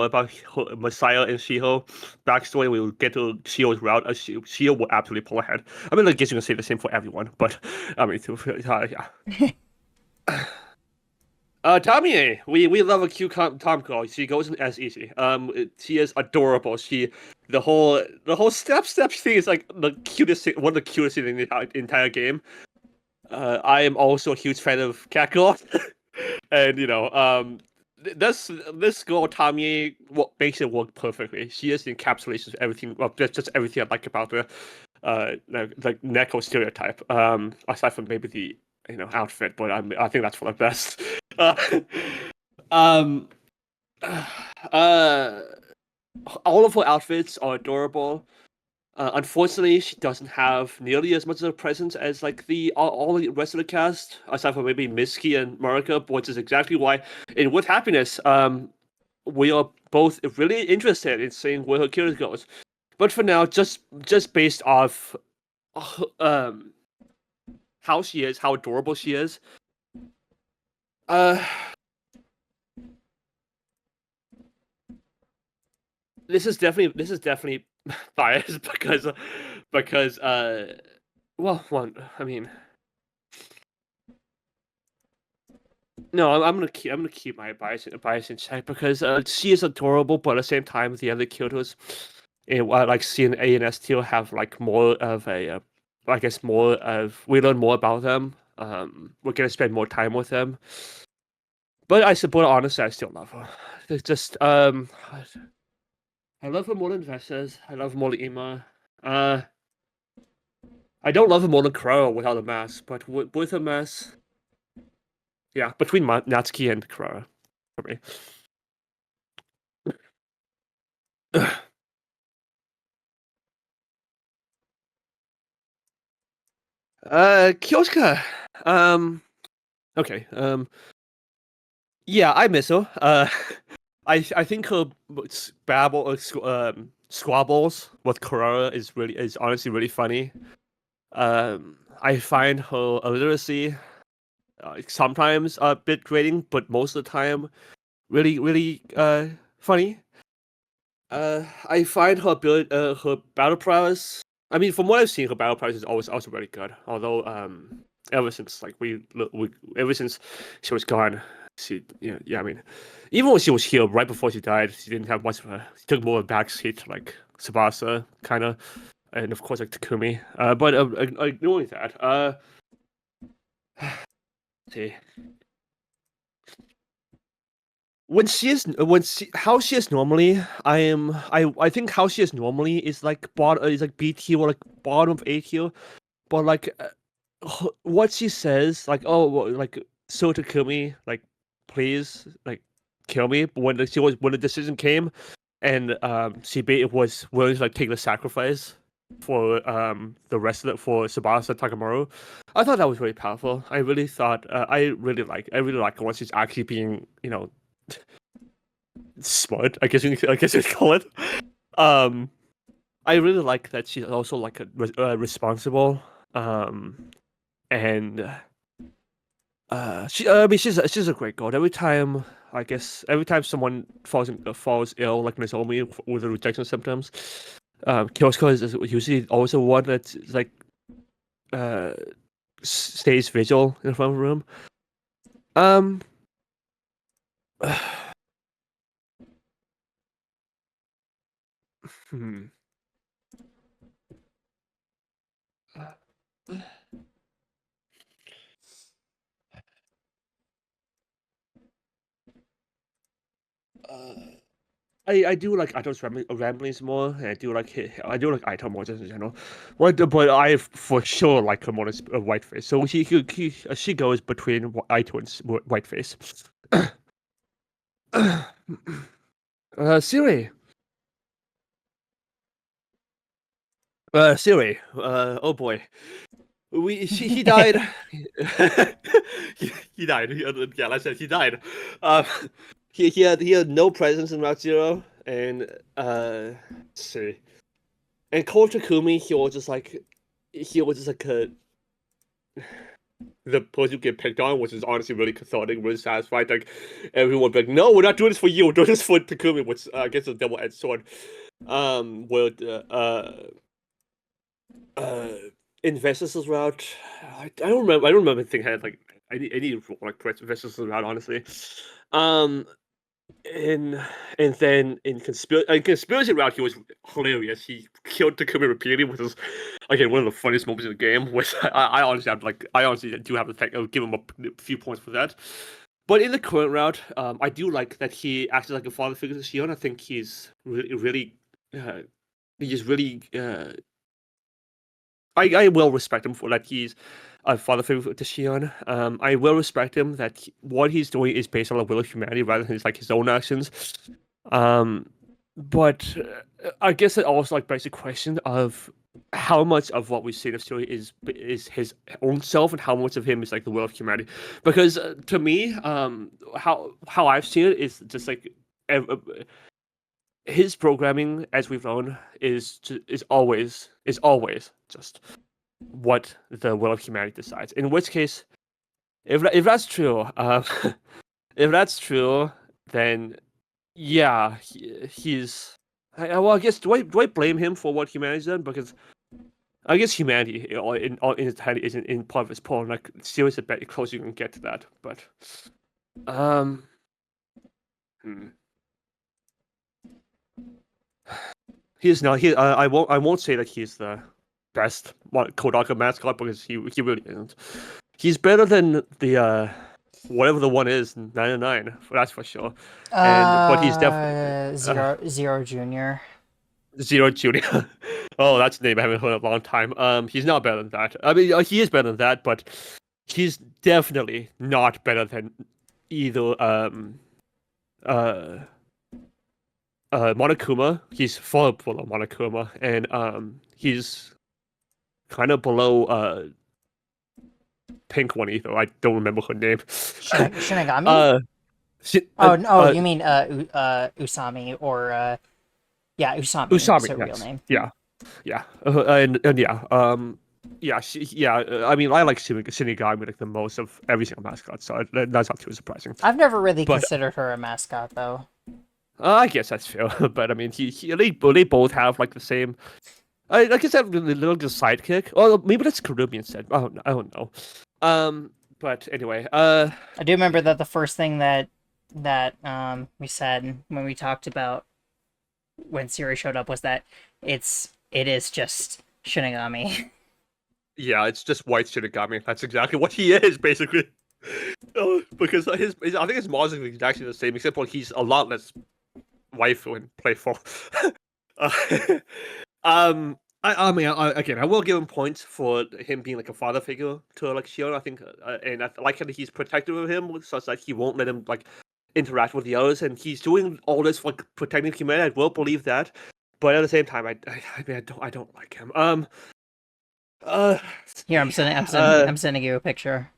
about Messiah and She-Hulk backstory, we will get to She-Hulk's route. She-Hulk will absolutely pull ahead. I mean, I guess you can say the same for everyone, but I mean, yeah. Tommy, we love a cute Tom call. She goes in as easy. She is adorable. The whole step thing is like the cutest thing, one of the cutest things in the entire game. I am also a huge fan of Catgirl, and this girl Tommy makes it work perfectly. She is the encapsulation of everything. Well, just everything I like about her. Like Neko stereotype. Aside from maybe the outfit, but I think that's for the best. Um, all of her outfits are adorable. Unfortunately, she doesn't have nearly as much of a presence as like all the rest of the cast, aside from maybe Mitsuki and Marika, which is exactly why in With Happiness, we are both really interested in seeing where her character goes. But for now, just based off how she is, how adorable she is, this is definitely biased because well, one, I mean, no, I'm gonna keep my bias in check because she is adorable, but at the same time, the other Kyotos, like C and A and S tier, have like more of a, I guess more of, we learn more about them. We're gonna spend more time with them. But I suppose honestly, I still love her. It's just I love her more than Vestas. I love her more than Ima. I don't love her more than Crow without a mask, but with a mask, yeah, between Natsuki and Crow, for me. Kyoshka. Okay. Yeah, I miss her. I think her babble squabbles with Kurara is honestly really funny. I find her illiteracy sometimes a bit grating, but most of the time really funny. I find her her battle prowess. I mean, from what I've seen, her battle prowess is always also really good. Although ever since ever since she was gone, I mean, even when she was here right before she died, she didn't have much of a. She took more of a backseat to like Tsubasa kind of, and of course like Takumi. But ignoring that, see. How she is normally, I think how she is normally is like B tier or like bottom of A tier, but like what she says like like so Takumi like please like kill me, but when when the decision came and was willing to like take the sacrifice for the rest of it for Tsubasa Takamaru, I thought that was really powerful. I really thought I really like when she's actually being smart, I guess you'd call it. I really like that she's also like responsible. And I mean, she's a great god. Every time someone falls ill, like Nozomi with the rejection symptoms, Kyosuke is usually always the one that's like stays vigil in the front of the room. Hmm. I do like Ito's ramblings more, and I do like Ito more just in general. But I for sure like her more as Whiteface. So she goes between Ito and Whiteface. Siri. Siri. Oh boy. He died. he died. Yeah, like I said, he died. He had no presence in Route Zero, and let's see. And Cole Takumi, he was just like the person who get picked on, which is honestly really cathartic, really satisfying. Like everyone be like, no, we're not doing this for you, we're doing this for Takumi, which I guess is a double-edged sword. In Vestas' route, I don't remember anything had like any like Vestas' route, honestly. And then in conspiracy route, he was hilarious. He killed Takumi repeatedly, which is again one of the funniest moments in the game. Which I honestly do have to give him a few points for that. But in the current route, I do like that he acted like a father figure to Shion. I think he's really I will respect him for that. He's a father figure to Shion. I will respect him that what he's doing is based on the will of humanity rather than his own actions. But I guess it also like begs the question of how much of what we see in the story is his own self and how much of him is like the will of humanity. Because to me, how I've seen it is just like his programming, as we've known, is always just what the will of humanity decides. In which case, if that's true, if that's true, then yeah, he's. Well, I guess do I blame him for what humanity's done? Because I guess humanity in its entirety isn't in part of its porn. Like seriously, bet close you can get to that, but He's not. I won't say that he's the best Kodaka mascot because he really isn't. He's better than the whatever the one is 99. That's for sure. But he's definitely Zero Junior. Zero Junior. Oh, that's a name I haven't heard in a long time. He's not better than that. I mean, he is better than that, but he's definitely not better than either Monokuma. He's far below Monokuma, and he's kind of below Pink One either. I don't remember her name. Shinigami? Oh, no, you mean Usami or yeah, Usami is Usami, her real yes. name. Yeah, and yeah, I mean, I like Shinigami like the most of every single mascot, so that's not too surprising. I've never really But considered her a mascot though. I guess that's fair. But I mean, they both have like the same. I guess that little sidekick. Or maybe that's Karumi instead. I don't know. But anyway, I do remember that the first thing that we said when we talked about when Siri showed up was that it is just Shinigami. yeah, it's just white Shinigami. That's exactly what he is, basically. Because I think his models are exactly the same, except for he's a lot less waifu and playful. uh, I mean, again, I will give him points for him being like a father figure to like Shion. I think, and I like that he's protective of him, such that he won't let him like interact with the others, and he's doing all this for like, protecting humanity. I will believe that, but at the same time, I mean, I don't like him. Here, I'm sending you a picture.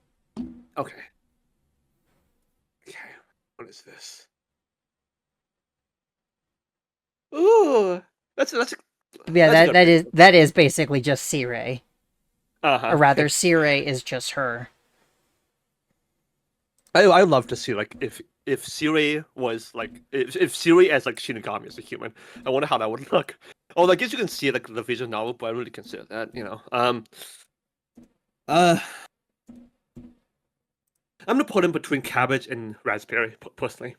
Okay. Okay. What is this? Ooh, that's Yeah, that's a good that is basically just Sirei. uh-huh. Or rather, Sirei is just her. I love to see like if Siri was like if Siri as like Shinigami as a human. I wonder how that would look. Oh, I guess you can see like the visual novel, but I really consider that, you know. Uh I'm gonna put him between cabbage and raspberry, personally.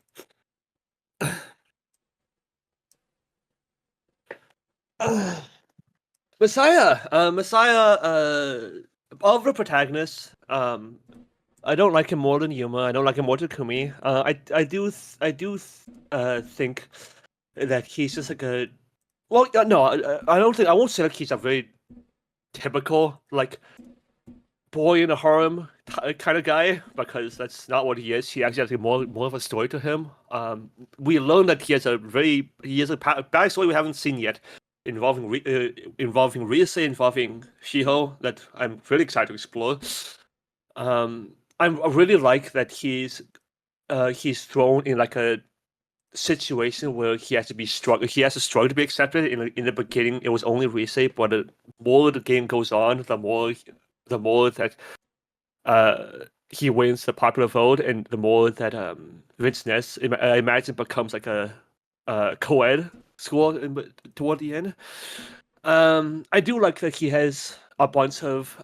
Messiah, of the protagonists, I don't like him more than Yuma. I don't like him more than Kumi. I do think that he's just like a. Well, no, I don't think I won't say like he's a very typical like boy in a harem kind of guy, because that's not what he is. He actually has like, more of a story to him. We learned that he has a backstory we haven't seen yet, involving Ryusei, involving Shiho, that I'm really excited to explore. I really like that he's thrown in like a situation where he has to struggle to be accepted. In the beginning, it was only Ryusei, but the more the game goes on, the more that he wins the popular vote, and the more that Vince Ness, I imagine, becomes like a co-ed school toward the end. I do like that he has a bunch of.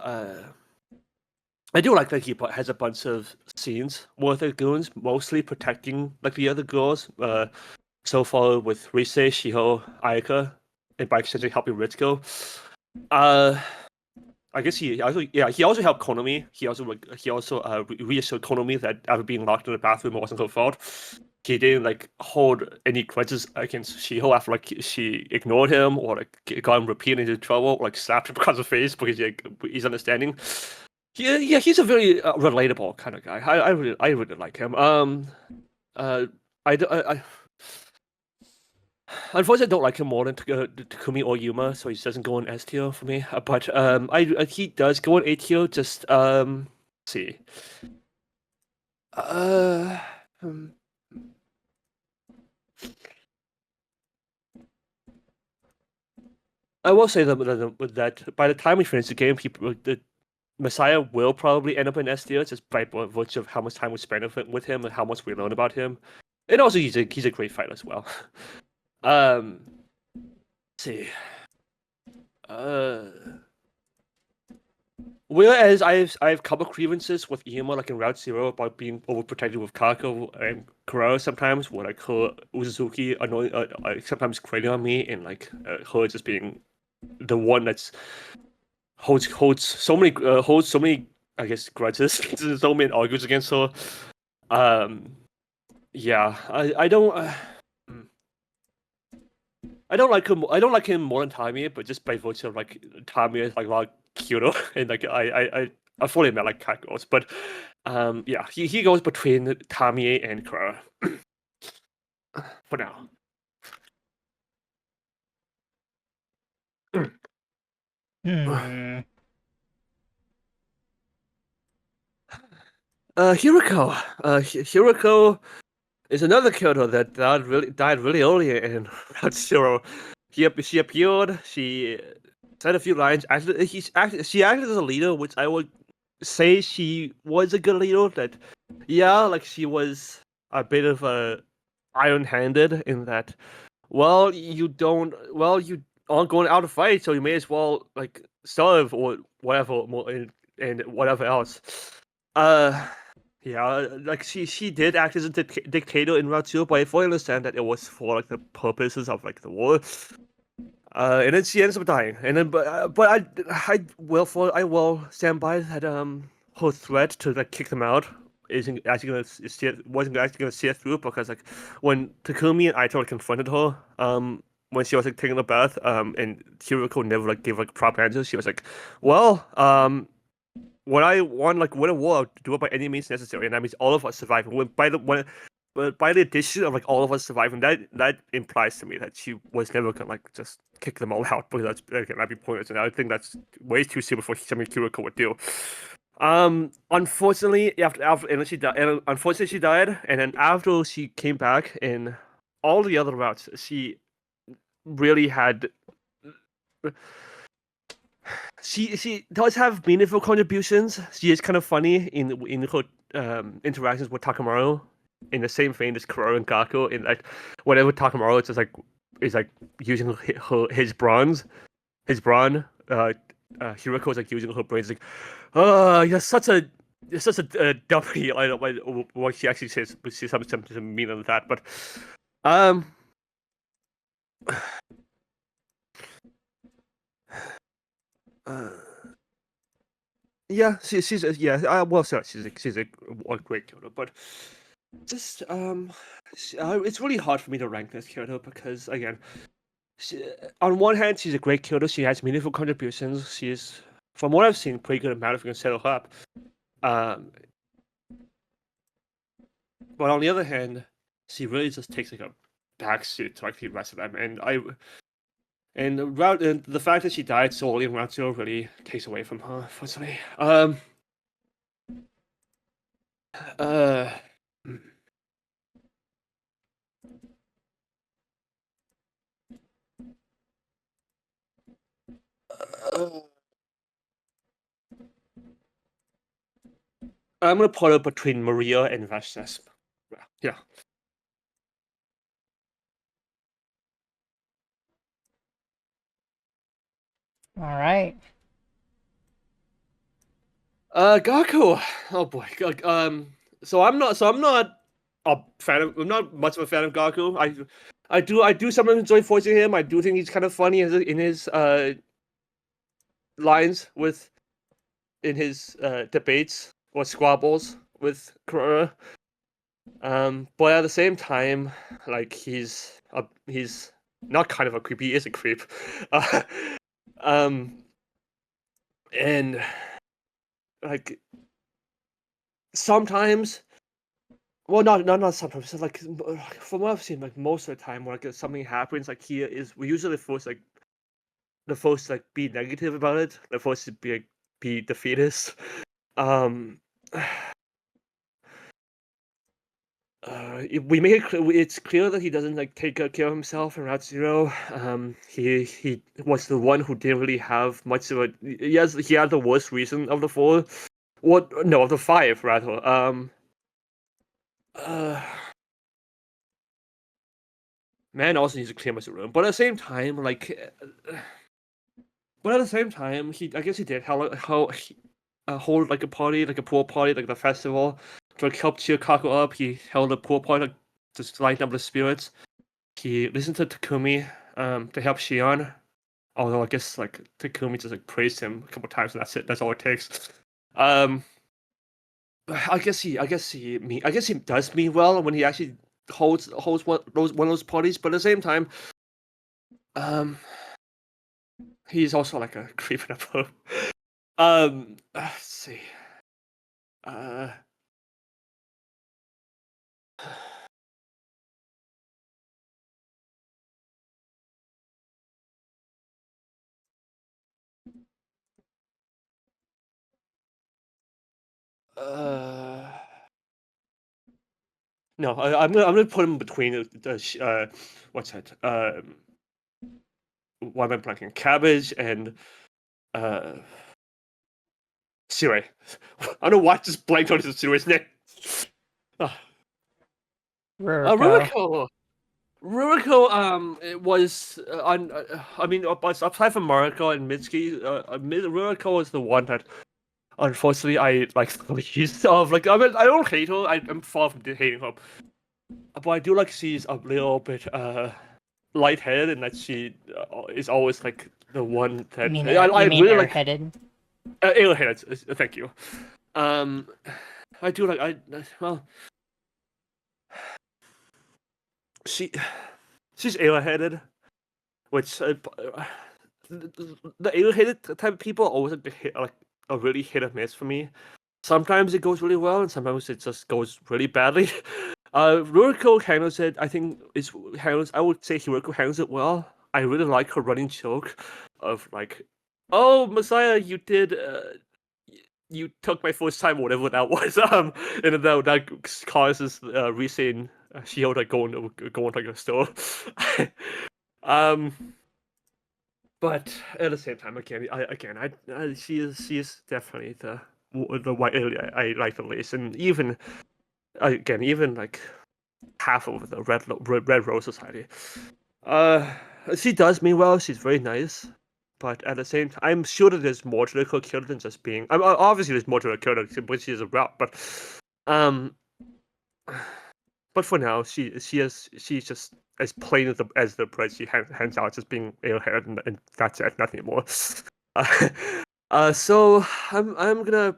I do like that he has a bunch of scenes with the goons, mostly protecting like the other girls. So far with Rise, Shiho, Ayaka, and by extension helping Ritsuko. I guess he also helped Konomi. He also reassured Konomi that after being locked in the bathroom, it wasn't her fault. He didn't like hold any grudges against Shiho after like she ignored him or like got him repeatedly into trouble, or, like slapped him across the face because he's understanding. Yeah, he's a very relatable kind of guy. I really like him. I unfortunately, I don't like him more than Takumi or Yuma, so he doesn't go in S tier for me. But he does go in A tier. Just let's see. Hmm. I will say that by the time we finish the game, the Messiah will probably end up in S tier just by virtue of how much time we spend with him and how much we learn about him. And also, he's a great fighter as well. Let's see. Whereas I've couple grievances with Yuma, like in Route Zero, about being overprotected with Kako and Kurara sometimes, where like her Uzuki annoying, sometimes grating on me, and like her just being the one that's holds so many I guess grudges, so many arguments against her. Yeah, I don't. I don't like him. I don't like him more than Tamiya, but just by virtue of like Tamiya is like a lot cuter, and like I fully met like cat girls, but yeah, he goes between Tamiya and Kurara for now. Hmm. Hiriko. Hiriko. is another Kyoto that died really early in Route Zero. She appeared. She said a few lines. Actually, she acted as a leader, which I would say she was a good leader. That, yeah, like she was a bit of a iron-handed in that. Well, you aren't going out to fight, so you may as well like serve or whatever, and whatever else. Uh, yeah, like she did act as a dictator in Route 2, but I fully understand that it was for like the purposes of like the war. And then she ends up dying, and then but I will stand by that her threat to like kick them out wasn't actually gonna see it through, because like when Takumi and Aito confronted her when she was like taking a bath and Hiroko never like gave like proper answers, she was like, well when I want like win a war, I'll do it by any means necessary, and that means all of us surviving. But by the addition of like all of us surviving, that implies to me that she was never gonna like just kick them all out, because that'd be pointless, and I think that's way too simple for something Kiriko would do. Unfortunately, after and she died. And unfortunately, she died, and then after she came back in all the other routes, she really had. She does have meaningful contributions. She is kind of funny in her interactions with Takamaru, in the same vein as Kuroro and Gaku. In like whenever Takamaru is like using his brawn. Hiroko is like using her brains like, oh, you're such a dummy. I don't know what she actually says, but she something mean on that. But um. Uh, yeah, she's well, sorry, she's a great Kyoto, but just it's really hard for me to rank this Kyoto because again, on one hand, she's a great Kyoto. She has meaningful contributions. She's, from what I've seen, pretty good at managing to set her up. But on the other hand, she really just takes like a backseat to like the rest of them, and the fact that she died so early in round 2 really takes away from her, unfortunately. Uh, I'm gonna put it between Maria and Vashnes. Yeah. All right. Gaku. Oh boy. So I'm not a fan of. I'm not much of a fan of Gaku. I do sometimes enjoy voicing him. I do think he's kind of funny in his lines in his debates or squabbles with Kurora. But at the same time, like he's not kind of a creep. He is a creep. Um, and like sometimes, well, not sometimes. Like from what I've seen, like most of the time, when like something happens, like we usually the first like be negative about it, the first to be defeatist. Um. We make it's clear that he doesn't like take good care of himself in Route Zero. He was the one who didn't really have much of a. Yes, he had the worst reason of the 4. What? No, of the 5 rather. Uh, Man also needs to clear much of the room, but at the same time, I guess he did hold like a party, like a pool party, like the festival to like help cheer Kaku up. He held a pool party like, just to lighten up the spirits. He listened to Takumi to help Shion. Although I guess like Takumi just like praised him a couple times and that's it. That's all it takes. I guess he does mean well when he actually holds one of those parties, but at the same time, he's also like a creep in a boat. Let's see. Uh, uh, No, I'm gonna put him between what's that? Why am I blanking? Cabbage and Sirui. I don't know why I just blanked on his Sirui's name. Ruruko. Ruriko, it was on. I mean, aside from Mariko and Mitsuki, Ruriko is the one that, unfortunately, I like the least of. Like, I mean, I don't hate her. I'm far from hating her, but I do like she's a little bit lightheaded, and that she is always like the one that You mean, I you mean really like. airheaded? Airheaded. Thank you. I do like well. She's airheaded, which the airheaded type of people always like a really hit or miss for me. Sometimes it goes really well, and sometimes it just goes really badly. Ruriko handles it. I think is handles. I would say Hiroko handles it well. I really like her running joke of like, "Oh, Messiah, you did." You took my first time, whatever that was. And then that causes Rising Shield like going like a store. um, but at the same time, she is definitely the white area I like the least, and even like half of the Red Rose Society. She does mean well. She's very nice. But at the same time, I'm sure that there's more to the character than just being. Obviously, there's more to the character, but she's a route. Um, but for now, she's just as plain as the bread she hands out, just being airhead, and that's it, nothing more. So I'm gonna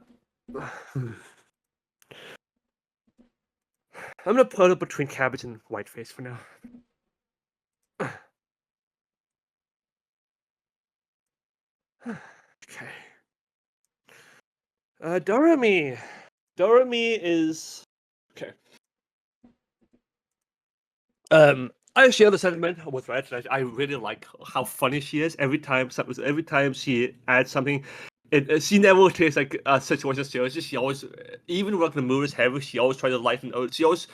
put it between Cabbage and Whiteface for now. Okay. Doremi. Doremi is okay. I share the sentiment with Red. That I really like how funny she is. Every time she adds something, she never takes like a situation seriously. She always, even when the mood is heavy, she always tries to lighten. She always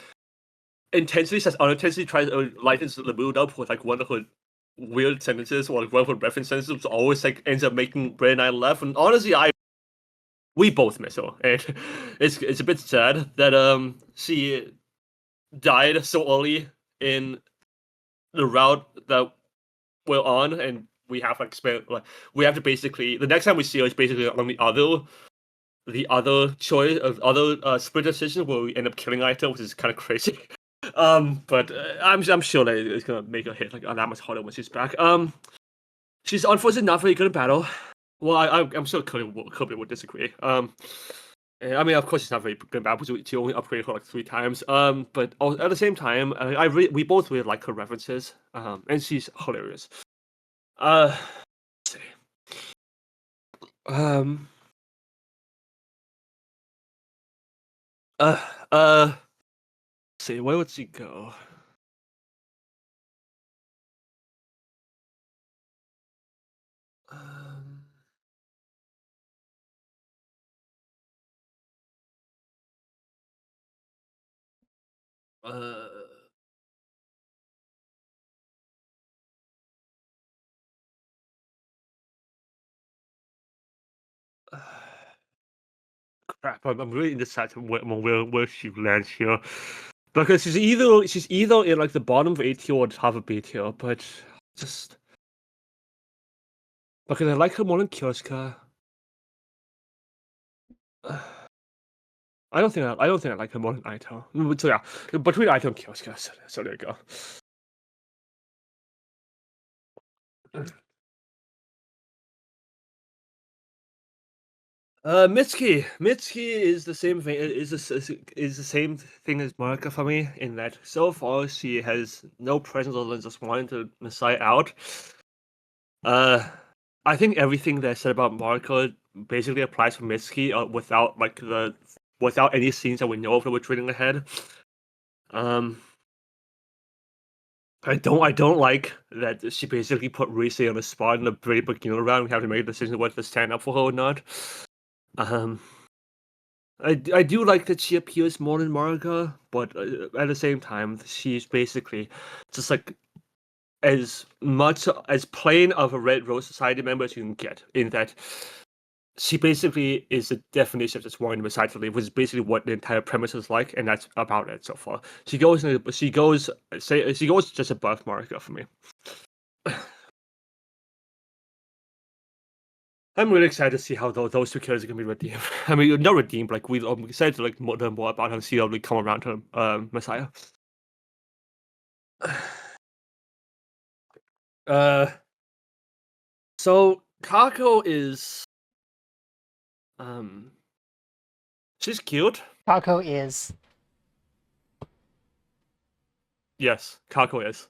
intentionally says unintentionally tries to lighten the mood up with like one of her weird sentences or like one of her reference sentences. Which always like ends up making Red and I laugh. And honestly, we both miss her, and it's a bit sad that she died so early in the route that we're on, and we have we have to basically the next time we see her is basically on the other choice of other split decision where we end up killing Aito, which is kind of crazy. But I'm sure that it's gonna make her hit like that much harder when she's back. She's unfortunately not very good in battle. Well, I'm sure Kirby would disagree. I mean, of course, she's not very good in battle because she only upgraded her like 3 times. But at the same time, we both really like her references. And she's hilarious. Let's see. Let's see, where would she go? Crap, I'm really indecisive where she lands here. Because she's either in like the bottom of A tier or top of B tier, but just because I like her more than Kyosuke. I don't think I like her more than Aito. So yeah, between Aito and Kyosuke, so there you go. Mitsuki is the same thing. Is the same thing as Marika for me in that so far she has no presence other than just wanting to Messiah out. I think everything that I said about Marika basically applies for Mitsuki without any scenes that we know of that we're treating ahead. I don't like that she basically put Rise on the spot in the very beginning round. We have to make a decision whether to stand up for her or not. I do like that she appears more than Maruka, but at the same time, she's basically just like as much as plain of a Red Rose Society member as you can get, in that she basically is the definition of just wanting the side to leave, which is basically what the entire premise is like, and that's about it so far. She goes just above Maruka for me. I'm really excited to see how those two characters are gonna be redeemed. I mean, not redeemed, like I'm excited to like learn more about her and see how they come around to Messiah. So Kako is she's cute. Kako is. Yes, Kako is.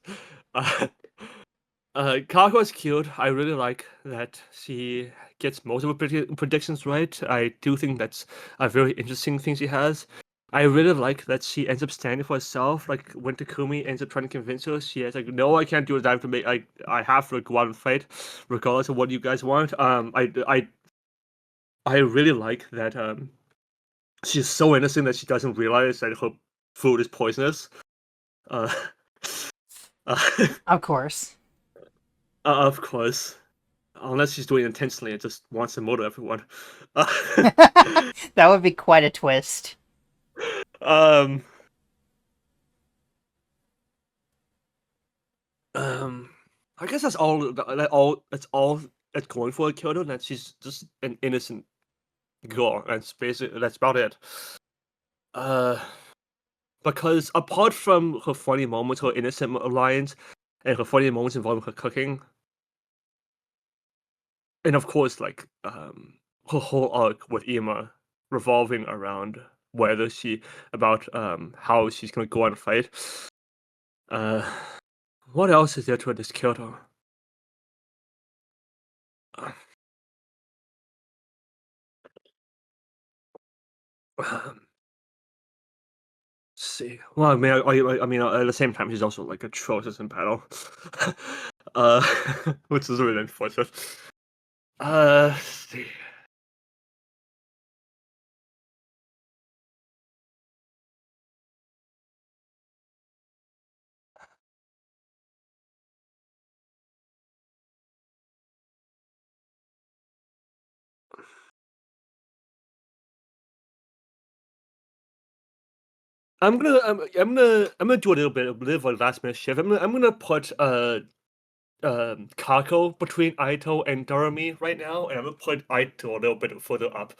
Kako is cute. I really like that she gets most of her predictions right. I do think that's a very interesting thing she has. I really like that she ends up standing for herself. Like when Takumi ends up trying to convince her, she is like, "No, I can't do it. I have to make. I have to go out and fight, regardless of what you guys want." I really like that. She's so innocent that she doesn't realize that her food is poisonous. Uh, Of course. Of course. Unless she's doing it intentionally and just wants to murder everyone. That would be quite a twist. I guess that's all that's going for Kyoto, that she's just an innocent girl. That's about it. Because apart from her funny moments, her innocent alliance, and her funny moments involving her cooking, and of course, like her whole arc with Ima revolving around whether how she's gonna go out and fight. What else is there to this Kyoto? Let's see. Well, I mean, at the same time, he's also like atrocious in battle, which is really unfortunate. Let's see. I'm gonna do a little bit of a last minute shift. I'm gonna put Kako between Aito and Doremi right now, and I'm gonna put Aito a little bit further up.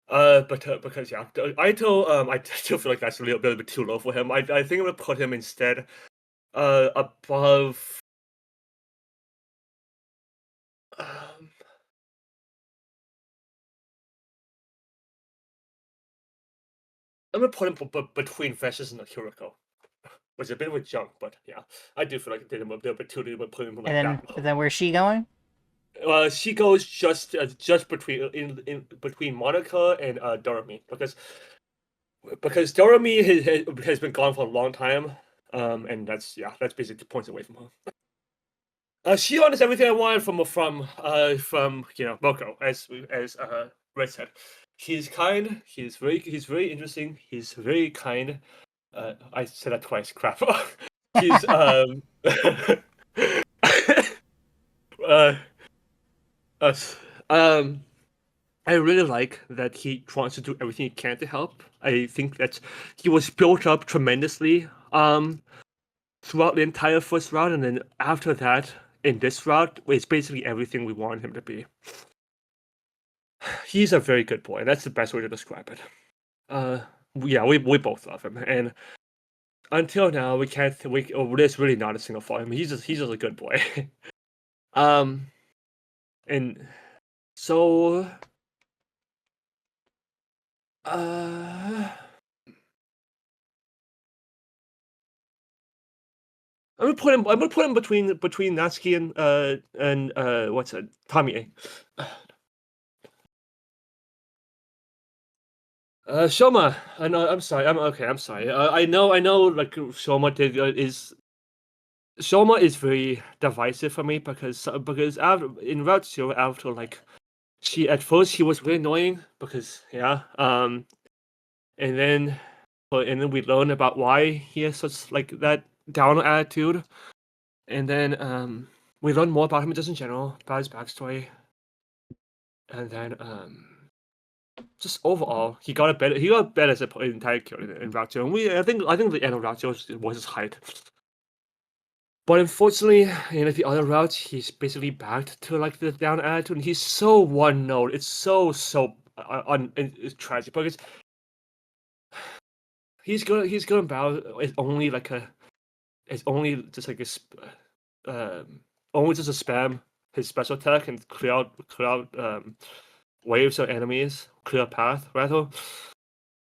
Because yeah, Aito, I still feel like that's a little bit too low for him. I think I'm gonna put him instead, above. I'm gonna put him between Vestas and Akiriko. Which is a bit of a jump, but yeah, I do feel like I did him a little bit too low, but put him like And that. then where's she going? She goes just between in between Monica and Doremi, because Doremi has been gone for a long time, and that's basically points away from her. She understands everything I wanted from Moko, as Red said. He's kind. He's very interesting. He's very kind. I said that twice. Crap. He's I really like that he tries to do everything he can to help. I think that he was built up tremendously throughout the entire first round, and then after that, in this round, it's basically everything we want him to be. He's a very good boy. That's the best way to describe it. Yeah, we both love him, and until now, there's really not a single fault in him. He's just a good boy. And so, I'm gonna put him between Natsuki and what's it, Tomie. Shoma. I'm sorry. I'm sorry. I know. Like Shoma Shoma is very divisive for me because in Route 0, after like she was really annoying because and then we learn about why he has such like that down attitude, and then we learn more about him just in general, about his backstory, and then just overall he got better as a entire character in Route 2, and I think the end of Route 2 was his height. But unfortunately, in the other routes, he's basically back to like the down attitude, and he's so one note. It's so it's tragic because he's going about it's only just like only just a spam his special attack and clear out waves of enemies, clear a path rather.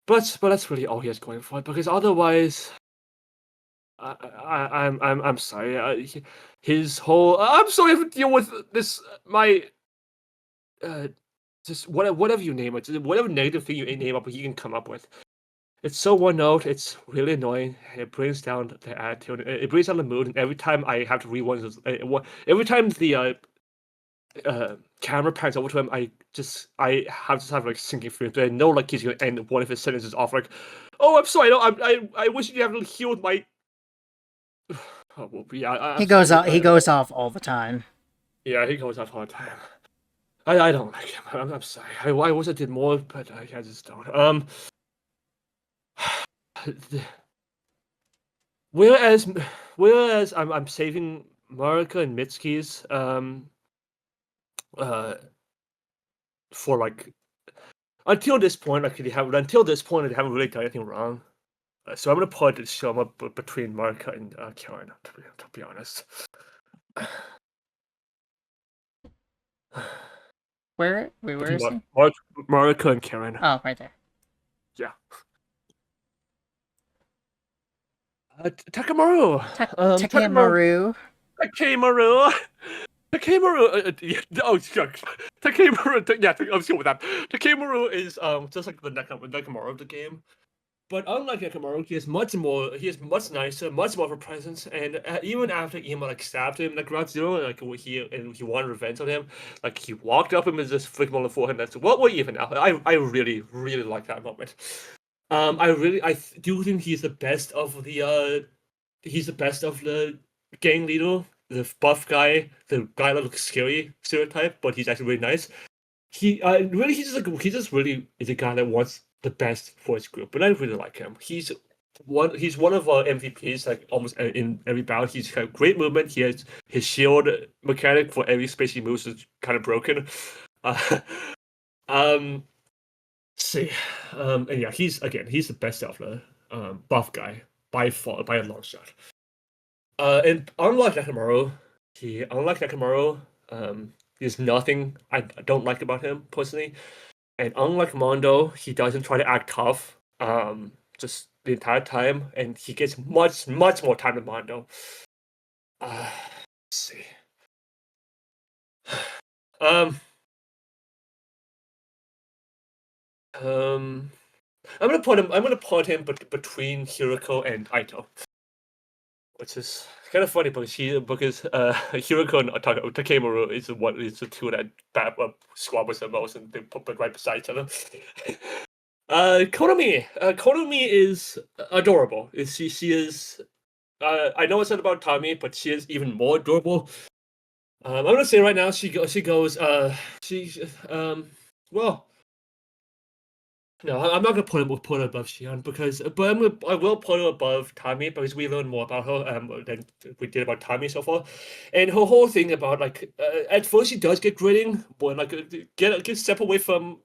But that's really all he has going for it, because otherwise, I'm sorry. His whole I'm sorry I have to deal with this. Just whatever you name it, just whatever negative thing you name up, he can come up with. It's so one note. It's really annoying. It brings down the attitude. It brings down the mood. And every time I have to rewind this, every time the camera pans over to him, I have like sinking feelings. I know like he's gonna end one of his sentences off like, "Oh, I'm sorry. No, I wish you hadn't healed my." Oh, well, yeah, He goes off. He goes off all the time. Yeah, he goes off all the time. I don't like him. I'm sorry. I wish I did more, but I just don't. Whereas I'm saving Marika and Mitsuki's for like until this point I haven't really done anything wrong. So I'm gonna put the show up between Marika and Karen, to be honest. Where is he? Marika and Karen. Oh, right there. Yeah. Takemaru. Takemaru. Oh, shucks. Takemaru. Yeah, I'm sure with that. Takemaru is just like the Nekamaru of the game. But unlike Nekamaru, he is much nicer, much more of a presence, and even after Ima like stabbed him like Route 0, like he wanted revenge on him, like he walked up him and just flicked him on the forehead and said, "What were you even now?" I really like that moment. I do think he's the best of the gang leader, the buff guy, the guy that looks scary stereotype, but he's actually really nice. He just really is a guy that wants the best for his group, and I really like him. He's one of our MVPs, like almost in every battle. He's got great movement. He has his shield mechanic for every space he moves is kind of broken. Let's see, and yeah, he's the best of the buff guy by a long shot. And unlike Nekamaru, there's nothing I don't like about him personally. And unlike Mondo, he doesn't try to act tough just the entire time, and he gets much more time than Mondo. Let's see. I'm gonna put him between Hiroko and Aito, which is kind of funny because Hiroko and Takemaru is the two that squabbles the most, and they put right beside each other. Konomi is adorable. She is. I know it's not about Tommy, but she is even more adorable. I'm gonna say right now she goes. Well. No, I'm not gonna put her above Shion I will put her above Tommy because we learned more about her than we did about Tommy so far, and her whole thing about like at first she does get gritting, but like get step away from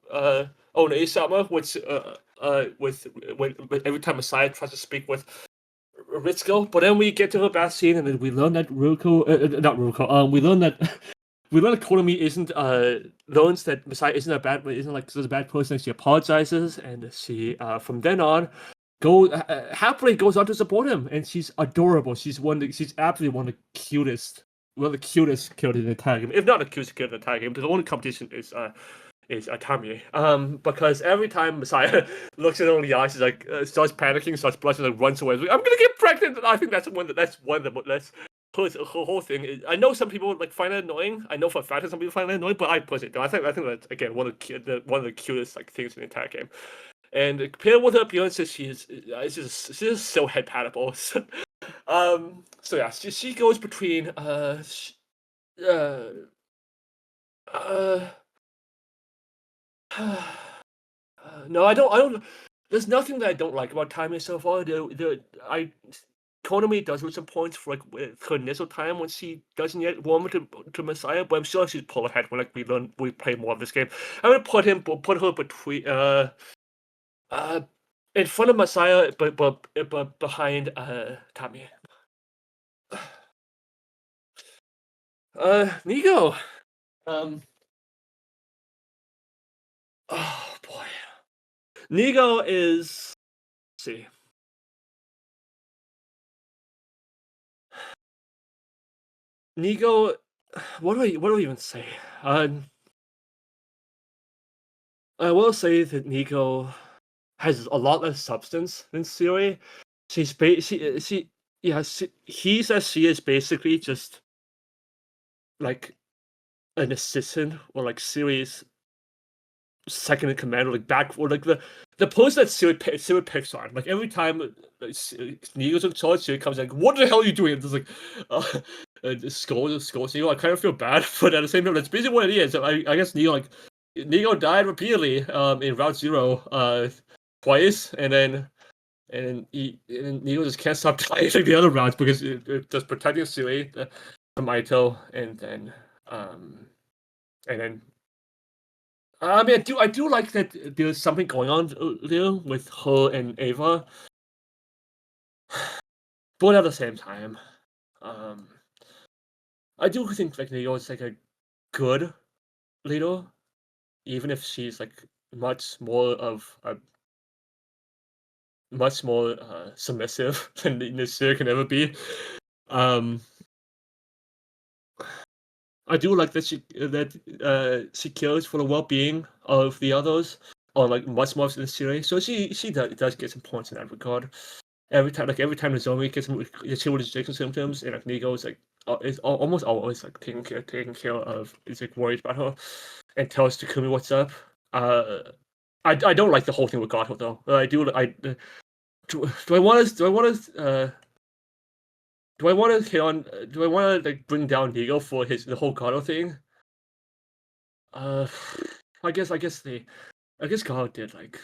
One-Sama, which with every time Messiah tries to speak with Ritsuko, but then we get to her bad scene and then we learn that we learn that. We learn that Konomi learns that Messiah isn't a bad person. She apologizes, and she from then on happily goes on to support him, and she's adorable. She's absolutely one of the cutest characters in the entire game, if not the cutest character in the entire game. The only competition is Tamie. Because every time Messiah looks at her in the eyes, she's like starts panicking, starts blushing, and runs away. Like, I'm gonna get pregnant. And I think that's one of the her whole thing is, I know some people like find it annoying. I know for a fact that some people find it annoying, but I personally don't. I think that's again one of the cutest like things in the entire game. And compared with her appearance, she's just so head patable. So yeah, she goes between no, I don't. There's nothing that I don't like about Timmy so far. Konami does lose some points for like with her initial time when she doesn't yet warm to Messiah, but I'm sure she's pull ahead when like we play more of this game. I'm gonna put her between in front of Messiah, but behind Tommy. Nigo. Oh boy. Nigo is. Let's see. Nigo, what do I even say? I will say that Nigo has a lot less substance than Siri. He says she is basically just like an assistant or like Siri's second in command, or like back, or like the post that Siri picks on. Like every time Nigo's in charge, Siri comes like, "What the hell are you doing?" It's like, scolds Nigo. I kind of feel bad, but at the same time, that's basically what it is. I guess Nigo died repeatedly in Route 0 twice, and then Nigo just can't stop dying like the other routes because it just protecting Sui from Aito, and then I mean, I do like that there's something going on there with her and Ava, but at the same time, I do think like Nigo is like a good leader, even if she's like much more submissive than Nasir can ever be. I do like that she cares for the well-being of the others, or like much more than Siri. So she does get some points in that regard. Every time the Nozomi gets children rejection symptoms, and like Nigo is like is almost always like taking care of, is like worried about her, and tells Takumi what's up. I don't like the whole thing with Gato though. Do I want to like bring down Nigo for the whole Gato thing? I guess Gato did like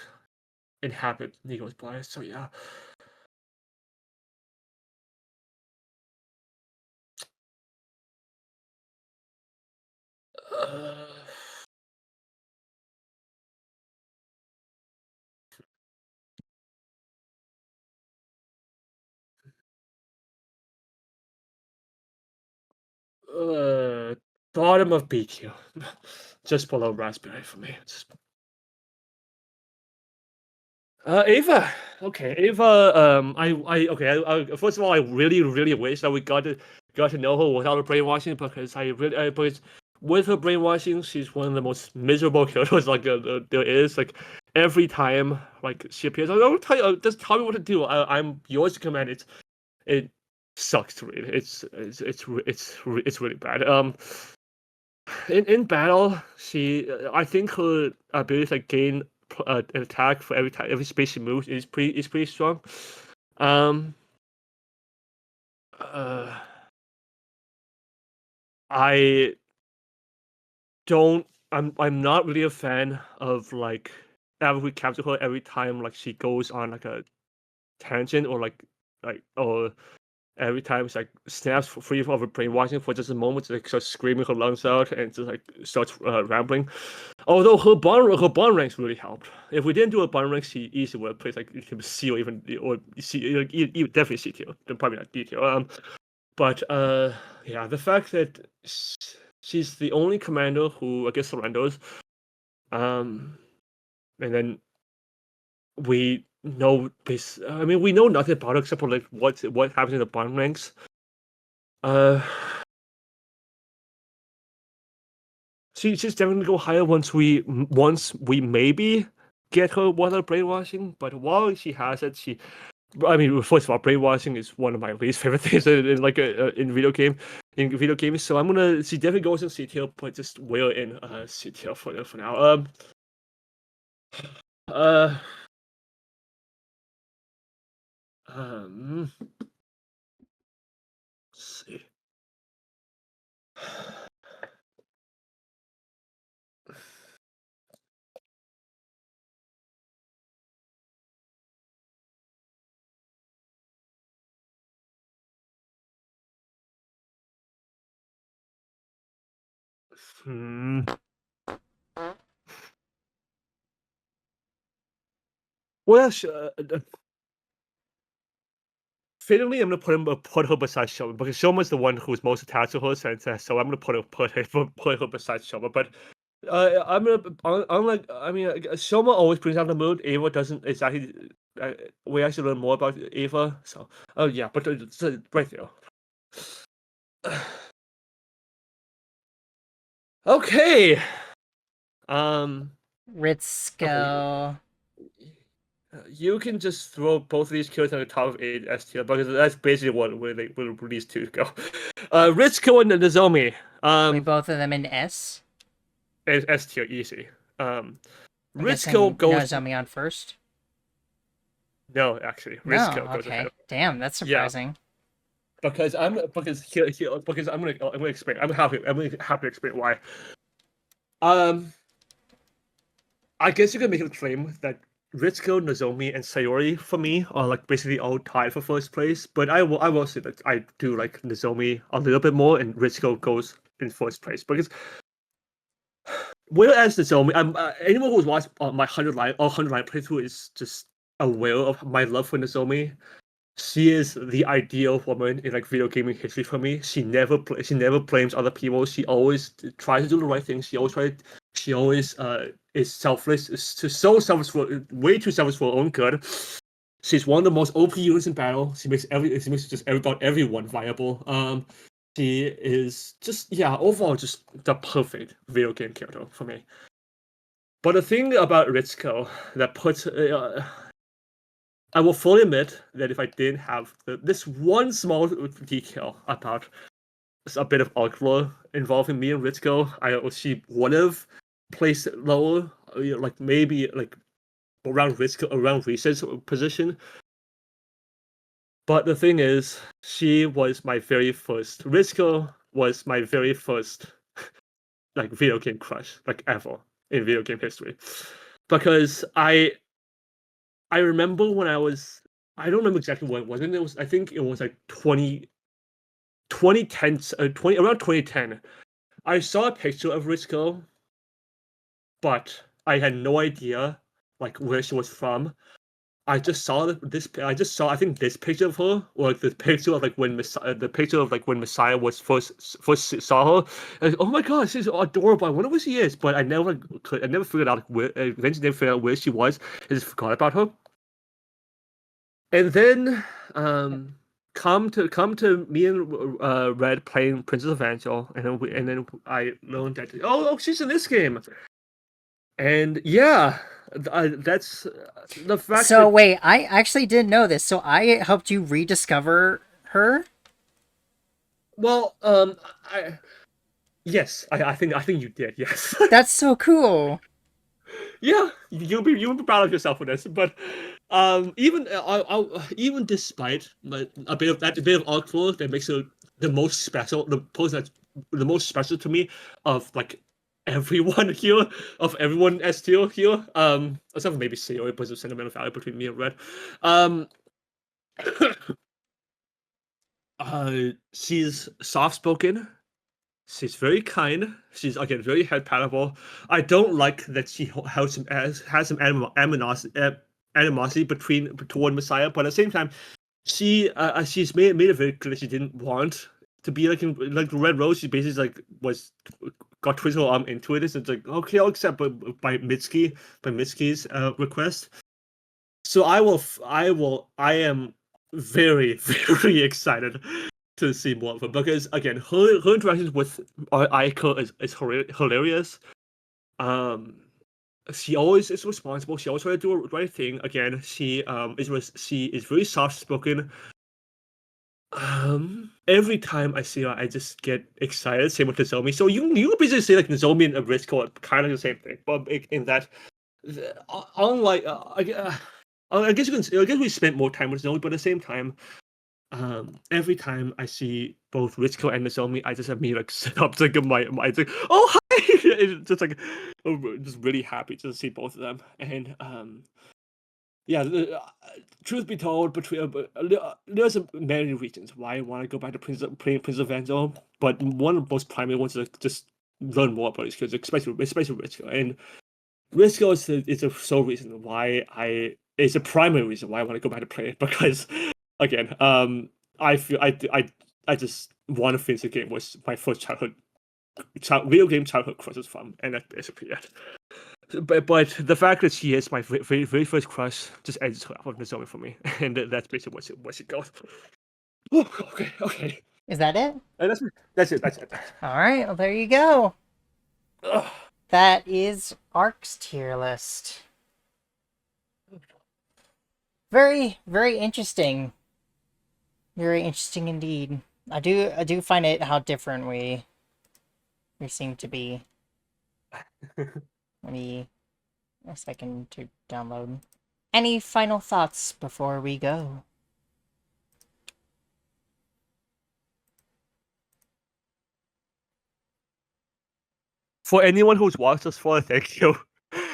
inhabit Nigo's bias, so yeah. Bottom of BQ, just below Raspberry for me. Ava. Okay, Ava. First of all, I really wish that we got to know her without her brainwashing, because because with her brainwashing, she's one of the most miserable characters like there is. Like every time like she appears, just tell me what to do. I'm yours to command. It sucks to read. It's really bad. In battle, I think her ability to gain an attack for every space she moves is pretty strong. I don't. I'm not really a fan of like having we capture her every time like she goes on like a tangent, or or every time she like snaps free of her brainwashing for just a moment to like start screaming her lungs out and just like starts rambling. Although her bond ranks really helped. If we didn't do a bond rank, she easily would have played like C, or even definitely C tier, then probably not D tier. But yeah, the fact that she's the only commander who I guess surrenders, and then we know this. I mean, we know nothing about her except for like what happens in the bond ranks. She's definitely go higher once we maybe get her water brainwashing. But while she has it, first of all, brainwashing is one of my least favorite things in video games. So she definitely goes in C tier, but just we're in C tier for now. Um, let's see. Hmm. Well, fittingly, I'm gonna put her beside Shoma because Shoma's the one who's most attached to her, so I'm gonna put her beside Shoma. But I'm gonna unlike I mean Shoma always brings out the mood. Ava doesn't exactly. We actually learn more about Ava. So yeah, but it's right there. Okay. Um. Ritsuko. You can just throw both of these kills on the top of 8 S tier because that's basically where these two go. Ritsuko and Nozomi. Wait, both of them in S? S tier easy. I'm Ritsuko guessing goes Nozomi on first? no, actually, No, Ritsuko goes ahead okay. of Damn, that's surprising. because I'm gonna explain. I'm happy to explain why. I guess you can make a claim that Ritsuko, Nozomi, and Sayori for me are like basically all tied for first place. But I will say that I do like Nozomi a little bit more, and Ritsuko goes in first place because whereas Nozomi, anyone who's watched my 100 line playthrough is just aware of my love for Nozomi. She is the ideal woman in like video gaming history for me. She never blames other people. She always tries to do the right thing. She always is selfless. Is so selfish for way too selfish for her own good. She's one of the most OP units in battle. She makes just about everyone viable. She is just overall just the perfect video game character for me. But the thing about Ritsuko that puts I will fully admit that if I didn't have this one small detail about a bit of arc involving me and Ritsuko, she would have placed it lower, like maybe like around Rise's position. But the thing is, Ritsuko was my very first like video game crush, like ever in video game history, because I remember when I don't remember exactly what it was. And I think it was like 2010, around 2010. I saw a picture of Ritsuko, but I had no idea like where she was from. I just saw I think this picture of her, or like the picture of like when Messiah was first saw her. And, oh my god, she's adorable. I wonder where she is. But I never figured out where. Eventually, never figured out where she was. I just forgot about her. And then come to me and Red playing Princess of Angel, and then I learned that she's in this game, and yeah, that's the fact. So wait, I actually didn't know this. So I helped you rediscover her? Well, yes, I think you did. Yes. That's so cool. Yeah, you'll be proud of yourself for this. But even despite a bit of artwork that makes her the most special, the person that's the most special to me of like everyone here, of everyone S tier here, except for maybe Sayori because of sentimental value between me and Red. She's soft spoken. She's very kind. She's again very head palatable. I don't like that she has some animosity toward Messiah, but at the same time, she's made it very clear she didn't want to be like the Red Rose. She basically got twisted her arm into it. It's like okay, I'll accept, but by Mitsuki's request. So I am very very excited to see more of her because again her interactions with Aiko is hilarious. She always is responsible. She always tries to do the right thing. Again, she is very soft spoken. Every time I see her, I just get excited. Same with Nozomi. So you basically say like Nozomi and Ritsuko are kind of the same thing, but in that unlike I guess I guess we spent more time with Nozomi, but at the same time, every time I see both Ritsuko and Nozomi, I just have me like sit up to my like, oh hi, it's just like just really happy to see both of them. And yeah, truth be told, there's many reasons why I want to go back to playing Prince of Vanzo, but one of the most primary ones is just learn more about these kids, especially Ritsuko. And Ritsuko is the sole reason why it's a primary reason why I want to go back to play it, because again, I feel I just want to finish the game was my first video game childhood crushes from, and that's basically it. But the fact that she is my very first crush just ends her off Nozomi for me, and that's basically what it goes. Okay. Is that it? And that's it. All right. Well, there you go. Ugh. That is Ark's tier list. Very, very interesting. Very interesting indeed. I do find it how different we seem to be. Let me a second to download. Any final thoughts before we go? For anyone who's watched us for, thank you.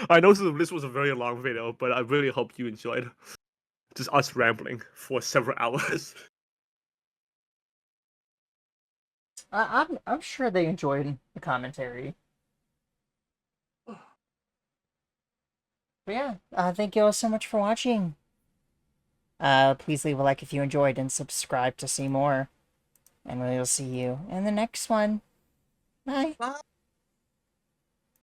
I know this was a very long video, but I really hope you enjoyed just us rambling for several hours. I'm sure they enjoyed the commentary. But yeah, thank you all so much for watching. Please leave a like if you enjoyed and subscribe to see more. And we will see you in the next one. Bye. Bye.